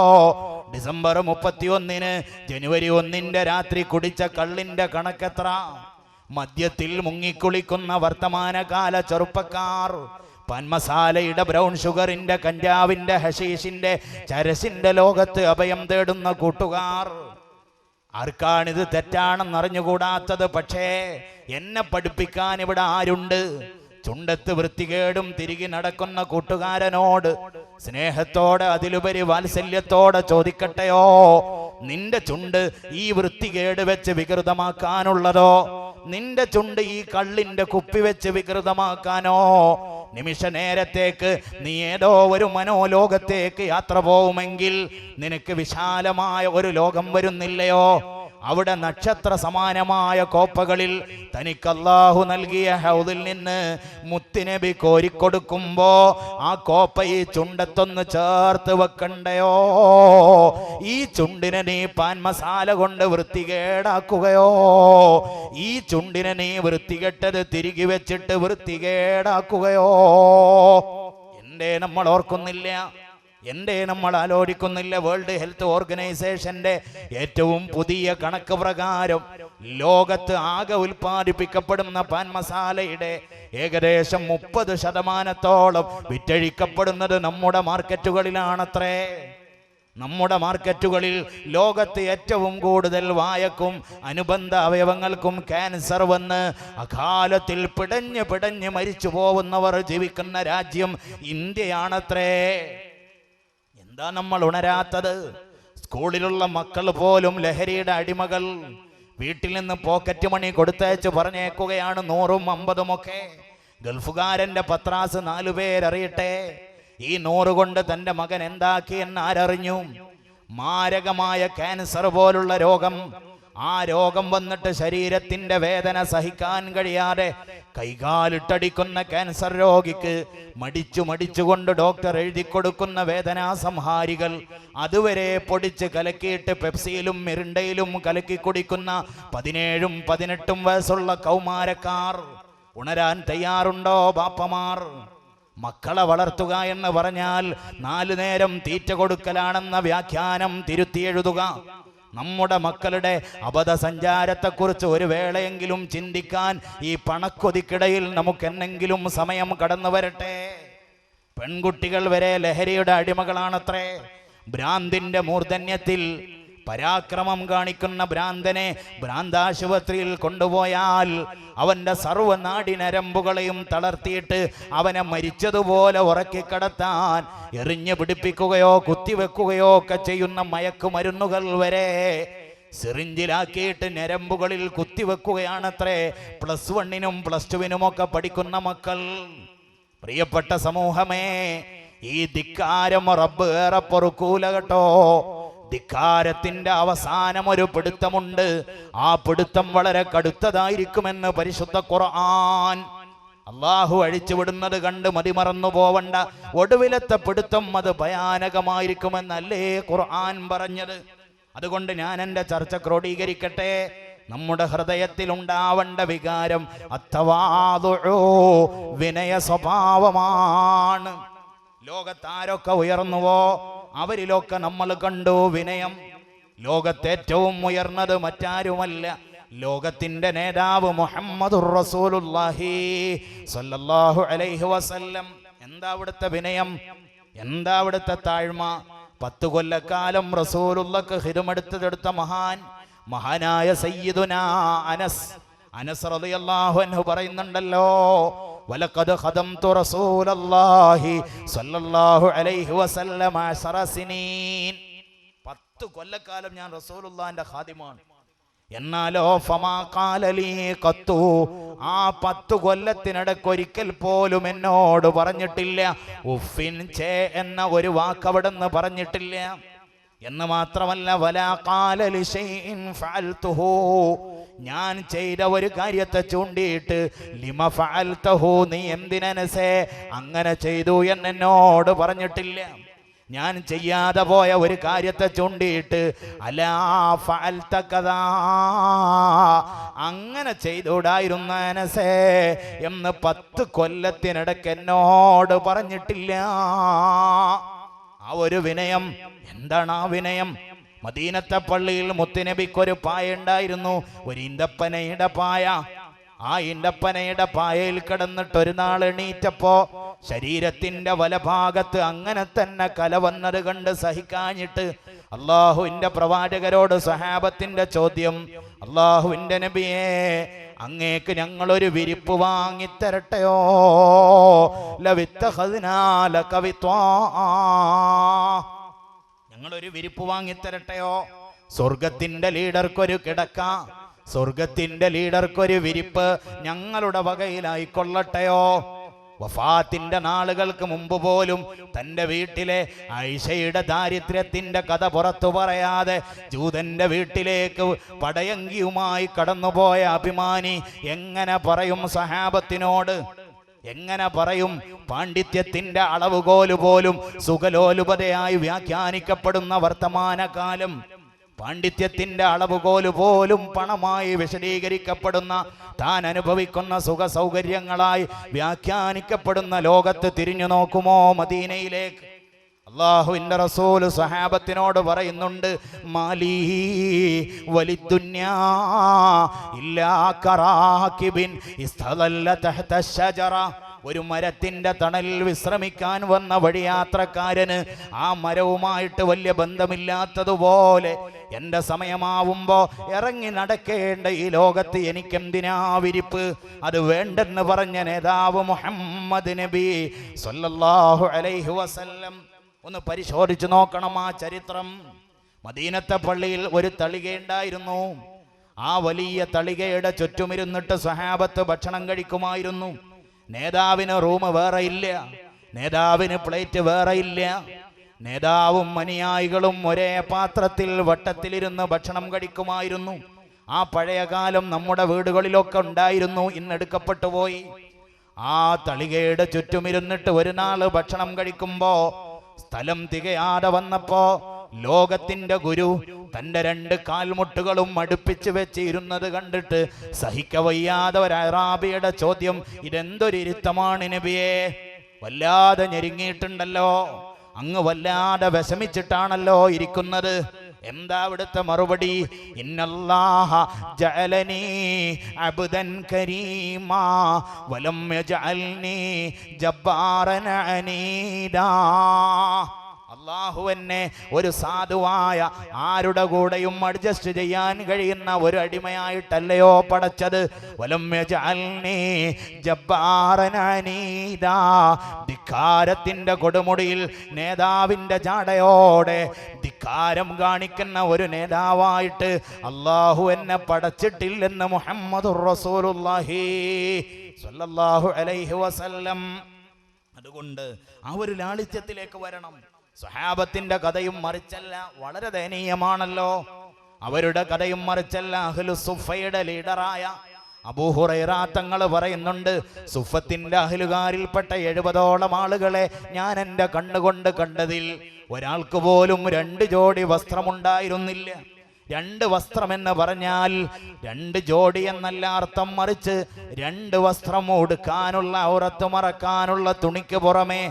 ഡിസംബർ 31 ജനുവരി 1 രാത്രി കുടിച്ച കള്ളിന്റെ കണക്കെത്ര? മദ്യത്തിൽ മുങ്ങിക്കുളിക്കുന്ന വർത്തമാനകാല ചെറുപ്പക്കാർ, പാൻമസാലയുടെ ബ്രൗൺ ഷുഗറിന്റെ കഞ്ചാവിന്റെ ഹഷീഷിന്റെ ചരസിന്റെ ലോകത്ത് അഭയം തേടുന്ന കൂട്ടുകാർ. ആർക്കാണിത് തെറ്റാണെന്നറിഞ്ഞുകൂടാത്തത്? പക്ഷേ എന്നെ പഠിപ്പിക്കാൻ ഇവിടെ ആരുണ്ട്? ചുണ്ടത്ത് വൃത്തികേടും തിരികെ നടക്കുന്ന കൂട്ടുകാരനോട് സ്നേഹത്തോടെ അതിലുപരി വാത്സല്യത്തോടെ ചോദിക്കട്ടെയോ, നിന്റെ ചുണ്ട് ഈ വൃത്തികേട് വെച്ച് വികൃതമാക്കാനുള്ളതോ? നിന്റെ ചുണ്ട് ഈ കള്ളിന്റെ കുപ്പി വെച്ച് വികൃതമാക്കാനോ? നിമിഷ നേരത്തേക്ക് നീ ഏതോ ഒരു മനോലോകത്തേക്ക് യാത്ര പോവുമെങ്കിൽ നിനക്ക് വിശാലമായ ഒരു ലോകം വരുന്നില്ലയോ? അവിടെ നക്ഷത്ര സമാനമായ കോപ്പകളിൽ തനിക്ക് അല്ലാഹു നൽകിയ ഹൗദിൽ നിന്ന് മുത്തുനബി കോരിക്കൊടുക്കുമ്പോ ആ കോപ്പ ഈ ചുണ്ടത്തൊന്ന് ചേർത്ത് വെക്കണ്ടയോ? ഈ ചുണ്ടിനെ നീ പാൻ മസാല കൊണ്ട് വൃത്തികേടാക്കുകയോ? ഈ ചുണ്ടിനെ നീ വൃത്തികെട്ടത് തിരികെ വെച്ചിട്ട് വൃത്തികേടാക്കുകയോ? എന്തേ നമ്മൾ ഓർക്കുന്നില്ല? എന്തേ നമ്മൾ ആലോചിക്കുന്നില്ല? വേൾഡ് ഹെൽത്ത് ഓർഗനൈസേഷന്റെ ഏറ്റവും പുതിയ കണക്ക് പ്രകാരം ലോകത്ത് ആകെ ഉൽപ്പാദിപ്പിക്കപ്പെടുന്ന പാൻ മസാലയുടെ ഏകദേശം 30% വിറ്റഴിക്കപ്പെടുന്നത് നമ്മുടെ മാർക്കറ്റുകളിലാണത്രേ. നമ്മുടെ മാർക്കറ്റുകളിൽ ലോകത്ത് ഏറ്റവും കൂടുതൽ വായക്കും അനുബന്ധ അവയവങ്ങൾക്കും ക്യാൻസർ വന്ന് അകാലത്തിൽ പിടഞ്ഞ് മരിച്ചു പോകുന്നവർ ജീവിക്കുന്ന രാജ്യം ഇന്ത്യയാണത്രേ. എന്താ നമ്മൾ ഉണരാത്തത്? സ്കൂളിലുള്ള മക്കൾ പോലും ലഹരിയുടെ അടിമകൾ. വീട്ടിൽ നിന്ന് പോക്കറ്റ് മണി കൊടുത്തയച്ച് പറഞ്ഞേക്കുകയാണ് 100ഉം 50ഉം ഒക്കെ. ഗൾഫുകാരന്റെ പത്രാസ് 4 പേരറിയട്ടെ. ഈ 100 കൊണ്ട് തൻ്റെ മകൻ എന്താക്കി എന്ന് ആരറിഞ്ഞു? മാരകമായ ക്യാൻസർ പോലുള്ള രോഗം. ആ രോഗം വന്നിട്ട് ശരീരത്തിന്റെ വേദന സഹിക്കാൻ കഴിയാതെ കൈകാലിട്ടടിക്കുന്ന ക്യാൻസർ രോഗിക്ക് മടിച്ചുകൊണ്ട് ഡോക്ടർ എഴുതി കൊടുക്കുന്ന വേദനാ സംഹാരികൾ അതുവരെ പൊടിച്ച് കലക്കിയിട്ട് പെപ്സിയിലും മിറിണ്ടയിലും കലക്കി കുടിക്കുന്ന 17ഉം 18ഉം വയസ്സുള്ള കൗമാരക്കാർ. ഉണരാൻ തയ്യാറുണ്ടോ ബാപ്പമാർ? മക്കളെ വളർത്തുക എന്ന് പറഞ്ഞാൽ 4 നേരം തീറ്റ കൊടുക്കലാണെന്ന വ്യാഖ്യാനം തിരുത്തി എഴുതുക. നമ്മുടെ മക്കളുടെ അബദ്ധസഞ്ചാരത്തെക്കുറിച്ച് ഒരു വേളയെങ്കിലും ചിന്തിക്കാൻ ഈ പണക്കൊതിക്കിടയിൽ നമുക്കെന്നെങ്കിലും സമയം കടന്നു വരട്ടെ. പെൺകുട്ടികൾ വരെ ലഹരിയുടെ അടിമകളാണത്രേ. ഭ്രാന്തിന്റെ മൂർധന്യത്തിൽ പരാക്രമം കാണിക്കുന്ന ഭ്രാന്തനെ ഭ്രാന്താശുപത്രിയിൽ കൊണ്ടുപോയാൽ അവന്റെ സർവ്വനാടിനരമ്പുകളെയും തളർത്തിയിട്ട് അവനെ മരിച്ചതുപോലെ ഉറക്കിക്കിടത്താൻ എറിഞ്ഞു പിടിപ്പിക്കുകയോ കുത്തിവെക്കുകയോ ഒക്കെ ചെയ്യുന്ന മയക്കുമരുന്നുകൾ വരെ സിറിഞ്ചിലാക്കിയിട്ട് ഞരമ്പുകളിൽ കുത്തിവെക്കുകയാണത്രേ +1നും +2നും ഒക്കെ പഠിക്കുന്ന മക്കൾ. പ്രിയപ്പെട്ട സമൂഹമേ, ഈ ധിക്കാരം റബ്ബ് ഏറെ പൊറുക്കൂല കേട്ടോ. ധിക്കാരത്തിന്റെ അവസാനം ഒരു പിടുത്തമുണ്ട്. ആ പിടുത്തം വളരെ കടുത്തതായിരിക്കുമെന്ന് പരിശുദ്ധ ഖുർആൻ. അള്ളാഹു അഴിച്ചുവിടുന്നത് കണ്ട് മതിമറന്നു പോവണ്ട. ഒടുവിലത്തെ പിടുത്തം അത് ഭയാനകമായിരിക്കുമെന്നല്ലേ ഖുർആൻ പറഞ്ഞത്. അതുകൊണ്ട് ഞാൻ എൻ്റെ ചർച്ച ക്രോഡീകരിക്കട്ടെ. നമ്മുടെ ഹൃദയത്തിൽ ഉണ്ടാവേണ്ട വികാരം അത്തവാദുഉ, വിനയ സ്വഭാവമാണ്. ലോകത്താരൊക്കെ ഉയർന്നുവോ അവരിലൊക്കെ നമ്മൾ കണ്ടു വിനയം. ലോകത്തേറ്റവും ഉയർന്നത് മറ്റാരുമല്ല, ലോകത്തിന്റെ നേതാവ് മുഹമ്മദുർ റസൂലുള്ളാഹി സ്വല്ലല്ലാഹു അലൈഹി വസല്ലം. എന്താ അവിടുത്തെ വിനയം? എന്താ അവിടുത്തെ താഴ്മ? 10 കൊല്ലക്കാലം റസൂലുള്ളാഹിക്ക് ഖിദ്മത്തെടുത്ത മഹാനായ സയ്യിദുനാ അനസ് റളിയല്ലാഹു അൻഹു പറയുന്നുണ്ടല്ലോ, വലഖദ് ഖദംതു റസൂലല്ലാഹി സ്വല്ലല്ലാഹു അലൈഹി വസല്ലം 10 സിനീൻ. 10 കൊല്ലക്കാലം ഞാൻ റസൂലുള്ളാഹിന്റെ ഖാദിമാണ്. എന്നാലോ ഫമാ ഖാല ലീ ഖത്തു, ആ 10 കൊല്ലത്തിനിടയ്ക്ക് ഒരിക്കൽ പോലും എന്നോട് പറഞ്ഞിട്ടില്ല ഉഫിൻ ചേ എന്ന ഒരു വാക്ക് അവിടുന്ന് പറഞ്ഞിട്ടില്ല. എന്ന് മാത്രമല്ല വലാ ഖാല ലിശൈഇൻ ഫഅൽതുഹു, ഞാൻ ചെയ്ത ഒരു കാര്യത്തെ ചൂണ്ടിയിട്ട് ലിമ ഫഅൽതഹു, നീ എന്തിനനസേ അങ്ങനെ ചെയ്തു എന്നോട് പറഞ്ഞിട്ടില്ല. ഞാൻ ചെയ്യാതെ പോയ ഒരു കാര്യത്തെ ചൂണ്ടിയിട്ട് അലാ ഫഅൽത കദാ, അങ്ങനെ ചെയ്തുകൂടായിരുന്ന അനസേ എന്ന് 10 കൊല്ലത്തിനിടയ്ക്ക് എന്നോട് പറഞ്ഞിട്ടില്ല. ആ ഒരു വിനയം. എന്താണ് ആ വിനയം? മദീനത്തെ പള്ളിയിൽ മുത്തുനബിക്കൊരു പായ ഉണ്ടായിരുന്നു, ഒരു ഈന്തപ്പനയുടെ പായ. ആ ഈന്തപ്പനയുടെ പായയിൽ കിടന്നിട്ട് ഒരു നാൾ എണീറ്റപ്പോ ശരീരത്തിന്റെ വലഭാഗത്ത് അങ്ങനെ തന്നെ കല വന്നത് കണ്ട് സഹിക്കാഞ്ഞിട്ട് അള്ളാഹുവിന്റെ പ്രവാചകരോട് സഹാബത്തിന്റെ ചോദ്യം, അള്ളാഹുവിന്റെ നബിയേ, അങ്ങേക്ക് ഞങ്ങളൊരു വിരിപ്പ് വാങ്ങിത്തരട്ടെയോ? ഞങ്ങളൊരു വിരിപ്പ് വാങ്ങിത്തരട്ടെയോ? സ്വർഗത്തിന്റെ ലീഡർക്കൊരു കിടക്ക, സ്വർഗത്തിന്റെ ലീഡർക്കൊരു വിരിപ്പ് ഞങ്ങളുടെ വകയിലായിക്കൊള്ളട്ടെയോ? വഫാത്തിന്റെ നാളുകൾക്ക് മുമ്പ് പോലും തൻ്റെ വീട്ടിലെ ആയിഷയുടെ ദാരിദ്ര്യത്തിന്റെ കഥ പുറത്തു പറയാതെ ജൂതന്റെ വീട്ടിലേക്ക് പടയങ്കിയുമായി കടന്നുപോയ അഭിമാനി എങ്ങനെ പറയും സഹാബത്തിനോട്? എങ്ങനെ പറയും? പാണ്ഡിത്യത്തിന്റെ അളവുകോല് പോലും സുഖലോലുപതയായി വ്യാഖ്യാനിക്കപ്പെടുന്ന വർത്തമാനകാലം, പാണ്ഡിത്യത്തിന്റെ അളവുകോല് പോലും പണമായി വിശദീകരിക്കപ്പെടുന്ന, താൻ അനുഭവിക്കുന്ന സുഖ സൗകര്യങ്ങളായി വ്യാഖ്യാനിക്കപ്പെടുന്ന ലോകത്ത് തിരിഞ്ഞു നോക്കുമോ മദീനയിലേക്ക്? അല്ലാഹുവിൻ്റെ റസൂൽ സ്വഹാബത്തിനോട് പറയുന്നുണ്ട്, മാലീ വലിദ്ദുന്യാ ഇല്ലാ കറാകിബിൻ ഇസ്തദല്ല തഹ്ത അശ്ശജറ. ഒരു മരത്തിൻ്റെ തണലിൽ വിശ്രമിക്കാൻ വന്ന വഴിയാത്രക്കാരന് ആ മരവുമായിട്ട് വലിയ ബന്ധമില്ലാത്തതുപോലെ എൻ്റെ സമയമാവുമ്പോൾ ഇറങ്ങി നടക്കേണ്ട ഈ ലോകത്ത് എനിക്കെന്തിനാ വിരിപ്പ്? അത് വേണ്ടെന്ന് പറഞ്ഞ നേതാവ് മുഹമ്മദ് നബി സല്ലല്ലാഹു അലൈഹി വസല്ലം. ഒന്ന് പരിശോധിച്ചു നോക്കണം ആ ചരിത്രം. മദീനത്തെ പള്ളിയിൽ ഒരു തളികയുണ്ടായിരുന്നു. ആ വലിയ തളികയുടെ ചുറ്റുമിരുന്നിട്ട് സ്വഹാബത്ത് ഭക്ഷണം കഴിക്കുമായിരുന്നു. നേതാവിന് റൂം വേറെ ഇല്ല, നേതാവിന് പ്ലേറ്റ് വേറെ ഇല്ല. നേതാവും അനുയായികളും ഒരേ പാത്രത്തിൽ വട്ടത്തിലിരുന്ന് ഭക്ഷണം കഴിക്കുമായിരുന്നു. ആ പഴയ കാലം നമ്മുടെ വീടുകളിലൊക്കെ ഉണ്ടായിരുന്നു, ഇന്നെടുക്കപ്പെട്ടു പോയി. ആ തളികയുടെ ചുറ്റുമിരുന്നിട്ട് ഒരു നാള് ഭക്ഷണം കഴിക്കുമ്പോ സ്ഥലം തികയാതെ വന്നപ്പോ ലോകത്തിന്റെ ഗുരു തന്റെ 2 കാൽമുട്ടുകളും അടുപ്പിച്ച് വെച്ചിരുന്നത് കണ്ടിട്ട് സഹിക്കവയ്യാതെ ഒരു അറാബിയുടെ ചോദ്യം, ഇതെന്തൊരു ഇരുത്തമാണ് നബിയെ? വല്ലാതെ ഞെരുങ്ങിയിട്ടുണ്ടല്ലോ, അങ്ങ് വല്ലാതെ വിഷമിച്ചിട്ടാണല്ലോ ഇരിക്കുന്നത്. എന്താ അവിടുത്തെ മറുപടി? ഇന്നല്ലാഹ ജഅലനീ അബ്ദൻ കരീമാ വലം യജഅൽനീ ജബ്ബാറൻ അനീദാ. അല്ലാഹു എന്നെ ഒരു സാധുവായ, ആരുടെ കൂടെയും അഡ്ജസ്റ്റ് ചെയ്യാൻ കഴിയുന്ന ഒരു അടിമയായിട്ടല്ലയോ പടച്ചത്. വലം യജഅൽനീ ജബ്ബാറൻ അനീദാ. ധിക്കാരത്തിന്റെ കൊടുമുടിയിൽ നേതാവിന്റെ ജാടയോടെ ധിക്കാരം കാണിക്കുന്ന ഒരു നേതാവായിട്ട് അല്ലാഹു എന്നെ പടച്ചിട്ടില്ലെന്ന് മുഹമ്മദുർ റസൂലുള്ളാഹി സ്വല്ലല്ലാഹു അലൈഹി വസല്ലം. അതുകൊണ്ട് ആ ഒരു ലാളിത്യത്തിലേക്ക് വരണം. സ്വഹാബത്തിന്റെ കഥയും മറിച്ചല്ല, വളരെ ദയനീയമാണല്ലോ. അവരുടെ കഥയും മറിച്ചല്ല. അഹ്ലു സുഫയുടെ ലീഡറായ അബൂ ഹുറൈറ തങ്ങൾ പറയുന്നുണ്ട്, സുഫത്തിന്റെ അഹ്ലുകാരിൽപ്പെട്ട 70ഓളം ആളുകളെ ഞാൻ എൻ്റെ കണ്ണുകൊണ്ട് കണ്ടതിൽ ഒരാൾക്ക് പോലും 2 ജോഡി വസ്ത്രമുണ്ടായിരുന്നില്ല. 2 വസ്ത്രമെന്ന് പറഞ്ഞാൽ 2 ജോഡി എന്നല്ല അർത്ഥം, മറിച്ച് 2 വസ്ത്രം ഉടുക്കാനുള്ള, ഔറത്ത് മറക്കാനുള്ള തുണിക്ക് പുറമെ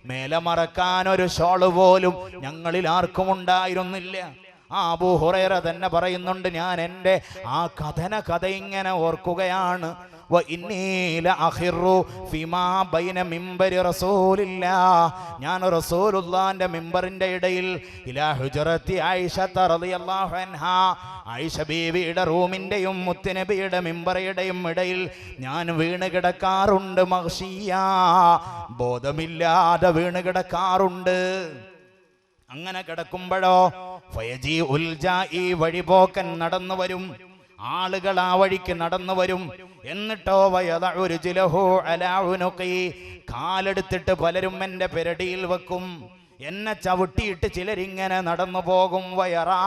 മേലെ മറക്കാൻ ഒരു ഷോള് പോലും ഞങ്ങളിൽ ആർക്കും ഉണ്ടായിരുന്നില്ല. ആ അബൂ ഹുറൈറ തന്നെ പറയുന്നുണ്ട്, ഞാൻ എൻ്റെ ആ കഥ ഇങ്ങനെ ഓർക്കുകയാണ്. ഞാൻ റസൂലുള്ളാഹിന്റെ മിമ്പറിന്റെ ഇടയിൽ ഇലാ ഹുജറത്തി ആയിഷ റളിയല്ലാഹു അൻഹാ, ആയിഷ ബീവിയുടെ റൂമിന്റെയും മുത്തുനബിയുടെ മിമ്പറയുടെയും ഇടയിൽ ഞാൻ വീണ് കിടക്കാറുണ്ട്. മഗ്ഷിയ, ബോധമില്ലാതെ വീണ് കിടക്കാറുണ്ട്. അങ്ങനെ കിടക്കുമ്പോഴോ ഫയജി ഉൽജാഇ, വഴിപോക്കൻ നടന്നു വരും. ആളുകൾ ആ വഴിക്ക് നടന്നു വരും. എന്നിട്ടോ വയദഉർജുലഹു അലാ ഉനുഖി, കാലെടുത്തിട്ട് പലരും എൻ്റെ പെരടിയിൽ വെക്കും. എന്നെ ചവിട്ടിയിട്ട് ചിലരിങ്ങനെ നടന്നു പോകും. വയറാ,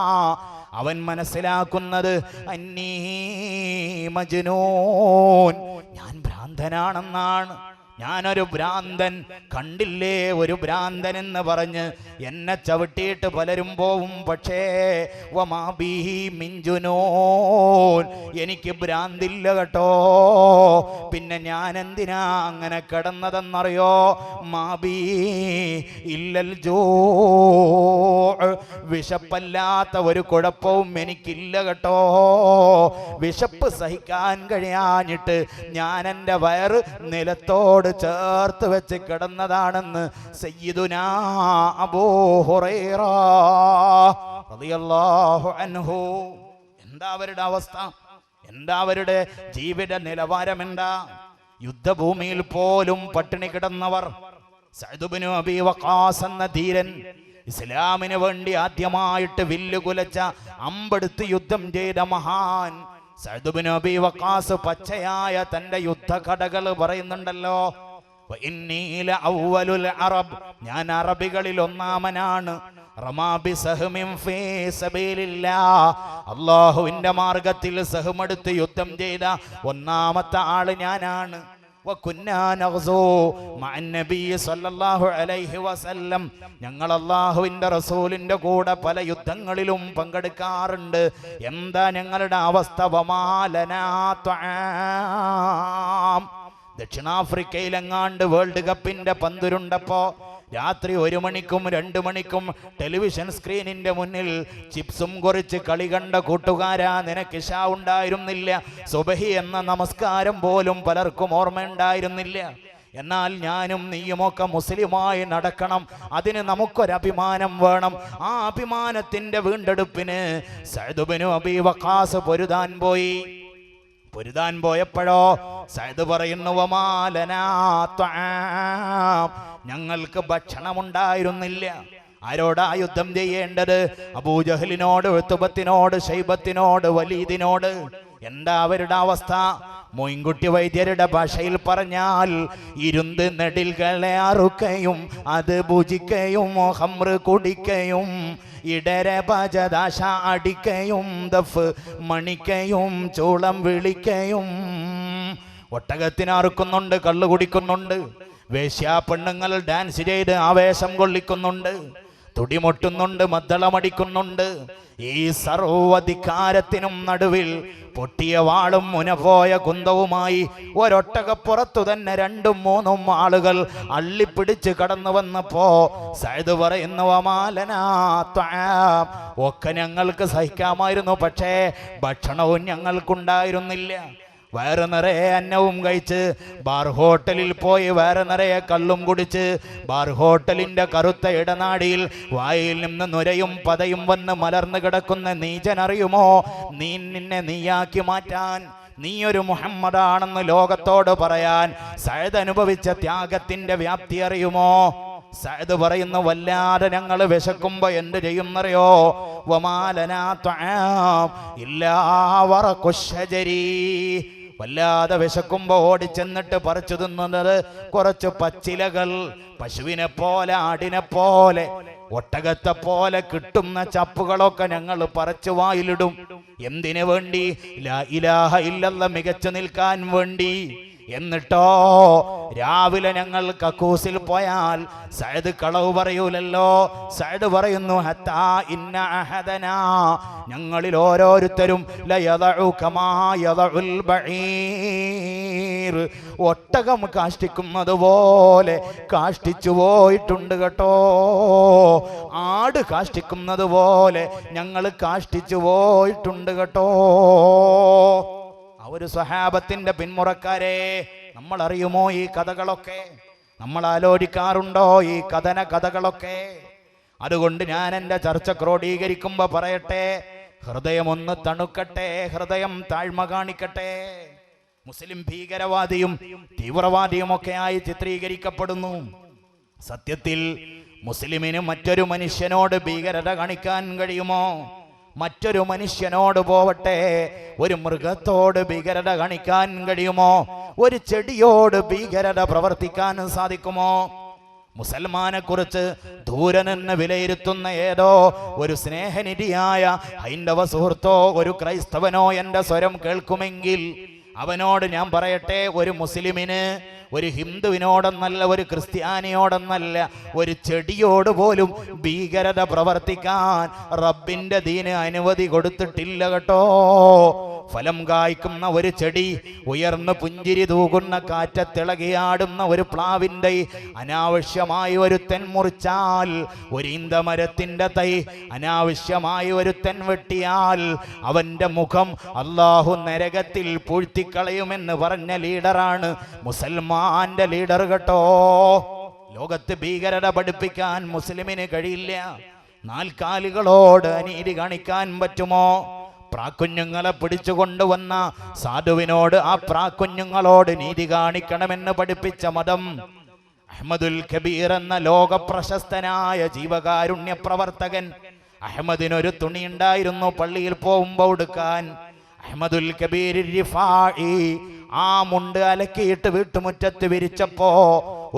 അവൻ മനസ്സിലാക്കുന്നത് അന്നീ മജ്നൂൻ, ഞാൻ ഭ്രാന്തനാണെന്നാണ്. ഞാനൊരു ഭ്രാന്തൻ, കണ്ടില്ലേ ഒരു ഭ്രാന്തൻ എന്ന് പറഞ്ഞ് എന്നെ ചവിട്ടിയിട്ട് പലരും പോവും. പക്ഷേ വമാബിഹി മിൻ ജുനൂൻ, എനിക്ക് ഭ്രാന്തില്ല കേട്ടോ. പിന്നെ ഞാൻ എന്തിനാ അങ്ങനെ കിടന്നതെന്നറിയോ? മാബി ഇല്ലൽ ജൂ, വിശപ്പല്ലാത്ത ഒരു കുഴപ്പവും എനിക്കില്ല കേട്ടോ. വിശപ്പ് സഹിക്കാൻ കഴിയാഞ്ഞിട്ട് ഞാൻ എൻ്റെ വയറ് നിലത്തോട് ചേർത്ത് വെച്ച് കിടന്നതാണെന്ന് സയ്യിദുനാ അബൂ ഹുറൈറ റളിയല്ലാഹു അൻഹു. എന്താ അവരുടെ അവസ്ഥ? എന്താ അവരുടെ ജീവിത നിലവാരം? എന്താ? യുദ്ധഭൂമിയിൽ പോലും പട്ടിണി കിടന്നവർ. സഅദ് ഇബ്നു അബീ വഖാസ് എന്ന ധീരൻ, ഇസ്ലാമിന് വേണ്ടി ആദ്യമായിട്ട് വില്ല് കുലച്ച, അമ്പെടുത്ത് യുദ്ധം ചെയ്ത മഹാൻ സഅദ് ഇബ്നു അബീ വഖാസ് പച്ചയായ തന്റെ യുദ്ധകഥകൾ പറയുന്നുണ്ടല്ലോ. വഇന്നീല അവ്വലുൽ അറബ്, ഞാൻ അറബികളിൽ ഒന്നാമനാണ്. റമാബി സഹ്മിൻ ഫീ സബീലില്ലാഹ്, അല്ലാഹുവിന്റെ മാർഗത്തിൽ സഹമെടുത്ത് യുദ്ധം ചെയ്ത ഒന്നാമത്തെ ആള് ഞാനാണ്. വകുന്നാ നഗ്സൂ മഅൻ നബി സല്ലല്ലാഹു അലൈഹി വസല്ലം, ഞങ്ങൾ അല്ലാഹുവിന്റെ റസൂലിന്റെ കൂടെ പല യുദ്ധങ്ങളിലും പങ്കെടുക്കാറുണ്ട്. എന്താ ഞങ്ങളുടെ അവസ്ഥ? വമാലനാ ത്വആം, ദക്ഷിണാഫ്രിക്കയിലെങ്ങാണ്ട് വേൾഡ് കപ്പിന്റെ പന്തുരുണ്ടപ്പോ രാത്രി 1 മണിക്കും 2 മണിക്കും ടെലിവിഷൻ സ്ക്രീനിന്റെ മുന്നിൽ ചിപ്സും കുറിച്ച് കളി കണ്ട കൂട്ടുകാരാ, നിനക്ക് ഇശാ ഉണ്ടായിരുന്നില്ല, സുബഹി എന്ന നമസ്കാരം പോലും പലർക്കും ഓർമ്മയുണ്ടായിരുന്നില്ല. എന്നാൽ ഞാനും നീയുമൊക്കെ മുസ്ലിമായി നടക്കണം. അതിന് നമുക്കൊരഭിമാനം വേണം. ആ അഭിമാനത്തിന്റെ വീണ്ടെടുപ്പിന് സഅദ് ഇബ്നു അബീ വഖാസ് പൊരുതാൻ പോയപ്പോഴോ സഅദ് പറയുന്നു, വമാലനാ ത്വആം, ഞങ്ങൾക്ക് ഭക്ഷണമുണ്ടായിരുന്നില്ല. ആരോടാ യുദ്ധം ചെയ്യേണ്ടത്? അബൂജഹലിനോട്, ഉത്ബത്തിനോട്, ശൈബത്തിനോട്, വലീദിനോട്. എന്താ അവരുടെ അവസ്ഥ? മൊയിൻകുട്ടി വൈദ്യരുടെ ഭാഷയിൽ പറഞ്ഞാൽ, ഇരുന്ന് നെടിൽകളെ അറുക്കയും അത് ഭുജിക്കയും ഹംറ് കുടിക്കയും ഇടര ഭജദാശ അടിക്കയും ദഫ് മണിക്കയും ചൂളം വിളിക്കയും. ഒട്ടകത്തിന് അറുക്കുന്നുണ്ട്, കള്ളു കുടിക്കുന്നുണ്ട്, വേശ്യാ പെണ്ണുങ്ങൾ ഡാൻസ് ചെയ്ത് ആവേശം കൊള്ളിക്കുന്നുണ്ട്, തുടിമൊട്ടുന്നുണ്ട്, മദ്ദളമടിക്കുന്നുണ്ട്. ഈ സർവ്വധികാരത്തിനും നടുവിൽ പൊട്ടിയ വാളും മുനപോയ കുന്തവുമായി ഒരൊട്ടകപ്പുറത്തു തന്നെ 2-3 ആളുകൾ അള്ളിപ്പിടിച്ച് കടന്നു വന്നപ്പോ സഅദ് പറയുന്നു, വമാലനാ ത്വആം, ഒക്കെ ഞങ്ങൾക്ക് സഹിക്കാമായിരുന്നു, പക്ഷേ ഭക്ഷണവും ഞങ്ങൾക്കുണ്ടായിരുന്നില്ല. വയറ് നിറയെ അന്നവും കഴിച്ച് ബാർ ഹോട്ടലിൽ പോയി വയറ് നിറയെ കള്ളും കുടിച്ച് ബാർ ഹോട്ടലിന്റെ കറുത്ത ഇടനാടിയിൽ വായിൽ നിന്ന് നുരയും പതയും വന്ന് മലർന്നു കിടക്കുന്ന നീചനറിയുമോ നിന്നെ നീയാക്കി മാറ്റാൻ? നീയൊരു മുഹമ്മദാണെന്ന് ലോകത്തോട് പറയാൻ സഅദ് അനുഭവിച്ച ത്യാഗത്തിന്റെ വ്യാപ്തി അറിയുമോ? സഅദ് പറയുന്നു, വല്ലാതെ ഞങ്ങൾ വിശക്കുമ്പോ എന്ത് ചെയ്യുന്നറിയോ? വമാലനാ ത്വആം ഇല്ലാ വറഖുശ്ശജരി, വല്ലാതെ വിശക്കുമ്പോ ഓടിച്ചെന്നിട്ട് പറിച്ചു തിന്നുന്നത് കുറച്ച് പച്ചിലകൾ. പശുവിനെ പോലെ, ആടിനെ പോലെ, ഒട്ടകത്തെ പോലെ കിട്ടുന്ന ചപ്പുകളൊക്കെ ഞങ്ങൾ പറിച്ചു വായിലിടും. എന്തിനു വേണ്ടി? ലാ ഇലാഹ ഇല്ലല്ലാഹ് മികച്ചു നിൽക്കാൻ വേണ്ടി. എന്നിട്ടോ രാവിലെ ഞങ്ങൾ കക്കൂസിൽ പോയാൽ സഅദ് കളവ് പറയൂലല്ലോ. സഅദ് പറയുന്നു, ഹത്താ ഇന്ന അഹദനാ, ഞങ്ങളിൽ ഓരോരുത്തരും ലയദഉ കമാ യദഉൽ ബഈർ, ഒട്ടകം കാഷ്ടിക്കുന്നത് പോലെ കാഷ്ടിച്ചു പോയിട്ടുണ്ട് കേട്ടോ. ആട് കാഷ്ടിക്കുന്നത് പോലെ ഞങ്ങൾ കാഷ്ടിച്ചു പോയിട്ടുണ്ട് കേട്ടോ. ഒരു സ്വഹാബത്തിന്റെ പിന്മുറക്കാരെ, നമ്മൾ അറിയുമോ ഈ കഥകളൊക്കെ? നമ്മൾ ആലോചിക്കാറുണ്ടോ ഈ കഥകളൊക്കെ? അതുകൊണ്ട് ഞാൻ എൻ്റെ ചർച്ച ക്രോഡീകരിക്കുമ്പോ പറയട്ടെ, ഹൃദയമൊന്ന് തണുക്കട്ടെ, ഹൃദയം താഴ്മ കാണിക്കട്ടെ. മുസ്ലിം ഭീകരവാദിയും തീവ്രവാദിയും ആയി ചിത്രീകരിക്കപ്പെടുന്നു. സത്യത്തിൽ മുസ്ലിമിന് മറ്റൊരു മനുഷ്യനോട് ഭീകരത കാണിക്കാൻ കഴിയുമോ? മറ്റൊരു മനുഷ്യനോട് പോവട്ടെ, ഒരു മൃഗത്തോട് ഭീകരത കാണിക്കാൻ കഴിയുമോ? ഒരു ചെടിയോട് ഭീകരത പ്രവർത്തിക്കാൻ സാധിക്കുമോ? മുസൽമാനെ കുറിച്ച് ദൂരെ നിന്ന് വിലയിരുത്തുന്ന ഏതോ ഒരു സ്നേഹനിധിയായ ഹൈന്ദവ സുഹൃത്തോ ഒരു ക്രൈസ്തവനോ എൻ്റെ സ്വരം കേൾക്കുമെങ്കിൽ അവനോട് ഞാൻ പറയട്ടെ, ഒരു മുസ്ലിമിന്, ഒരു ഹിന്ദുവിനോടൊന്നല്ല, ഒരു ക്രിസ്ത്യാനിയോടൊന്നല്ല, ഒരു ചെടിയോട് പോലും ഭീകരത പ്രവർത്തിക്കാൻ റബ്ബിന്റെ ദീന് അനുമതി കൊടുത്തിട്ടില്ല കേട്ടോ. ഫലം കായ്ക്കുന്ന ഒരു ചെടി, ഉയർന്ന് പുഞ്ചിരി തൂകുന്ന കാറ്റത്തിളകിയാടുന്ന ഒരു പ്ലാവിൻ്റെ അനാവശ്യമായി ഒരുത്തൻ മുറിച്ചാൽ, ഒരു ഈന്തമരത്തിൻ്റെ തൈ അനാവശ്യമായി ഒരുത്തൻ വെട്ടിയാൽ അവൻ്റെ മുഖം അല്ലാഹു നരകത്തിൽ പൂഴ്ത്തിക്കളയുമെന്ന് പറഞ്ഞ ലീഡറാണ് മുസൽമാന്റെ ലീഡർ കേട്ടോ. ലോകത്ത് ഭീകരത പഠിപ്പിക്കാൻ മുസ്ലിമിന് കഴിയില്ല. നാൽക്കാലികളോട് അനീതി കാണിക്കാൻ പറ്റുമോ? പ്രാക്കുഞ്ഞുങ്ങളെ പിടിച്ചു കൊണ്ടുവന്ന സാധുവിനോട് ആ പ്രാക്കുഞ്ഞുങ്ങളോട് നീതി കാണിക്കണമെന്ന് പഠിപ്പിച്ച മതം. അഹ്മദുൽ കബീർ എന്ന ലോക പ്രശസ്തനായ ജീവകാരുണ്യ പ്രവർത്തകൻ, അഹ്മദിനൊരു തുണി ഉണ്ടായിരുന്നു പള്ളിയിൽ പോകുമ്പോൾ ഉടുക്കാൻ. അഹ്മദുൽ കബീർ റിഫാഇ ആ മുണ്ട് അലക്കിയിട്ട് വീട്ടുമുറ്റത്ത് വിരിച്ചപ്പോ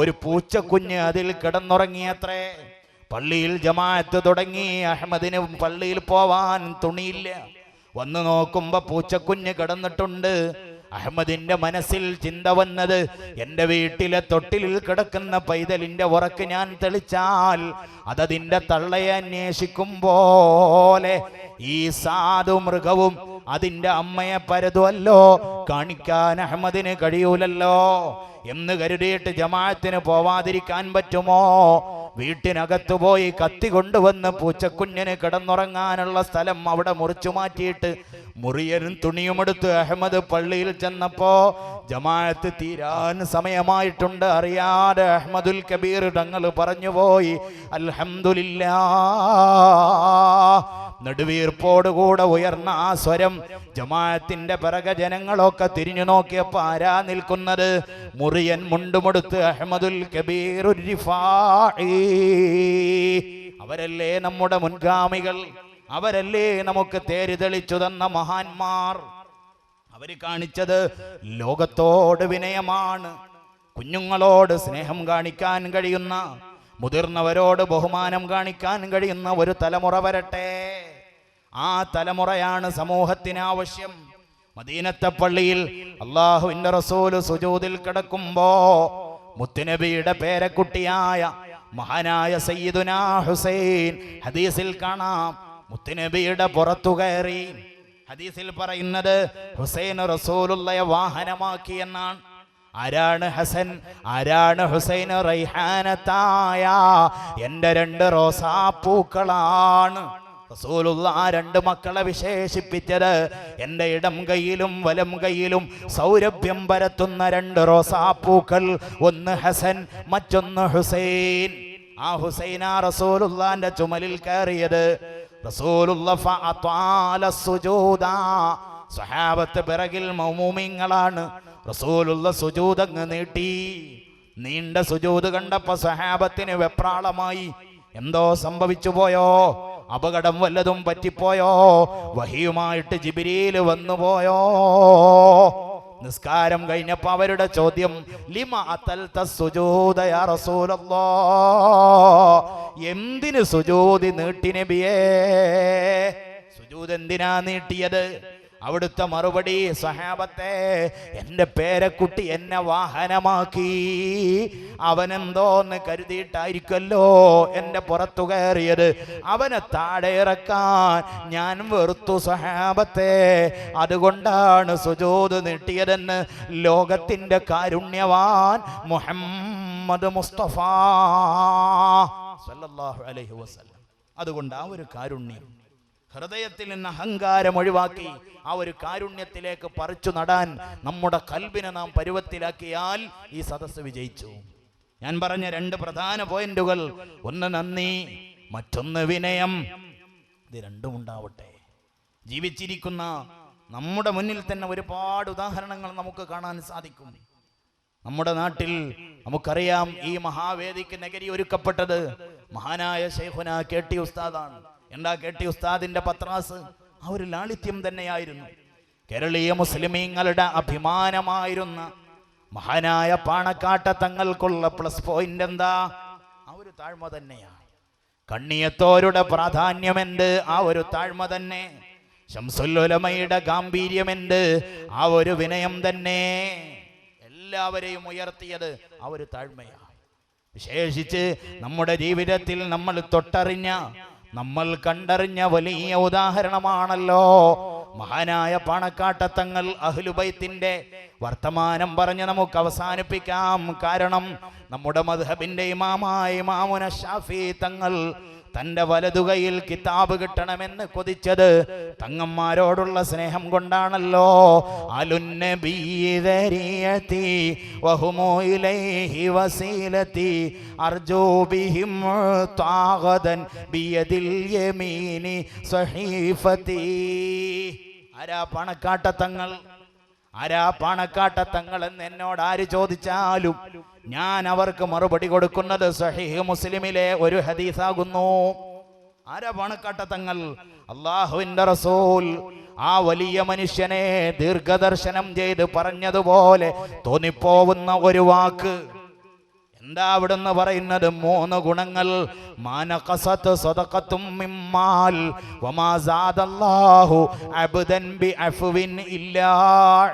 ഒരു പൂച്ചക്കുഞ്ഞ് അതിൽ കിടന്നുറങ്ങിയത്രേ. പള്ളിയിൽ ജമാഅത്ത് തുടങ്ങി. അഹ്മദിന് പള്ളിയിൽ പോവാൻ തുണിയില്ല. വന്നു നോക്കുമ്പോ പൂച്ചക്കുഞ്ഞ് കിടന്നിട്ടുണ്ട്. അഹ്മദിന്റെ മനസ്സിൽ ചിന്ത വന്നത്, എൻ്റെ വീട്ടിലെ തൊട്ടിലിൽ കിടക്കുന്ന പൈതലിന്റെ ഉറക്ക് ഞാൻ തെളിച്ചാൽ അതതിൻ്റെ തള്ളയെ അന്വേഷിക്കും പോലെ ഈ സാധു മൃഗവും അതിൻ്റെ അമ്മയെ പരതുമല്ലോ, കാണിക്കാൻ അഹ്മദിന് കഴിയൂലല്ലോ എന്ന് കരുതിയിട്ട് ജമാഅത്തിന് പോവാതിരിക്കാൻ പറ്റുമോ? വീട്ടിനകത്തു പോയി കത്തി കൊണ്ടുവന്ന് പൂച്ചക്കുഞ്ഞിന് കിടന്നുറങ്ങാനുള്ള സ്ഥലം അവിടെ മുറിച്ചു മാറ്റിയിട്ട് മുറിയനും തുണിയുമെടുത്ത് അഹമ്മദ് പള്ളിയിൽ ചെന്നപ്പോ ജമാഅത്ത് തീരാൻ സമയമായിട്ടുണ്ട്. അറിയാതെ അഹ്മദുൽ കബീർ തങ്ങൾ പറഞ്ഞുപോയി അൽഹംദുലില്ലാഹ്. നെടുവീർപ്പോടുകൂടെ ഉയർന്ന ആ സ്വരം ജമാഅത്തിന്റെ പിറകെ ജനങ്ങളൊക്കെ തിരിഞ്ഞു നോക്കിയപ്പോ ആരാ നിൽക്കുന്നത്? മുറിയൻ മുണ്ടുമെടുത്ത് അഹ്മദുൽ കബീർ റിഫാഈ. അവരല്ലേ നമ്മുടെ മുൻഗാമികൾ, അവരല്ലേ നമുക്ക് തേര് തെളിച്ചു തന്ന മഹാന്മാർ. അവര് കാണിച്ചത് ലോകത്തോട് വിനയമാണ്. കുഞ്ഞുങ്ങളോട് സ്നേഹം കാണിക്കാൻ കഴിയുന്ന, മുതിർന്നവരോട് ബഹുമാനം കാണിക്കാൻ കഴിയുന്ന ഒരു തലമുറ വരട്ടെ. ആ തലമുറയാണ് സമൂഹത്തിന് ആവശ്യം. മദീനത്തെ പള്ളിയിൽ അല്ലാഹുവിന്റെ റസൂല് സുജൂദിൽ കിടക്കുമ്പോ മുത്തുനബിയുടെ പേരക്കുട്ടിയായ മഹാനായ സയ്യിദുനാ ഹുസൈൻ ഹദീസിൽ കാണാം, മുത്തുനബിയുടെ പുറത്തു കയറി. ഹദീസിൽ പറയുന്നത് ഹുസൈൻ റസൂലുള്ളയെ വാഹനമാക്കി എന്നാണ്. ആരാണ് ഹസൻ, ആരാണ് ഹുസൈൻ? റൈഹാനത്തായ എൻ്റെ 2 റോസാപ്പൂക്കളാണ്. റസൂലുള്ള ആ 2 മക്കളെ വിശേഷിപ്പിച്ചത് എൻ്റെ ഇടം കൈയിലും വലം കൈയിലും സൗരഭ്യം പരത്തുന്ന 2 റോസാപ്പൂക്കൾ. ഒന്ന് ഹസൻ, മറ്റൊന്ന് ഹുസൈൻ. ആ ഹുസൈനാ റസൂലുള്ളാന്റെ ചുമലിൽ കയറിയത്. റസൂലുള്ള ഫഅത്വാല സുജൂദ. സ്വഹാബത്ത് പിറകിൽ മൗമൂമിങ്ങളാണ്. റസൂലുള്ള സുജൂദ് അങ്ങ് നീട്ടി. നീണ്ട സുജൂദ് കണ്ടപ്പോ സ്വഹാബത്തിന് വെപ്രാളമായി. എന്തോ സംഭവിച്ചു പോയോ? അപകടം വല്ലതും പറ്റിപ്പോയോ? വഹിയുമായിട്ട് ജിബ്രീൽ വന്നുപോയോ? നിസ്കാരം കഴിഞ്ഞപ്പോ അവരുടെ ചോദ്യം, ലിമ അതൽത സുജൂദ യാ റസൂലല്ലാഹ്. എന്തിന് സുജൂദ് നീട്ടി നബിയേ? സുജൂദ് എന്തിനാ നീട്ടിയത്? അവിടുത്തെ മറുപടി, സഹാബത്തെ, എൻ്റെ പേരക്കുട്ടി എന്നെ വാഹനമാക്കി. അവനെന്തോന്ന് കരുതിയിട്ടായിരിക്കല്ലോ എൻ്റെ പുറത്തു കയറിയത്. അവനെ താഴെ ഇറക്കാൻ ഞാൻ വെറുത്തു സഹാബത്തെ. അതുകൊണ്ടാണ് സുജൂദ് നീട്ടിയതെന്ന് ലോകത്തിൻ്റെ കാരുണ്യവാൻ മുഹമ്മദ് മുസ്തഫ സല്ലല്ലാഹു അലൈഹി വസല്ലം. അതുകൊണ്ട് ആ ഒരു കാരുണ്യം ഹൃദയത്തിൽ നിന്ന് അഹങ്കാരം ഒഴിവാക്കി ആ ഒരു കാരുണ്യത്തിലേക്ക് പറിച്ചു നടാൻ നമ്മുടെ കൽബിനെ നാം പരുവത്തിലാക്കിയാൽ ഈ സദസ്സ് വിജയിച്ചു. ഞാൻ പറഞ്ഞ 2 പ്രധാന പോയിന്റുകൾ, ഒന്ന് നന്ദി, മറ്റൊന്ന് വിനയം. ഇത് രണ്ടും ഉണ്ടാവട്ടെ. ജീവിച്ചിരിക്കുന്ന നമ്മുടെ മുന്നിൽ തന്നെ ഒരുപാട് ഉദാഹരണങ്ങൾ നമുക്ക് കാണാൻ സാധിക്കും. നമ്മുടെ നാട്ടിൽ നമുക്കറിയാം, ഈ മഹാവേദിക്ക് നഗരി ഒരുക്കപ്പെട്ടത് മഹാനായ ശൈഖുനാ KT ഉസ്താദാണ്. എന്താ KT ഉസ്താദിന്റെ പത്രാസ്? ആ ഒരു ലാളിത്യം തന്നെയായിരുന്നു. കേരളീയ മുസ്ലിമീങ്ങളുടെ അഭിമാനമായിരുന്ന മഹാനായ പാണക്കാട്ട തങ്ങൾക്കുള്ള പ്ലസ് പോയിന്റ് എന്താ? ആ ഒരു താഴ്മ തന്നെയാണ്. കണ്ണിയത്തോരുടെ പ്രാധാന്യമെന്ത്? ആ ഒരു താഴ്മ തന്നെ. ശംസുൽ ഉലമയുടെ ഗാംഭീര്യമെന്ത്? ആ ഒരു വിനയം തന്നെ. എല്ലാവരെയും ഉയർത്തിയത് ആ ഒരു താഴ്മയാണ്. വിശേഷിച്ച് നമ്മുടെ ജീവിതത്തിൽ നമ്മൾ തൊട്ടറിഞ്ഞ, നമ്മൾ കണ്ടറിഞ്ഞ വലിയ ഉദാഹരണമാണല്ലോ മഹാനായ പാണക്കാട്ടത്തങ്ങൾ. അഹ്ലുബൈത്തിന്റെ വർത്തമാനം പറഞ്ഞ് നമുക്ക് അവസാനിപ്പിക്കാം. കാരണം നമ്മുടെ മദ്ഹബിന്റെ ഇമാമായ ഇമാമുന ഷാഫി തങ്ങൾ തൻ്റെ വലതുകൈയിൽ കിതാബ് കിട്ടണമെന്ന് കൊതിച്ചത് തങ്ങന്മാരോടുള്ള സ്നേഹം കൊണ്ടാണല്ലോ. അലുന്നബിയതി വഹുമു ഇലൈഹി വസീലതി അർജൂ ബിഹിം താഗദൻ ബിയദിൽ യമീനി സഹീഫതി. ആരാ പാണക്കാട്ടത്തങ്ങൾ? ആരാ പാണക്കാട്ടത്തങ്ങൾ എന്ന് എന്നോട് ആര് ചോദിച്ചാലും ഞാൻ അവർക്ക് മറുപടി കൊടുക്കുന്നത് സഹീഹ് മുസ്ലിമിലെ ഒരു ഹദീസാകുന്നു. ആരാ പാണക്കാട്ടത്തങ്ങൾ? അല്ലാഹുവിന്റെ റസൂൽ ആ വലിയ മനുഷ്യനെ ദീർഘദർശനം ചെയ്ത് പറഞ്ഞതുപോലെ തോന്നിപ്പോവുന്ന ഒരു വാക്ക് എന്താ അവിടുന്ന് പറയുന്നത്? 3 ഗുണങ്ങൾ. മാനഖസത് സദഖത്തും മിമ്മാൽ വമാ സാദല്ലാഹു അബ്ദൻ ബിഅഫ്വിൻ ഇല്ലാ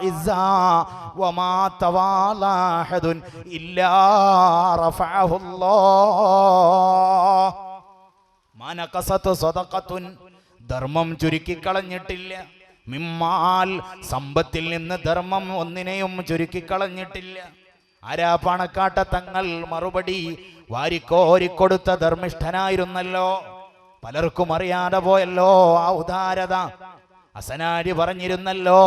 ഇസ്സാ വമാ തവാലാ അഹദുൻ ഇല്ലാ റഫഅഹുല്ലാഹ്. മാനഖസത് സദഖത്തുൻ, ധർമ്മം ചുരുക്കിക്കളഞ്ഞിട്ടില്ല. മിമ്മാൽ, സമ്പത്തിൽ നിന്ന് ധർമ്മം ഒന്നിനെയും ചുരുക്കിക്കളഞ്ഞിട്ടില്ല. ആരാ പാണക്കാട്ടത്തങ്ങൾ? മറുപടി, വാരിക്കോരിക്കൊടുത്ത ധർമ്മിഷ്ഠനായിരുന്നല്ലോ. പലർക്കും അറിയാതെ പോയല്ലോ ആ ഉദാരത. ഹസനാരി പറഞ്ഞിരുന്നല്ലോ,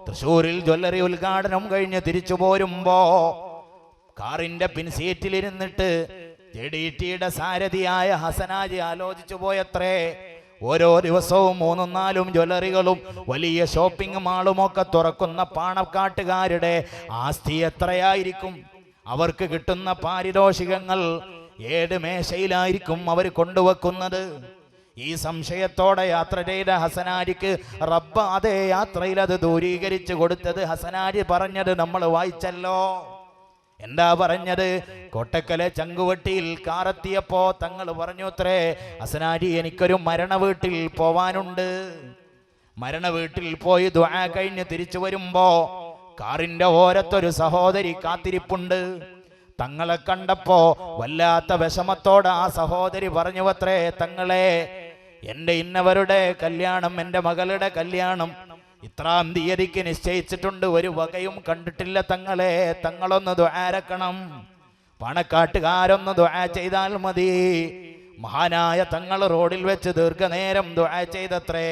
തൃശ്ശൂരിൽ ജ്വല്ലറി ഉദ്ഘാടനം കഴിഞ്ഞ് തിരിച്ചു പോരുമ്പോ കാറിന്റെ പിൻസീറ്റിലിരുന്നിട്ട് JDT-യുടെ സാരഥിയായ ഹസനാജി ആലോചിച്ചു പോയത്രേ, ഓരോ ദിവസവും 3-4 ജ്വല്ലറികളും വലിയ ഷോപ്പിംഗ് മാളുമൊക്കെ തുറക്കുന്ന പാണക്കാട്ടുകാരുടെ ആസ്തി എത്രയായിരിക്കും? അവർക്ക് കിട്ടുന്ന പാരിതോഷികങ്ങൾ ഏത് മേശയിലായിരിക്കും അവർ കൊണ്ടുവെക്കുന്നത്? ഈ സംശയത്തോടെ യാത്ര ചെയ്ത ഹസനാരിക്ക് റബ്ബ് അതേ യാത്രയിൽ അത് ദൂരീകരിച്ചു കൊടുത്തത് ഹസനാരി പറഞ്ഞത് നമ്മൾ വായിച്ചല്ലോ. എന്താ പറഞ്ഞത്? കോട്ടക്കലെ ചങ്കുവട്ടിയിൽ കാറെത്തിയപ്പോ തങ്ങൾ പറഞ്ഞു അത്രേ, ഹസനാരി എനിക്കൊരു മരണ വീട്ടിൽ പോവാനുണ്ട്. മരണ വീട്ടിൽ പോയി ദുആ കഴിഞ്ഞ് തിരിച്ചു വരുമ്പോ കാറിന്റെ ഓരത്തൊരു സഹോദരി കാത്തിരിപ്പുണ്ട്. തങ്ങളെ കണ്ടപ്പോ വല്ലാത്ത വിഷമത്തോടെ ആ സഹോദരി പറഞ്ഞു അത്രേ, തങ്ങളെ, എന്റെ ഇന്നവരുടെ കല്യാണം, എന്റെ മകളുടെ കല്യാണം ഇത്രാം തീയതിക്ക് നിശ്ചയിച്ചിട്ടുണ്ട്, ഒരു വകയും കണ്ടിട്ടില്ല തങ്ങളെ, തങ്ങളൊന്ന് ദുആരക്കണം. പണക്കാട്ടുകാരൊന്ന് ദുആ ചെയ്താൽ മതി. മഹാനായ തങ്ങൾ റോഡിൽ വെച്ച് ദീർഘനേരം ദുആ ചെയ്തത്രേ.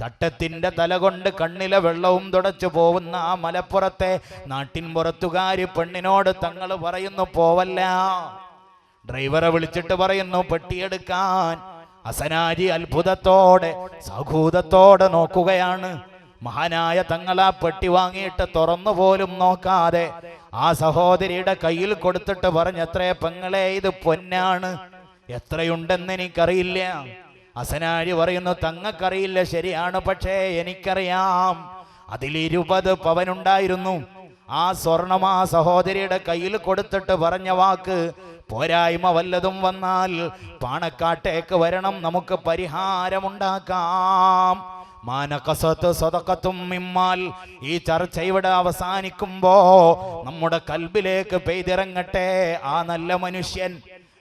തട്ടത്തിന്റെ തല കൊണ്ട് കണ്ണിലെ വെള്ളവും തുടച്ചു പോകുന്ന ആ മലപ്പുറത്തെ നാട്ടിൻ പുറത്തുകാരി പെണ്ണിനോട് തങ്ങൾ പറയുന്നു, പോവല്ല. ഡ്രൈവറെ വിളിച്ചിട്ട് പറയുന്നു പെട്ടിയെടുക്കാൻ. ഹസനാരി അത്ഭുതത്തോടെ സൗഹൃദത്തോടെ നോക്കുകയാണ്. മഹാനായ തങ്ങൾ ആ പെട്ടി വാങ്ങിയിട്ട് തുറന്നു പോലും നോക്കാതെ ആ സഹോദരിയുടെ കയ്യിൽ കൊടുത്തിട്ട് പറഞ്ഞത്രേ, പെങ്ങളെ, ഇത് പൊന്നാണ്, എത്രയുണ്ടെന്ന് എനിക്കറിയില്ല. ഹസനാരി പറയുന്നു, തങ്ങൾക്കറിയില്ല, ശരിയാണ്, പക്ഷേ എനിക്കറിയാം. അതിൽ 20 പവനുണ്ടായിരുന്നു. ആ സ്വർണം ആ സഹോദരിയുടെ കയ്യിൽ കൊടുത്തിട്ട് പറഞ്ഞ വാക്ക്, പോരായ്മ വല്ലതും വന്നാൽ പാണക്കാട്ടേക്ക് വരണം, നമുക്ക് പരിഹാരമുണ്ടാക്കാം. മാനഖസത്ത് സദഖത്തും മിമ്മാൽ. ഈ ചർച്ച ഇവിടെ അവസാനിക്കുമ്പോ നമ്മുടെ കൽബിലേക്ക് പെയ്തിറങ്ങട്ടെ ആ നല്ല മനുഷ്യൻ.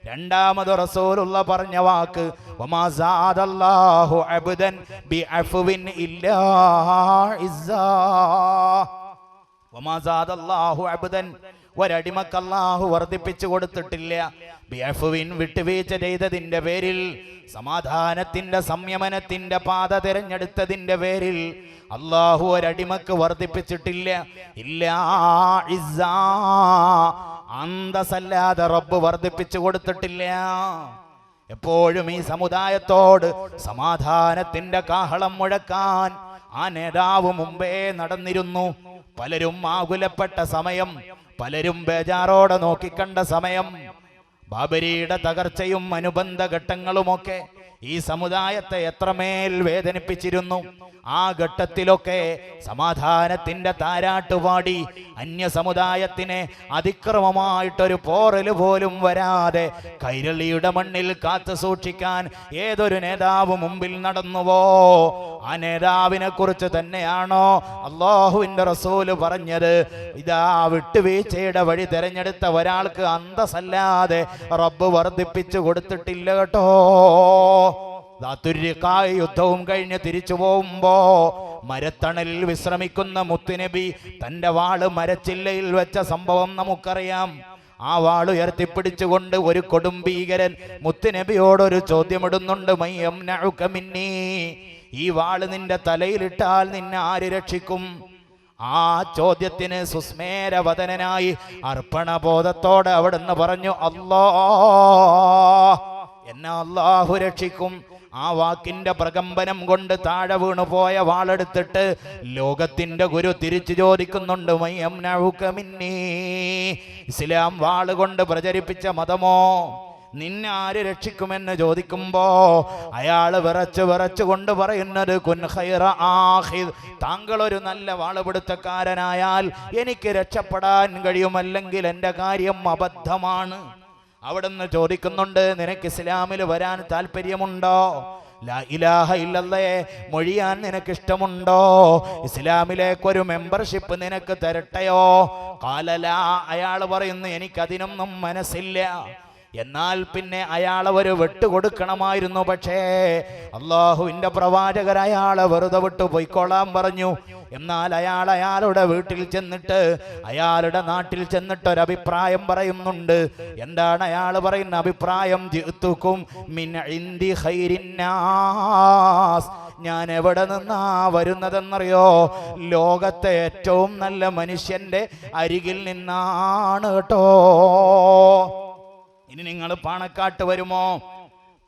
രണ്ടാമത് റസൂലുള്ള പറഞ്ഞ വാക്ക്, വമാ സാദല്ലാഹു അബ്ദൻ ബിഅഫ്വിൻ ഇല്ലാ ഇസ്സാ. വമാ സാദല്ലാഹു അബ്ദൻ, ഒരടിമക്ക് അല്ലാഹു വർദ്ധിപ്പിച്ചു കൊടുത്തിട്ടില്ല. ബിഅഫ്വിൻ, വിട്ടുവീഴ്ച ചെയ്തതിന്റെ പേരിൽ, സമാധാനത്തിന്റെ സംയമനത്തിന്റെ പാത തിരഞ്ഞെടുത്തതിന്റെ പേരിൽ അല്ലാഹു ഒരടിമക്ക് വർദ്ധിപ്പിച്ചിട്ടില്ല. ഇല്ലാ ഇസ്സാ, അന്തസ്സല്ലാതെ റബ്ബ് വർദ്ധിപ്പിച്ചു കൊടുത്തിട്ടില്ല. എപ്പോഴും ഈ സമുദായത്തോട് സമാധാനത്തിന്റെ കാഹളം മുഴക്കാൻ ആ നേതാവ് മുമ്പേ നടന്നിരുന്നു. പലരും ആകുലപ്പെട്ട സമയം, പലരും ബേജാറോടെ നോക്കിക്കണ്ട സമയം, ബാബരിയുടെ തകർച്ചയും അനുബന്ധ ഘട്ടങ്ങളുമൊക്കെ ഈ സമുദായത്തെ എത്രമേൽ വേദനിപ്പിച്ചിരുന്നു. ആ ഘട്ടത്തിലൊക്കെ സമാധാനത്തിന്റെ താരാട്ടുപാടി അന്യ സമുദായത്തിനെ അതിക്രമമായിട്ടൊരു പോറല് പോലും വരാതെ കൈരളിയുടെ മണ്ണിൽ കാത്തു സൂക്ഷിക്കാൻ ഏതൊരു നേതാവ് മുമ്പിൽ നടന്നുവോ ആ നേതാവിനെ കുറിച്ച് തന്നെയാണോ അല്ലാഹുവിന്റെ റസൂല് പറഞ്ഞത്, ഇതാ വിട്ടുവീഴ്ചയുടെ വഴി തെരഞ്ഞെടുത്ത ഒരാൾക്ക് അന്തസ്സല്ലാതെ റബ്ബ് വർദ്ധിപ്പിച്ചു കൊടുത്തിട്ടില്ല കേട്ടോ. യുദ്ധവും കഴിഞ്ഞ് തിരിച്ചു പോകുമ്പോ മരത്തണലിൽ വിശ്രമിക്കുന്ന മുത്തുനബി തന്റെ വാള് മരച്ചില്ലയിൽ വെച്ച സംഭവം നമുക്കറിയാം. ആ വാൾ ഉയർത്തിപ്പിടിച്ചുകൊണ്ട് ഒരു കൊടുംഭീകരൻ മുത്തുനബിയോടൊരു ചോദ്യമിടുന്നുണ്ട്, മയ്യംനഉക മിന്നീ, ഈ വാള് നിന്റെ തലയിലിട്ടാൽ നിന്നെ ആര് രക്ഷിക്കും? ആ ചോദ്യത്തിന് സുസ്മേരവദനായി അർപ്പണബോധത്തോടെ അവിടുന്ന് പറഞ്ഞു, അല്ലാഹ്, എന്നെ അല്ലാഹു രക്ഷിക്കും. ആ വാക്കിന്റെ പ്രകമ്പനം കൊണ്ട് താഴെ വീണു പോയ വാളെടുത്തിട്ട് ലോകത്തിന്റെ ഗുരു തിരിച്ചു ചോദിക്കുന്നുണ്ട്, മയ്യംനഉക മിന്നീ, ഇസ്ലാം വാളുകൊണ്ട് പ്രചരിപ്പിച്ച മതമോ? നിന്നെ ആര് രക്ഷിക്കുമെന്ന് ചോദിക്കുമ്പോ അയാള് വിറച്ചു കൊണ്ട് പറയുന്നത്, കുൻ ഖൈറ ആഖിദ്, താങ്കൾ ഒരു നല്ല വാളുപിടുത്തക്കാരനായാൽ എനിക്ക് രക്ഷപ്പെടാൻ കഴിയും, അല്ലെങ്കിൽ എൻ്റെ കാര്യം അബദ്ധമാണ്. അവിടുന്ന് ചോദിക്കുന്നുണ്ട്, നിനക്ക് ഇസ്ലാമിൽ വരാൻ താല്പര്യമുണ്ടോ? ലാ ഇലാഹ ഇല്ലല്ലാഹ് മൊഴിയാൻ നിനക്കിഷ്ടമുണ്ടോ? ഇസ്ലാമിലേക്കൊരു മെമ്പർഷിപ്പ് നിനക്ക് തരട്ടെയോ? ഖാല ലാ, അയാൾ പറയുന്നു, എനിക്കതിനൊന്നും മനസ്സില്ല. എന്നാൽ പിന്നെ അയാളെ ഒരു വെട്ട് കൊടുക്കണമായിരുന്നു. പക്ഷേ അള്ളാഹുവിൻ്റെ പ്രവാചകർ അയാളെ വെറുതെ വിട്ടു പോയിക്കോളാൻ പറഞ്ഞു. എന്നാൽ അയാളുടെ വീട്ടിൽ ചെന്നിട്ട് അയാളുടെ നാട്ടിൽ ചെന്നിട്ട് ഒരഭിപ്രായം പറയുന്നുണ്ട്. എന്താണ് അയാൾ പറയുന്ന അഭിപ്രായം? ജിഅ്തുകും മിൻ ഇൻദി ഖൈരിന്നാസ്, ഞാൻ എവിടെ നിന്നാ വരുന്നതെന്നറിയോ? ലോകത്തെ ഏറ്റവും നല്ല മനുഷ്യന്റെ അരികിൽ നിന്നാണ് കേട്ടോ. ഇനി നിങ്ങൾ പാണക്കാട്ട് വരുമോ?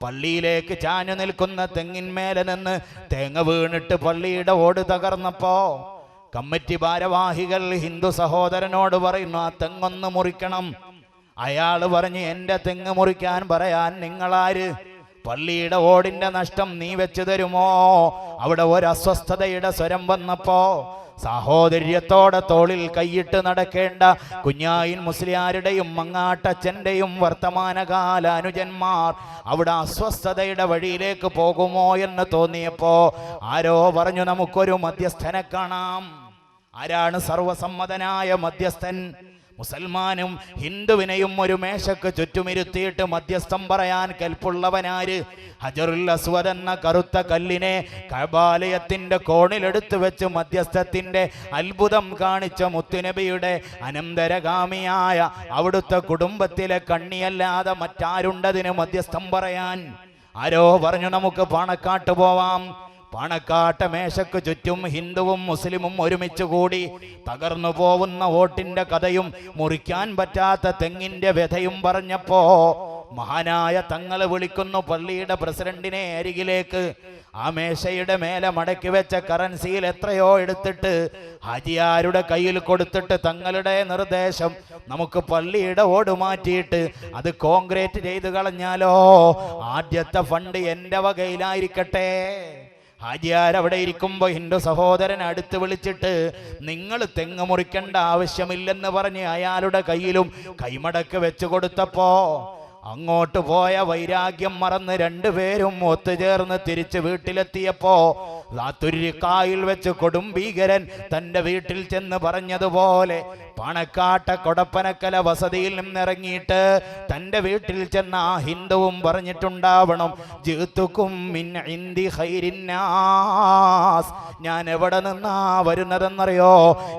പള്ളിയിലേക്ക് ചാഞ്ഞു നിൽക്കുന്ന തെങ്ങിന്മേലെ നിന്ന് തേങ്ങ വീണിട്ട് പള്ളിയുടെ ഓട് തകർന്നപ്പോ കമ്മിറ്റി ഭാരവാഹികൾ ഹിന്ദു സഹോദരനോട് പറയുന്നു, ആ തെങ്ങൊന്ന് മുറിക്കണം. അയാൾ പറഞ്ഞു, എന്റെ തെങ്ങ് മുറിക്കാൻ പറയാൻ നിങ്ങളാര്? പള്ളിയുടെ ഓടിന്റെ നഷ്ടം നീ വെച്ചു തരുമോ? അവിടെ ഒരു അസ്വസ്ഥതയുടെ സ്വരം വന്നപ്പോ സാഹോദര്യത്തോടെ തോളിൽ കൈയിട്ട് നടക്കേണ്ട കുഞ്ഞായിൻ മുസ്ലിയാരുടെയും മങ്ങാട്ടച്ഛന്റെയും വർത്തമാനകാല അനുജന്മാർ അവിടെ അസ്വസ്ഥതയുടെ വഴിയിലേക്ക് പോകുമോ എന്ന് തോന്നിയപ്പോ ആരോ പറഞ്ഞു, നമുക്കൊരു മധ്യസ്ഥനെ കാണാം. ആരാണ് സർവസമ്മതനായ മധ്യസ്ഥൻ? മുസൽമാനും ഹിന്ദുവിനെയും ഒരു മേശക്ക് ചുറ്റുമിരുത്തിയിട്ട് മധ്യസ്ഥം പറയാൻ കൽപ്പുള്ളവനാര്? ഹജറുൽ അസ്വദ് എന്ന കറുത്ത കല്ലിനെ കഅബാലയത്തിന്റെ കോണിലെടുത്ത് വെച്ച് മധ്യസ്ഥത്തിന്റെ അത്ഭുതം കാണിച്ച മുത്തുനബിയുടെ അനന്തരഗാമിയായ അവിടുത്തെ കുടുംബത്തിലെ കണ്ണിയല്ലാതെ മറ്റാരുണ്ടതിന് മധ്യസ്ഥം പറയാൻ? ആരോ പറഞ്ഞു, നമുക്ക് പാണക്കാട്ട് പോവാം. പാണക്കാട്ട മേശക്ക് ചുറ്റും ഹിന്ദുവും മുസ്ലിമും ഒരുമിച്ച് കൂടി തകർന്നു പോവുന്ന വോട്ടിന്റെ കഥയും മുറിക്കാൻ പറ്റാത്ത തെങ്ങിന്റെ വ്യഥയും പറഞ്ഞപ്പോ മഹാനായ തങ്ങള് വിളിക്കുന്നു പള്ളിയുടെ പ്രസിഡന്റിനെ അരികിലേക്ക്. ആ മേശയുടെ മേലെ മടക്കി വെച്ച കറൻസിയിൽ എത്രയോ എടുത്തിട്ട് ഹാജിയാരുടെ കയ്യിൽ കൊടുത്തിട്ട് തങ്ങളുടെ നിർദ്ദേശം, നമുക്ക് പള്ളിയുടെ ഓട് മാറ്റിയിട്ട് അത് കോൺക്രീറ്റ് ചെയ്ത് കളഞ്ഞാലോ? ആദ്യത്തെ ഫണ്ട് എന്റെ വകയിലായിരിക്കട്ടെ. ഹാജിയാർ അവിടെ ഇരിക്കുമ്പോൾ ഹിന്ദു സഹോദരൻ അടുത്ത് വിളിച്ചിട്ട്, നിങ്ങൾ തെങ്ങ് മുറിക്കേണ്ട ആവശ്യമില്ലെന്ന് പറഞ്ഞ് അയാളുടെ കയ്യിലും കൈമടക്ക് വെച്ചു കൊടുത്തപ്പോ അങ്ങോട്ട് പോയ വൈരാഗ്യം മറന്ന് രണ്ടുപേരും ഒത്തുചേർന്ന് തിരിച്ച് വീട്ടിലെത്തിയപ്പോ ലാത്തുരിക്കായിൽ വെച്ച് കൊടുംഭീകരൻ തന്റെ വീട്ടിൽ ചെന്ന് പറഞ്ഞതുപോലെ പാണക്കാട്ട കൊടപ്പനക്കല വസതിയിൽ നിന്നിറങ്ങിയിട്ട് തന്റെ വീട്ടിൽ ചെന്ന ആ ഹിന്ദുവും പറഞ്ഞിട്ടുണ്ടാവണം, ജിഅ്തുകും മിൻ ഇൻദി ഖൈരിന്നാസ്, ഞാൻ എവിടെ നിന്നാ വരുന്നതെന്നറിയോ?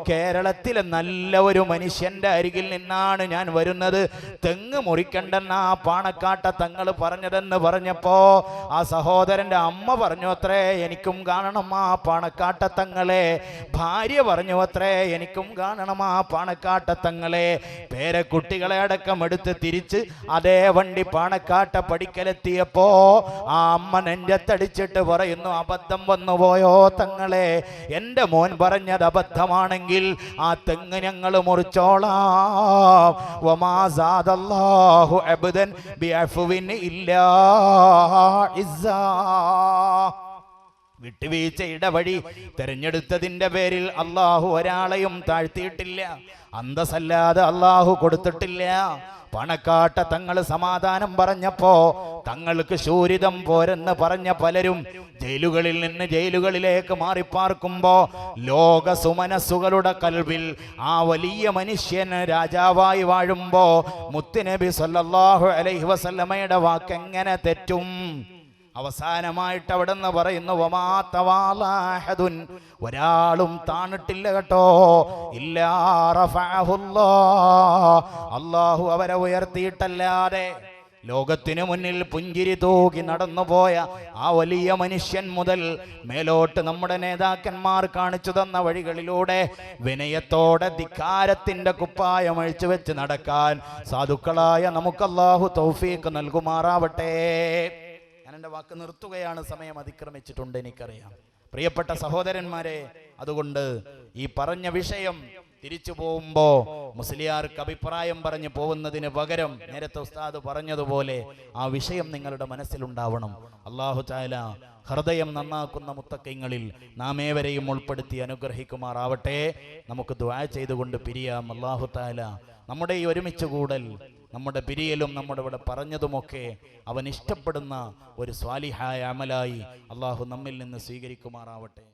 കേരളത്തിലെ നല്ല ഒരു മനുഷ്യന്റെ അരികിൽ നിന്നാണ് ഞാൻ വരുന്നത്. തെങ്ങ് മുറിക്കണ്ടെന്നാ പാണക്കാട്ട തങ്ങൾ പറഞ്ഞതെന്ന് പറഞ്ഞപ്പോ ആ സഹോദരന്റെ അമ്മ പറഞ്ഞു അത്രേ, എനിക്കും കാണണം ആ പാണക്കാട്ട തങ്ങളെ. ഭാര്യ പറഞ്ഞു അത്രേ, എനിക്കും കാണണം ആ പാണക്കാട്ട തങ്ങളെ. പേരക്കുട്ടികളെ അടക്കം എടുത്ത് തിരിച്ച് അതേ വണ്ടി പാണക്കാട്ട പടിക്കലെത്തിയപ്പോ ആ അമ്മ നെഞ്ചത്തടിച്ചിട്ട് പറയുന്നു, അബദ്ധം വന്നുപോയോ തങ്ങളെ? എന്റെ മോൻ പറഞ്ഞത് അബദ്ധമാണെങ്കിൽ ആ തെങ്ങ് ഞങ്ങൾ മുറിച്ചോളാം. വമാ സാദല്ലാഹു അബ്ദൻ ബിഅഫ്വിൻ ഇല്ലാ ഇസ്സാ. വിട്ടുവീഴ്ചയുടെ വഴി തെരഞ്ഞെടുത്തതിന്റെ പേരിൽ അള്ളാഹു ഒരാളെയും താഴ്ത്തിയിട്ടില്ല. അന്തസ്സല്ലാതെ അള്ളാഹു കൊടുത്തിട്ടില്ല. പണക്കാട്ട തങ്ങൾ സമാധാനം പറഞ്ഞപ്പോ തങ്ങൾക്ക് ശൂരിതം പോരെന്ന് പറഞ്ഞ പലരും ജയിലുകളിൽ നിന്ന് ജയിലുകളിലേക്ക് മാറിപ്പാർക്കുമ്പോ ലോക സുമനസ്സുകളുടെ കൽവിൽ ആ വലിയ മനുഷ്യൻ രാജാവായി വാഴുമ്പോ മുത്തുനബി സല്ലല്ലാഹു അലൈഹി വസല്ലമയുടെ വാക്കെങ്ങനെ തെറ്റും? അവസാനമായിട്ട് അവിടെ നിന്ന് പറയുന്നു, വമാ തവാലഅഹദുൻ, ഒരാളും താണിട്ടില്ല കേട്ടോ, ഇല്ലാ റഫഅഹുല്ലാഹ്, അല്ലാഹു അവരെ ഉയർത്തിയിട്ടല്ലാതെ. ലോകത്തിനു മുന്നിൽ പുഞ്ചിരി തൂകി നടന്നുപോയ ആ വലിയ മനുഷ്യൻ മുതൽ മേലോട്ട് നമ്മുടെ നേതാക്കന്മാർ കാണിച്ചു തന്ന വഴികളിലൂടെ വിനയത്തോടെ ധിക്കാരത്തിന്റെ കുപ്പായം അഴിച്ചു വെച്ച് നടക്കാൻ സാധുക്കളായ നമുക്ക് അല്ലാഹു തൗഫീഖ് നൽകുമാറാവട്ടെ. ഞാൻ എൻ്റെ വാക്ക് നിർത്തുകയാണ്, സമയം അതിക്രമിച്ചിട്ടുണ്ട് എനിക്കറിയാം. പ്രിയപ്പെട്ട സഹോദരന്മാരെ, അതുകൊണ്ട് ഈ പറഞ്ഞ വിഷയം തിരിച്ചു പോകുമ്പോ മുസ്ലിയാർക്ക് അഭിപ്രായം പറഞ്ഞു പോകുന്നതിന് പകരം നേരത്തെ ഉസ്താദ് പറഞ്ഞതുപോലെ ആ വിഷയം നിങ്ങളുടെ മനസ്സിലുണ്ടാവണം. അല്ലാഹു തആല ഹൃദയം നന്നാക്കുന്ന മുത്തഖീങ്ങളിൽ നാം ഏവരെയും ഉൾപ്പെടുത്തി അനുഗ്രഹിക്കുമാറാവട്ടെ. നമുക്ക് ദുആ ചെയ്തുകൊണ്ട് പിരിയാം. അല്ലാഹു തആല നമ്മുടെ ഈ ഒരുമിച്ച് കൂടൽ, നമ്മുടെ പിരിയലും നമ്മുടെ ഇവിടെ പറഞ്ഞതുമൊക്കെ അവൻ ഇഷ്ടപ്പെടുന്ന ഒരു സ്വാലിഹായ അമലായി അല്ലാഹു നമ്മിൽ നിന്ന് സ്വീകരിക്കുമാറാവട്ടെ.